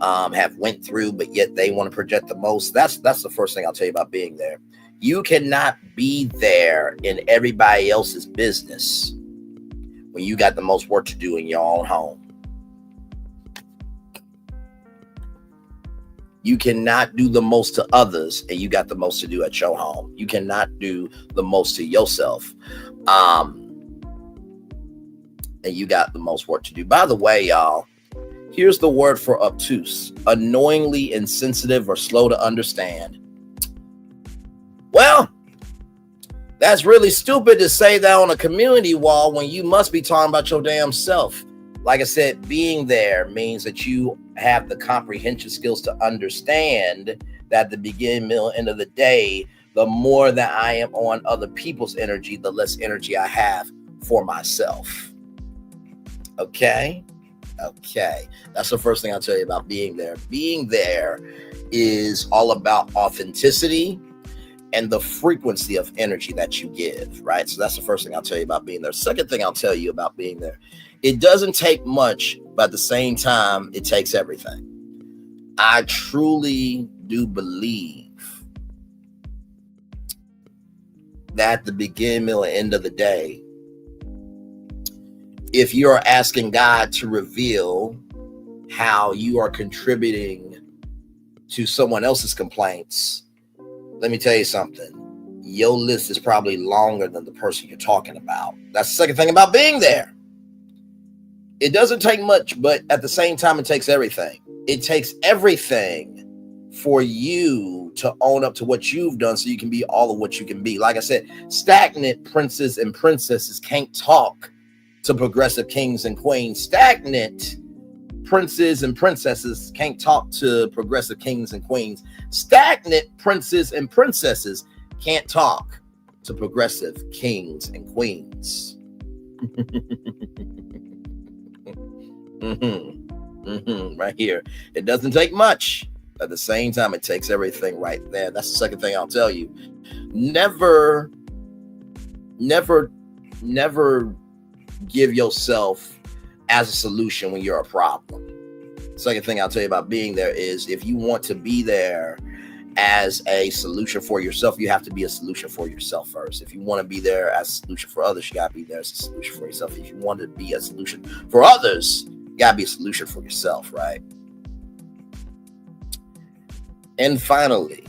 have went through, but yet they want to project the most. That's the first thing I'll tell you about being there. You cannot be there in everybody else's business when you got the most work to do in your own home. You cannot do the most to others and you got the most to do at your home. You cannot do the most to yourself. And you got the most work to do. By the way, y'all, here's the word for obtuse: annoyingly insensitive or slow to understand. Well, that's really stupid to say that on a community wall when you must be talking about your damn self. Like I said, being there means that you have the comprehension skills to understand that the beginning, middle, end of the day, the more that I am on other people's energy, the less energy I have for myself. Okay. That's the first thing I'll tell you about being there. Being there is all about authenticity and the frequency of energy that you give, right? So that's the first thing I'll tell you about being there. Second thing I'll tell you about being there, it doesn't take much, but at the same time, it takes everything. I truly do believe that the beginning, middle, and end of the day, if you're asking God to reveal how you are contributing to someone else's complaints, let me tell you something. Your list is probably longer than the person you're talking about. That's the second thing about being there. It doesn't take much, but at the same time, it takes everything. It takes everything for you to own up to what you've done so you can be all of what you can be. Like I said, stagnant princes and princesses can't talk to progressive kings and queens. Stagnant princes and princesses can't talk to progressive kings and queens. Stagnant princes and princesses can't talk to progressive kings and queens. Right here. It doesn't take much. At the same time, it takes everything right there. That's the second thing I'll tell you. Never give yourself as a solution when you're a problem. Second thing I'll tell you about being there is if you want to be there as a solution for yourself, you have to be a solution for yourself first. If you want to be there as a solution for others, you got to be there as a solution for yourself. If you want to be a solution for others, you got to be a solution for yourself, right? And finally,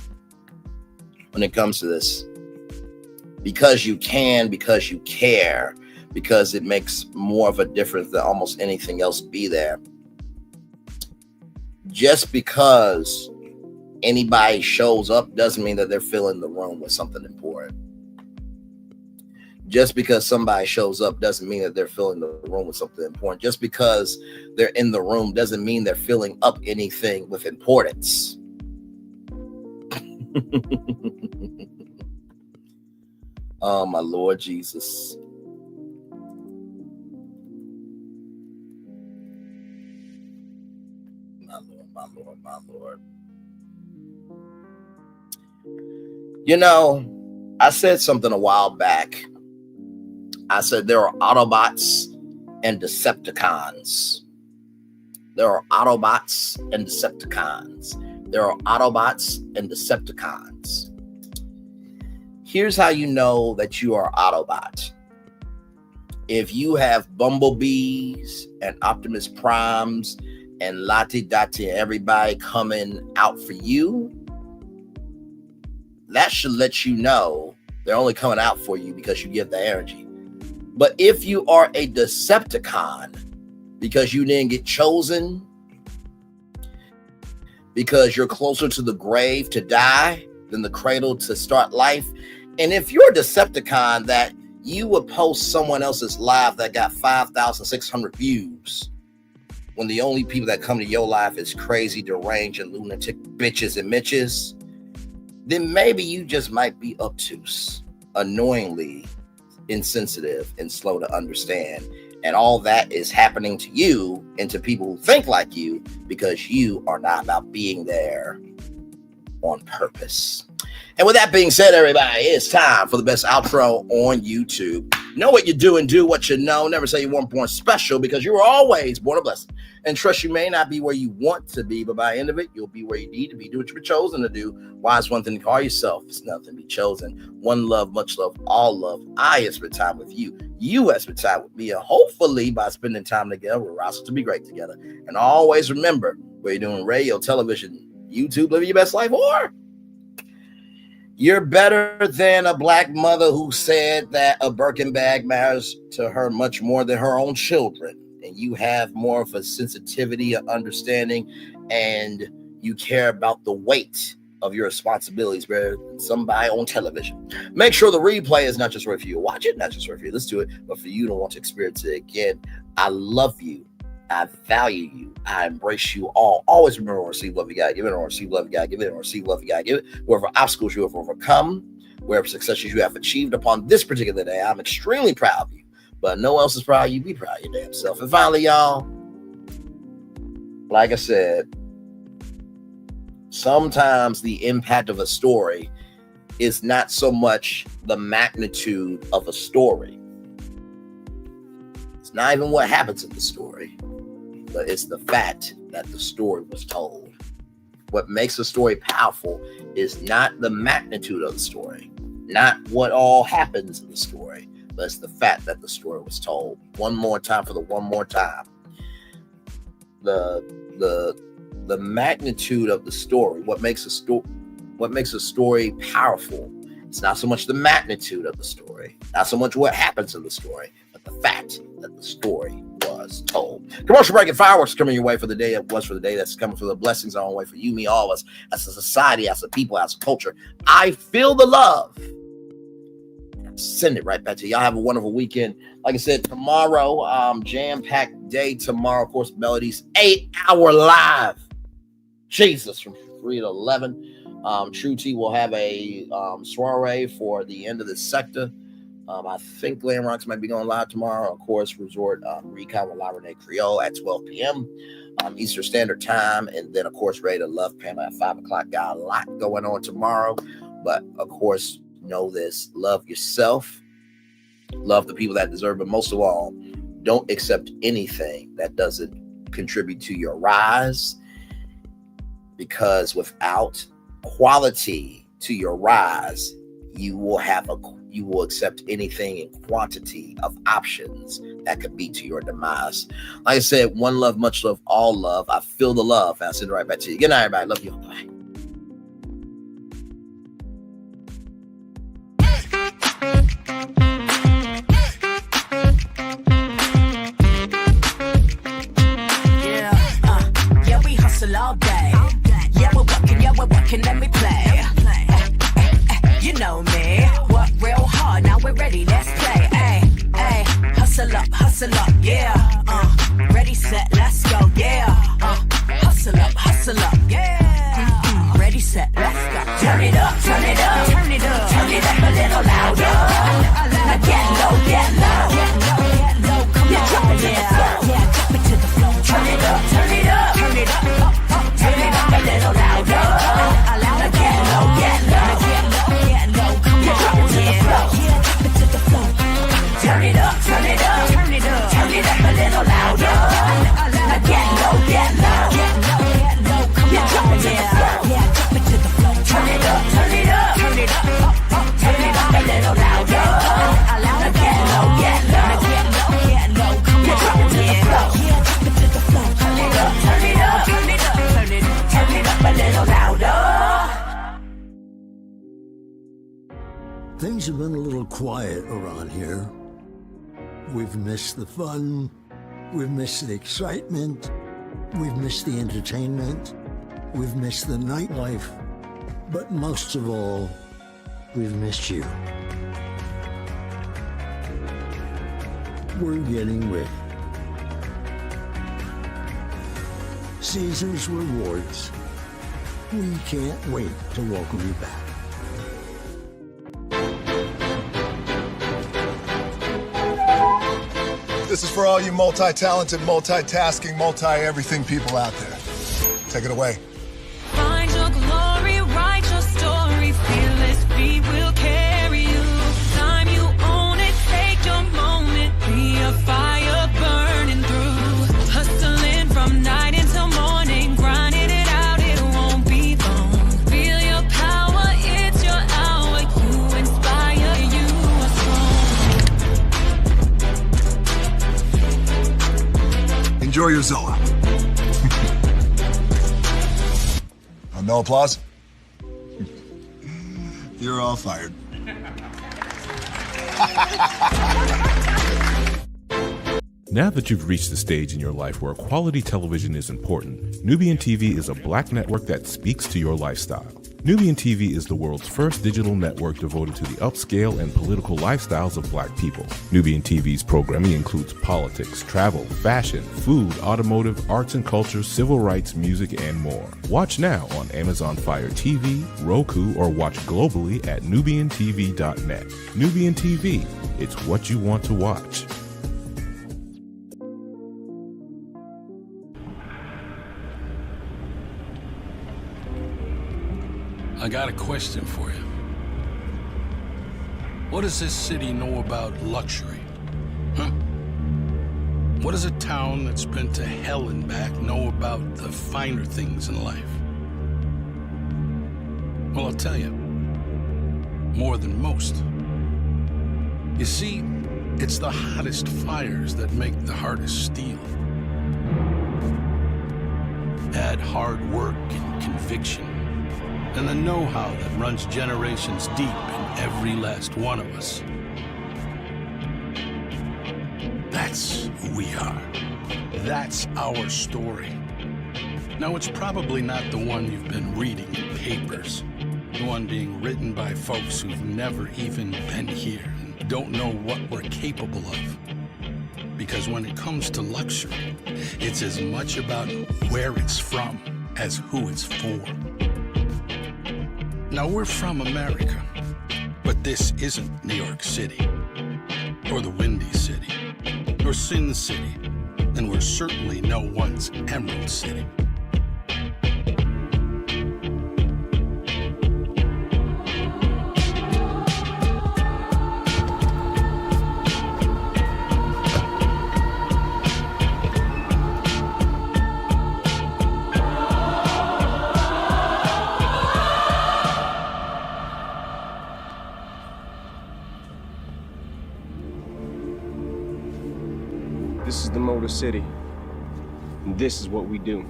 when it comes to this, because you can, because you care, because it makes more of a difference than almost anything else, be there. Just because anybody shows up doesn't mean that they're filling the room with something important. Just because somebody shows up doesn't mean that they're filling the room with something important. Just because they're in the room doesn't mean they're filling up anything with importance. Oh, my Lord Jesus. My Lord. You know, I said something a while back. I said there are Autobots and Decepticons. There are Autobots and Decepticons. There are Autobots and Decepticons. Here's how you know that you are Autobot. If you have Bumblebees and Optimus Primes and Lati Dati, everybody coming out for you, that should let you know they're only coming out for you because you give the energy. But if you are a Decepticon because you didn't get chosen, because you're closer to the grave to die than the cradle to start life, and if you're a Decepticon that you would post someone else's live that got 5,600 views when the only people that come to your life is crazy, deranged, and lunatic bitches and mitches, then maybe you just might be obtuse, annoyingly insensitive, and slow to understand. And all that is happening to you and to people who think like you because you are not about being there on purpose. And with that being said, everybody, it's time for the best outro on YouTube. Know what you do and do what you know. Never say you weren't born special because you were always born a blessing. And trust you may not be where you want to be, but by the end of it, you'll be where you need to be. Do what you were chosen to do. Why is one thing to call yourself? It's nothing to be chosen. One love, much love, all love. I have spent time with you. You have spent time with me. And hopefully by spending time together, we're also to be great together. And always remember, whether you're doing radio, television, YouTube, living your best life, or you're better than a black mother who said that a Birkin bag matters to her much more than her own children. And you have more of a sensitivity, an understanding, and you care about the weight of your responsibilities better than somebody on television. Make sure the replay is not just right for you to watch it, not just right for you to listen to it, but for you to want to experience it again. I love you. I value you. I embrace you all. Always remember to receive love you gotta give it, or receive love you gotta give it, or receive love you gotta give it. Wherever obstacles you have overcome, wherever successes you have achieved upon this particular day, I'm extremely proud of you. But no one else is proud of you. Be proud of your damn self. And finally, y'all, like I said, sometimes the impact of a story is not so much the magnitude of a story. It's not even what happens in the story, but it's the fact that the story was told. What makes a story powerful is not the magnitude of the story, not what all happens in the story, but it's the fact that the story was told. One more time for the one more time. The magnitude of the story, what makes a story powerful, it's not so much the magnitude of the story, not so much what happens in the story, but the fact that the story was was told. Commercial break and fireworks coming your way for the day it was for the day that's coming for the blessings on the way for you, me, all of us, as a society, as a people, as a culture. I feel the love. Send it right back to you. Y'all have a wonderful weekend. Like I said, tomorrow, jam-packed day tomorrow. Of course, Melody's 8-hour live. Jesus, from 3 to 11. True T will have a soiree for the end of the sector. I think Glam Rocks might be going live tomorrow. Of course, Resort Recon with La Renee Creole at 12 p.m. Eastern Standard Time. And then, of course, Ready to Love Pamela at 5 o'clock. Got a lot going on tomorrow. But, of course, know this. Love yourself. Love the people that deserve it. Most of all, don't accept anything that doesn't contribute to your rise. Because without quality to your rise, you will accept anything in quantity of options that could be to your demise. Like I said, one love, much love, all love. I feel the love. I'll send it right back to you. Good night, everybody. Love you. Bye. Yeah, we hustle all day. Yeah, we're working, let me play. You know me, work real hard, now we're ready, let's play. Ay, hustle up, yeah. Ready, set, let's go, yeah. Hustle up, yeah. Ready, set, let's go. Turn it up, turn it up, turn it up, turn it up a little louder. Now get low, get low, come on, drop it to the floor, yeah, drop it to the floor. Turn it up, turn it up, turn it up, turn it up a little louder. Now get low, get low, come on, drop it to the floor, yeah, drop it to the floor. Turn it up, turn it up, turn it up, turn it up a little louder. Now get low, come on, drop it to the floor, yeah, drop it to the floor. Turn it up, turn it up, turn it up, turn it up a little louder. Now get low, come on, drop it to the floor, yeah, drop it to the floor. Turn it up, turn it up, turn it up, turn it up a little louder. Things have been a little quiet around here. We've missed the fun, we've missed the excitement, we've missed the entertainment, we've missed the nightlife, but most of all, we've missed you. We're getting ready. Caesar's Rewards. We can't wait to welcome you back. This is for all you multi-talented, multitasking, multi-everything people out there. Take it away. Find your glory, write your story, fearless feet will carry you. Time you own it, take your moment, be a fire burning through. Hustling from night until morning, grinding it out, it won't be long. Feel your power, it's your hour, you inspire, you are strong. Enjoy your Zoa. No applause? You're all fired. Now that you've reached the stage in your life where quality television is important, Nubian TV is a black network that speaks to your lifestyle. Nubian TV is the world's first digital network devoted to the upscale and political lifestyles of black people. Nubian TV's programming includes politics, travel, fashion, food, automotive, arts and culture, civil rights, music, and more. Watch now on Amazon Fire TV, Roku, or watch globally at nubiantv.net. Nubian TV, it's what you want to watch. I got a question for you. What does this city know about luxury? Huh? What does a town that's been to hell and back know about the finer things in life? Well, I'll tell you. More than most. You see, it's the hottest fires that make the hardest steel. Add hard work and conviction, and the know-how that runs generations deep in every last one of us. That's who we are. That's our story. Now, it's probably not the one you've been reading in papers. The one being written by folks who've never even been here and don't know what we're capable of. Because when it comes to luxury, it's as much about where it's from as who it's for. Now, we're from America, but this isn't New York City, or the Windy City, or Sin City, and we're certainly no one's Emerald City. This is the Motor City, and this is what we do.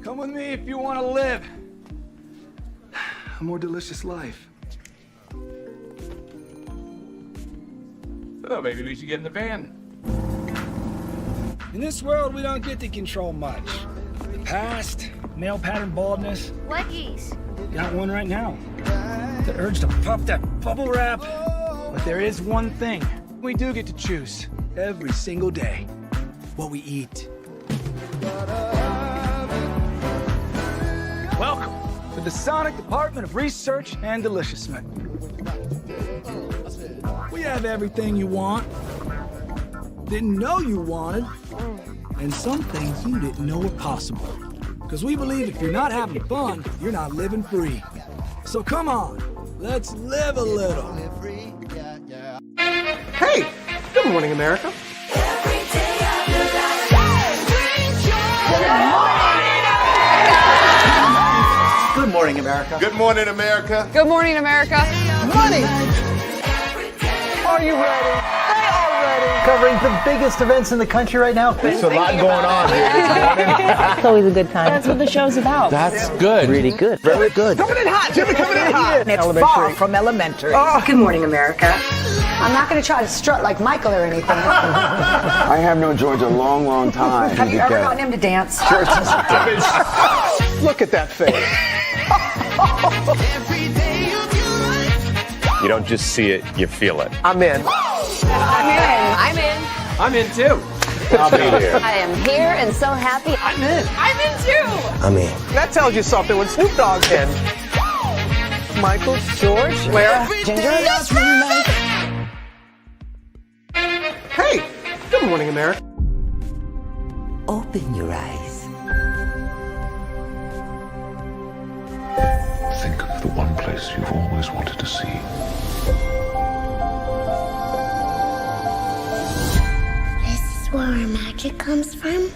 Come with me if you want to live a more delicious life. Oh, maybe we should get in the van. In this world, we don't get to control much. Past, male pattern baldness. Leggies. Got one right now. The urge to puff that bubble wrap. But there is one thing we do get to choose every single day: what we eat. Welcome to the Sonic Department of Research and Deliciousment. We have everything you want, didn't know you wanted, and some things you didn't know were possible. Because we believe if you're not having fun, you're not living free. So come on, let's live a little. Hey, good morning, America. Good morning, America. Good morning, America. Good morning, America. Money! Are you ready? They are ready. Covering the biggest events in the country right now. There's a lot going on here this morning. It's always a good time. That's what the show's about. That's good. Really good. Very good. Coming in hot, Jimmy, coming in hot. It's far from elementary. Good morning, America. I'm not going to try to strut like Michael or anything. I have known George a long, long time. Have you ever gotten him to dance? Look at that face. You don't just see it, you feel it. I'm in. I'm in. I'm in. I'm in too. I'll be here. I am here and so happy. I'm in. I'm in too. I'm in. That tells you something when Snoop Dogg's in. Michael, George, Lara, Ginger. Hey, good morning, America. Open your eyes. Think of the one place you've always wanted to see. This is where our magic comes from.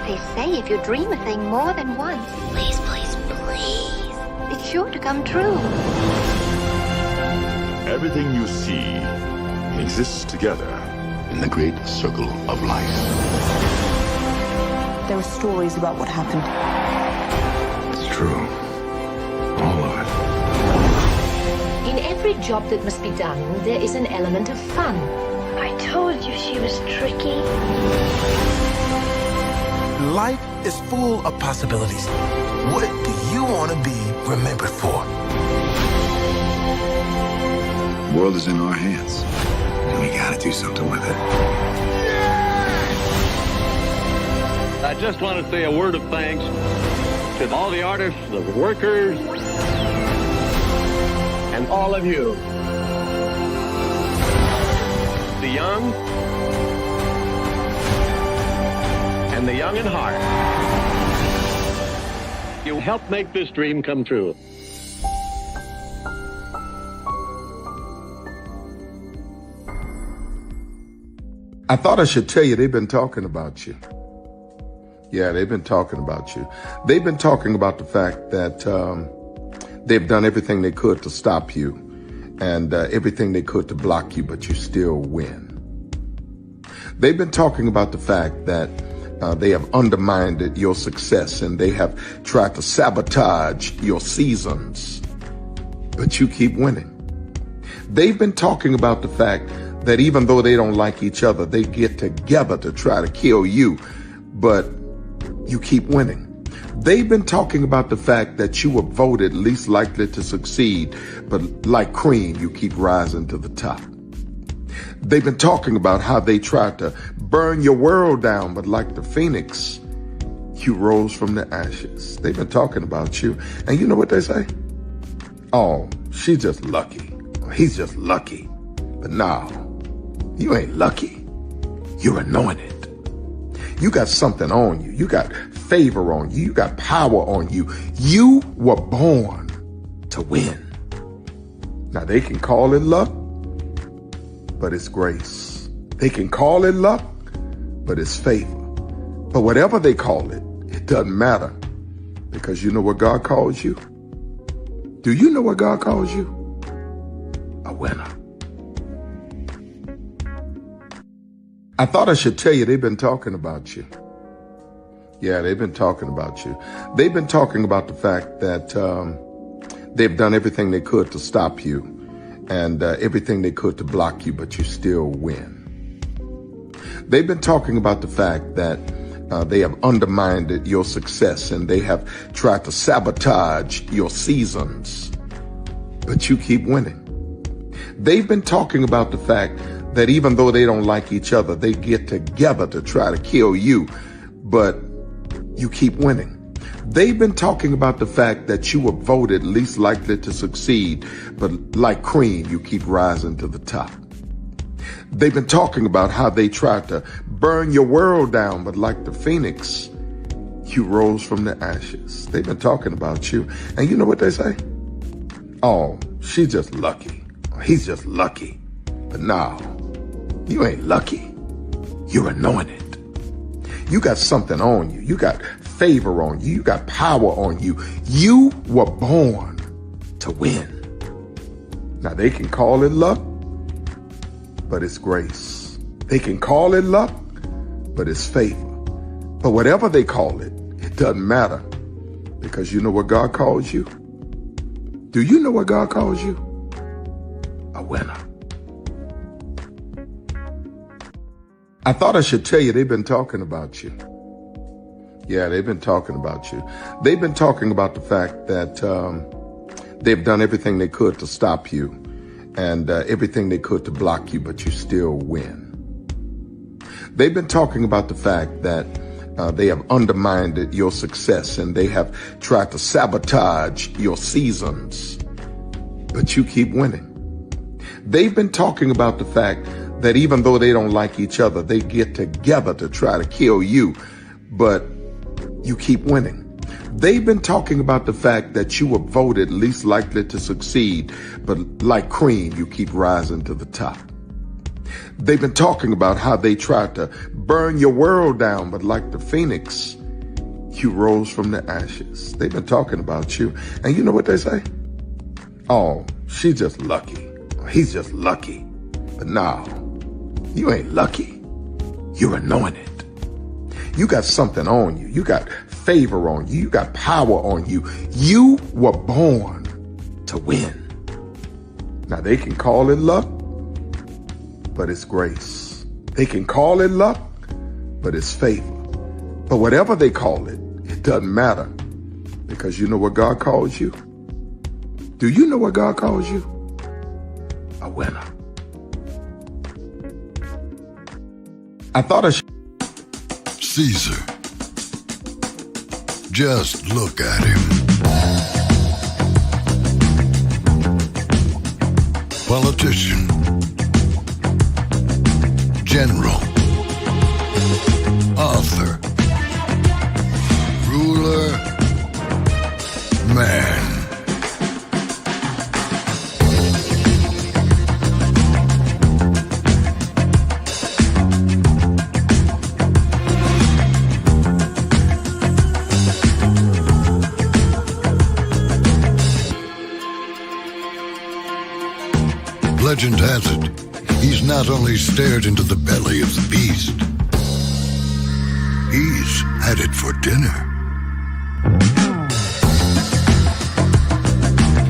They say if you dream a thing more than once, please, please, please, it's sure to come true. Everything you see exists together in the great circle of life. There were stories about what happened. It's true. All of it. In every job that must be done, there is an element of fun. I told you she was tricky. Life is full of possibilities. What do you want to be remembered for? The world is in our hands, and we gotta do something with it. I just want to say a word of thanks to all the artists, the workers, and all of you. The young and the young in heart. You helped make this dream come true. I thought I should tell you they've been talking about you. Yeah, they've been talking about you. They've been talking about the fact that They've done everything they could to stop you and everything they could to block you, but you still win. They've been talking about the fact that they have undermined your success and they have tried to sabotage your seasons, but you keep winning. They've been talking about the fact that even though they don't like each other, they get together to try to kill you, but you keep winning. They've been talking about the fact that you were voted least likely to succeed, but like cream, you keep rising to the top. They've been talking about how they tried to burn your world down, but like the phoenix, you rose from the ashes. They've been talking about you, and you know what they say? Oh, she's just lucky. He's just lucky. But no, you ain't lucky. You're anointed. You got something on you. You got favor on you. You got power on you. You were born to win. Now they can call it luck, but it's grace. They can call it luck, but it's favor. But whatever they call it, it doesn't matter, because you know what God calls you? Do you know what God calls you? A winner. I thought I should tell you, they've been talking about you. Yeah, they've been talking about you. They've been talking about the fact that they've done everything they could to stop you and everything they could to block you, but you still win. They've been talking about the fact that they have undermined your success and they have tried to sabotage your seasons, but you keep winning. They've been talking about the fact that even though they don't like each other, they get together to try to kill you, but you keep winning. They've been talking about the fact that you were voted least likely to succeed, but like cream, you keep rising to the top. They've been talking about how they tried to burn your world down, but like the phoenix, you rose from the ashes. They've been talking about you, and you know what they say? Oh, she's just lucky. He's just lucky. But no, you ain't lucky. You're anointed. You got something on you. You got favor on you. You got power on you. You were born to win. Now they can call it luck, but it's grace. They can call it luck, but it's favor. But whatever they call it, it doesn't matter, because you know what God calls you? Do you know what God calls you? A winner. I thought I should tell you, they've been talking about you. Yeah, they've been talking about you. They've been talking about the fact that they've done everything they could to stop you and everything they could to block you, but you still win. They've been talking about the fact that they have undermined your success and they have tried to sabotage your seasons, but you keep winning. They've been talking about the fact that even though they don't like each other, they get together to try to kill you, but you keep winning. They've been talking about the fact that you were voted least likely to succeed, but like cream, you keep rising to the top. They've been talking about how they tried to burn your world down, but like the phoenix, you rose from the ashes. They've been talking about you, and you know what they say? Oh, she's just lucky. He's just lucky. But no, you ain't lucky. You're anointed. You got something on you. You got favor on you. You got power on you. You were born to win. Now they can call it luck, but it's grace. They can call it luck, but it's favor. But whatever they call it, it doesn't matter, because you know what God calls you? Do you know what God calls you? A winner. I thought I should. Caesar. Just look at him. Politician. General. Author. Ruler. Man. Legend has it, he's not only stared into the belly of the beast, he's had it for dinner.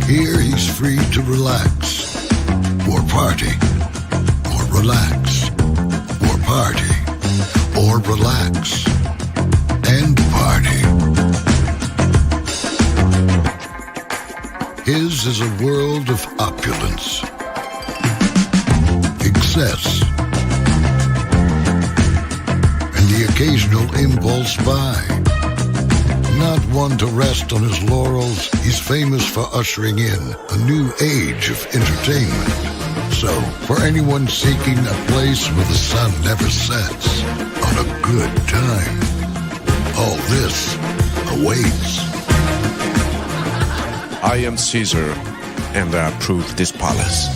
Here he's free to relax, or party, or relax, or party, or relax, and party. His is a world of opulence, excess, and the occasional impulse buy. Not one to rest on his laurels, he's famous for ushering in a new age of entertainment. So, for anyone seeking a place where the sun never sets, on a good time, all this awaits. I am Caesar, and I approve this palace.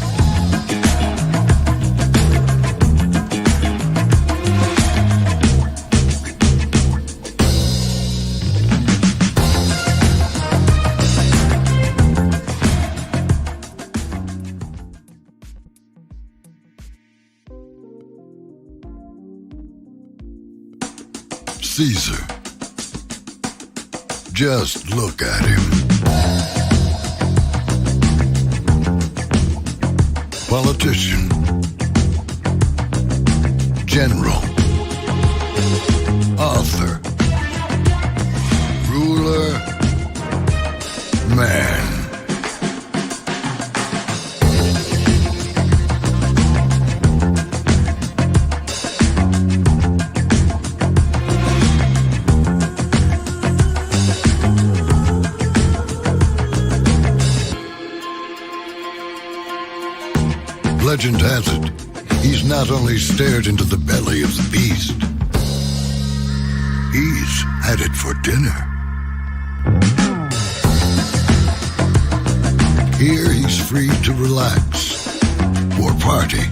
Caesar. Just look at him. Politician. General. Author. Ruler. Man. Legend has it, he's not only stared into the belly of the beast, he's had it for dinner. Here he's free to relax, or party,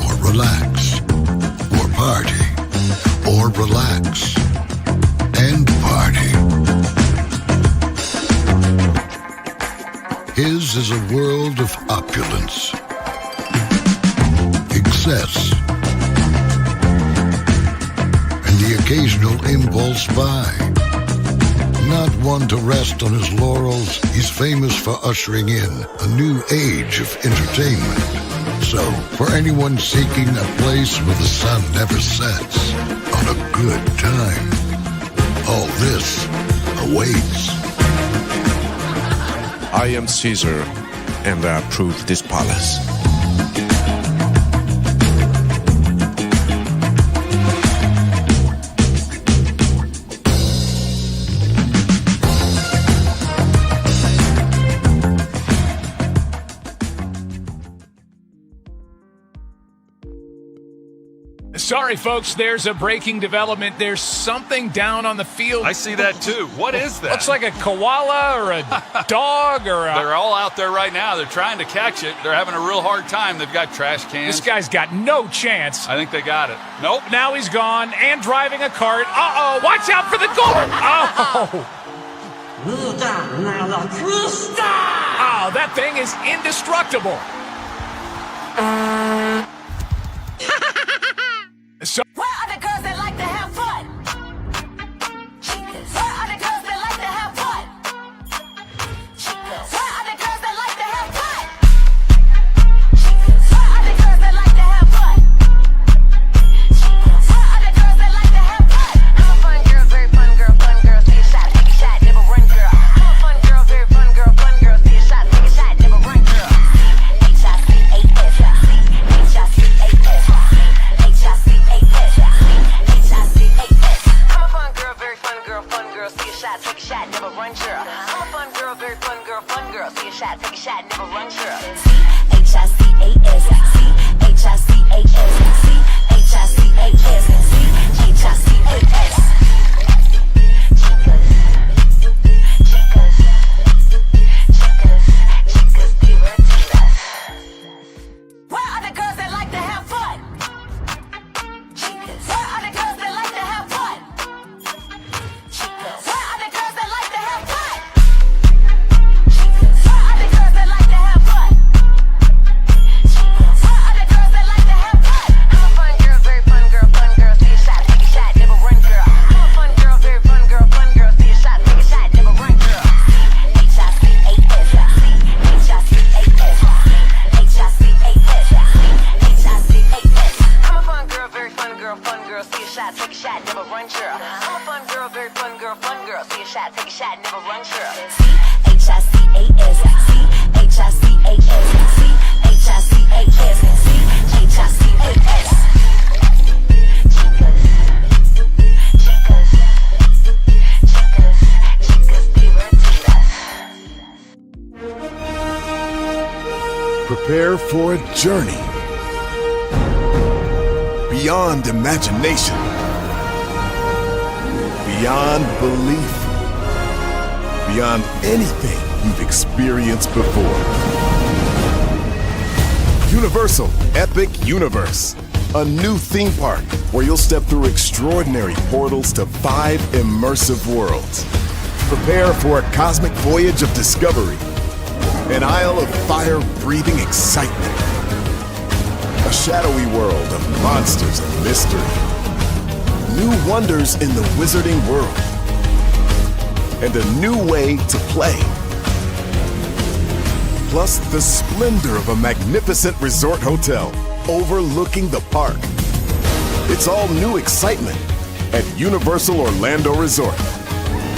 or relax, or party, or relax, and party. His is a world of opulence, excess, and the occasional impulse buy. Not one to rest on his laurels, he's famous for ushering in a new age of entertainment. So, for anyone seeking a place where the sun never sets, on a good time, all this awaits. I am Caesar, and I approve this palace. Sorry, folks, there's a breaking development. There's something down on the field. I see that, too. What is that? Looks like a koala or a dog or a... They're all out there right now. They're trying to catch it. They're having a real hard time. They've got trash cans. This guy's got no chance. I think they got it. Nope. Now he's gone and driving a cart. Uh-oh, watch out for the goal. Oh. Oh, that thing is indestructible. So where are the girls that like to have fun? Where are the girls that like to have fun? Where are the girls that like to have fun? Where are the girls that like to have fun? Where are the girls that like to have fun? I'm a fun girl, very fun girl, see a shot, take a shot, never run girl. I'm a fun girl, very fun girl, see a shot, take a shot, never run girl. H-I-C-A-S, H-I-C-A-S. I'm a fun girl, very fun girl, see a shot, take a shot, never run girl. I'm a fun girl, very fun girl, see a shot, take a shot, never run girl. C-H-I-C-A-S, C-H-I-C-A-S, C-H-I-C-A-S, C-H-I-C-A-S. Chicas divertidas. Where are the girls that like to have fun? Where are the girls that like to have fun? Where are the girls that like to have fun? Where are the girls that like to have fun? Prepare for a journey beyond imagination, beyond belief, beyond anything you've experienced before. Universal Epic Universe, a new theme park where you'll step through extraordinary portals to 5 immersive worlds. Prepare for a cosmic voyage of discovery, an isle of fire-breathing excitement, a shadowy world of monsters and mystery, new wonders in the wizarding world, and a new way to play. Plus the splendor of a magnificent resort hotel overlooking the park. It's all new excitement at Universal Orlando Resort.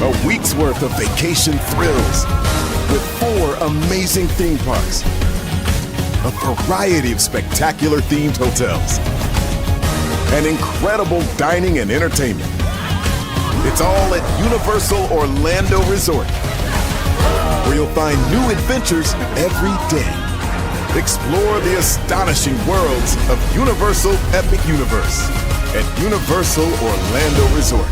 A week's worth of vacation thrills with 4 amazing theme parks, a variety of spectacular themed hotels, and incredible dining and entertainment. It's all at Universal Orlando Resort, where you'll find new adventures every day. Explore the astonishing worlds of Universal Epic Universe at Universal Orlando Resort.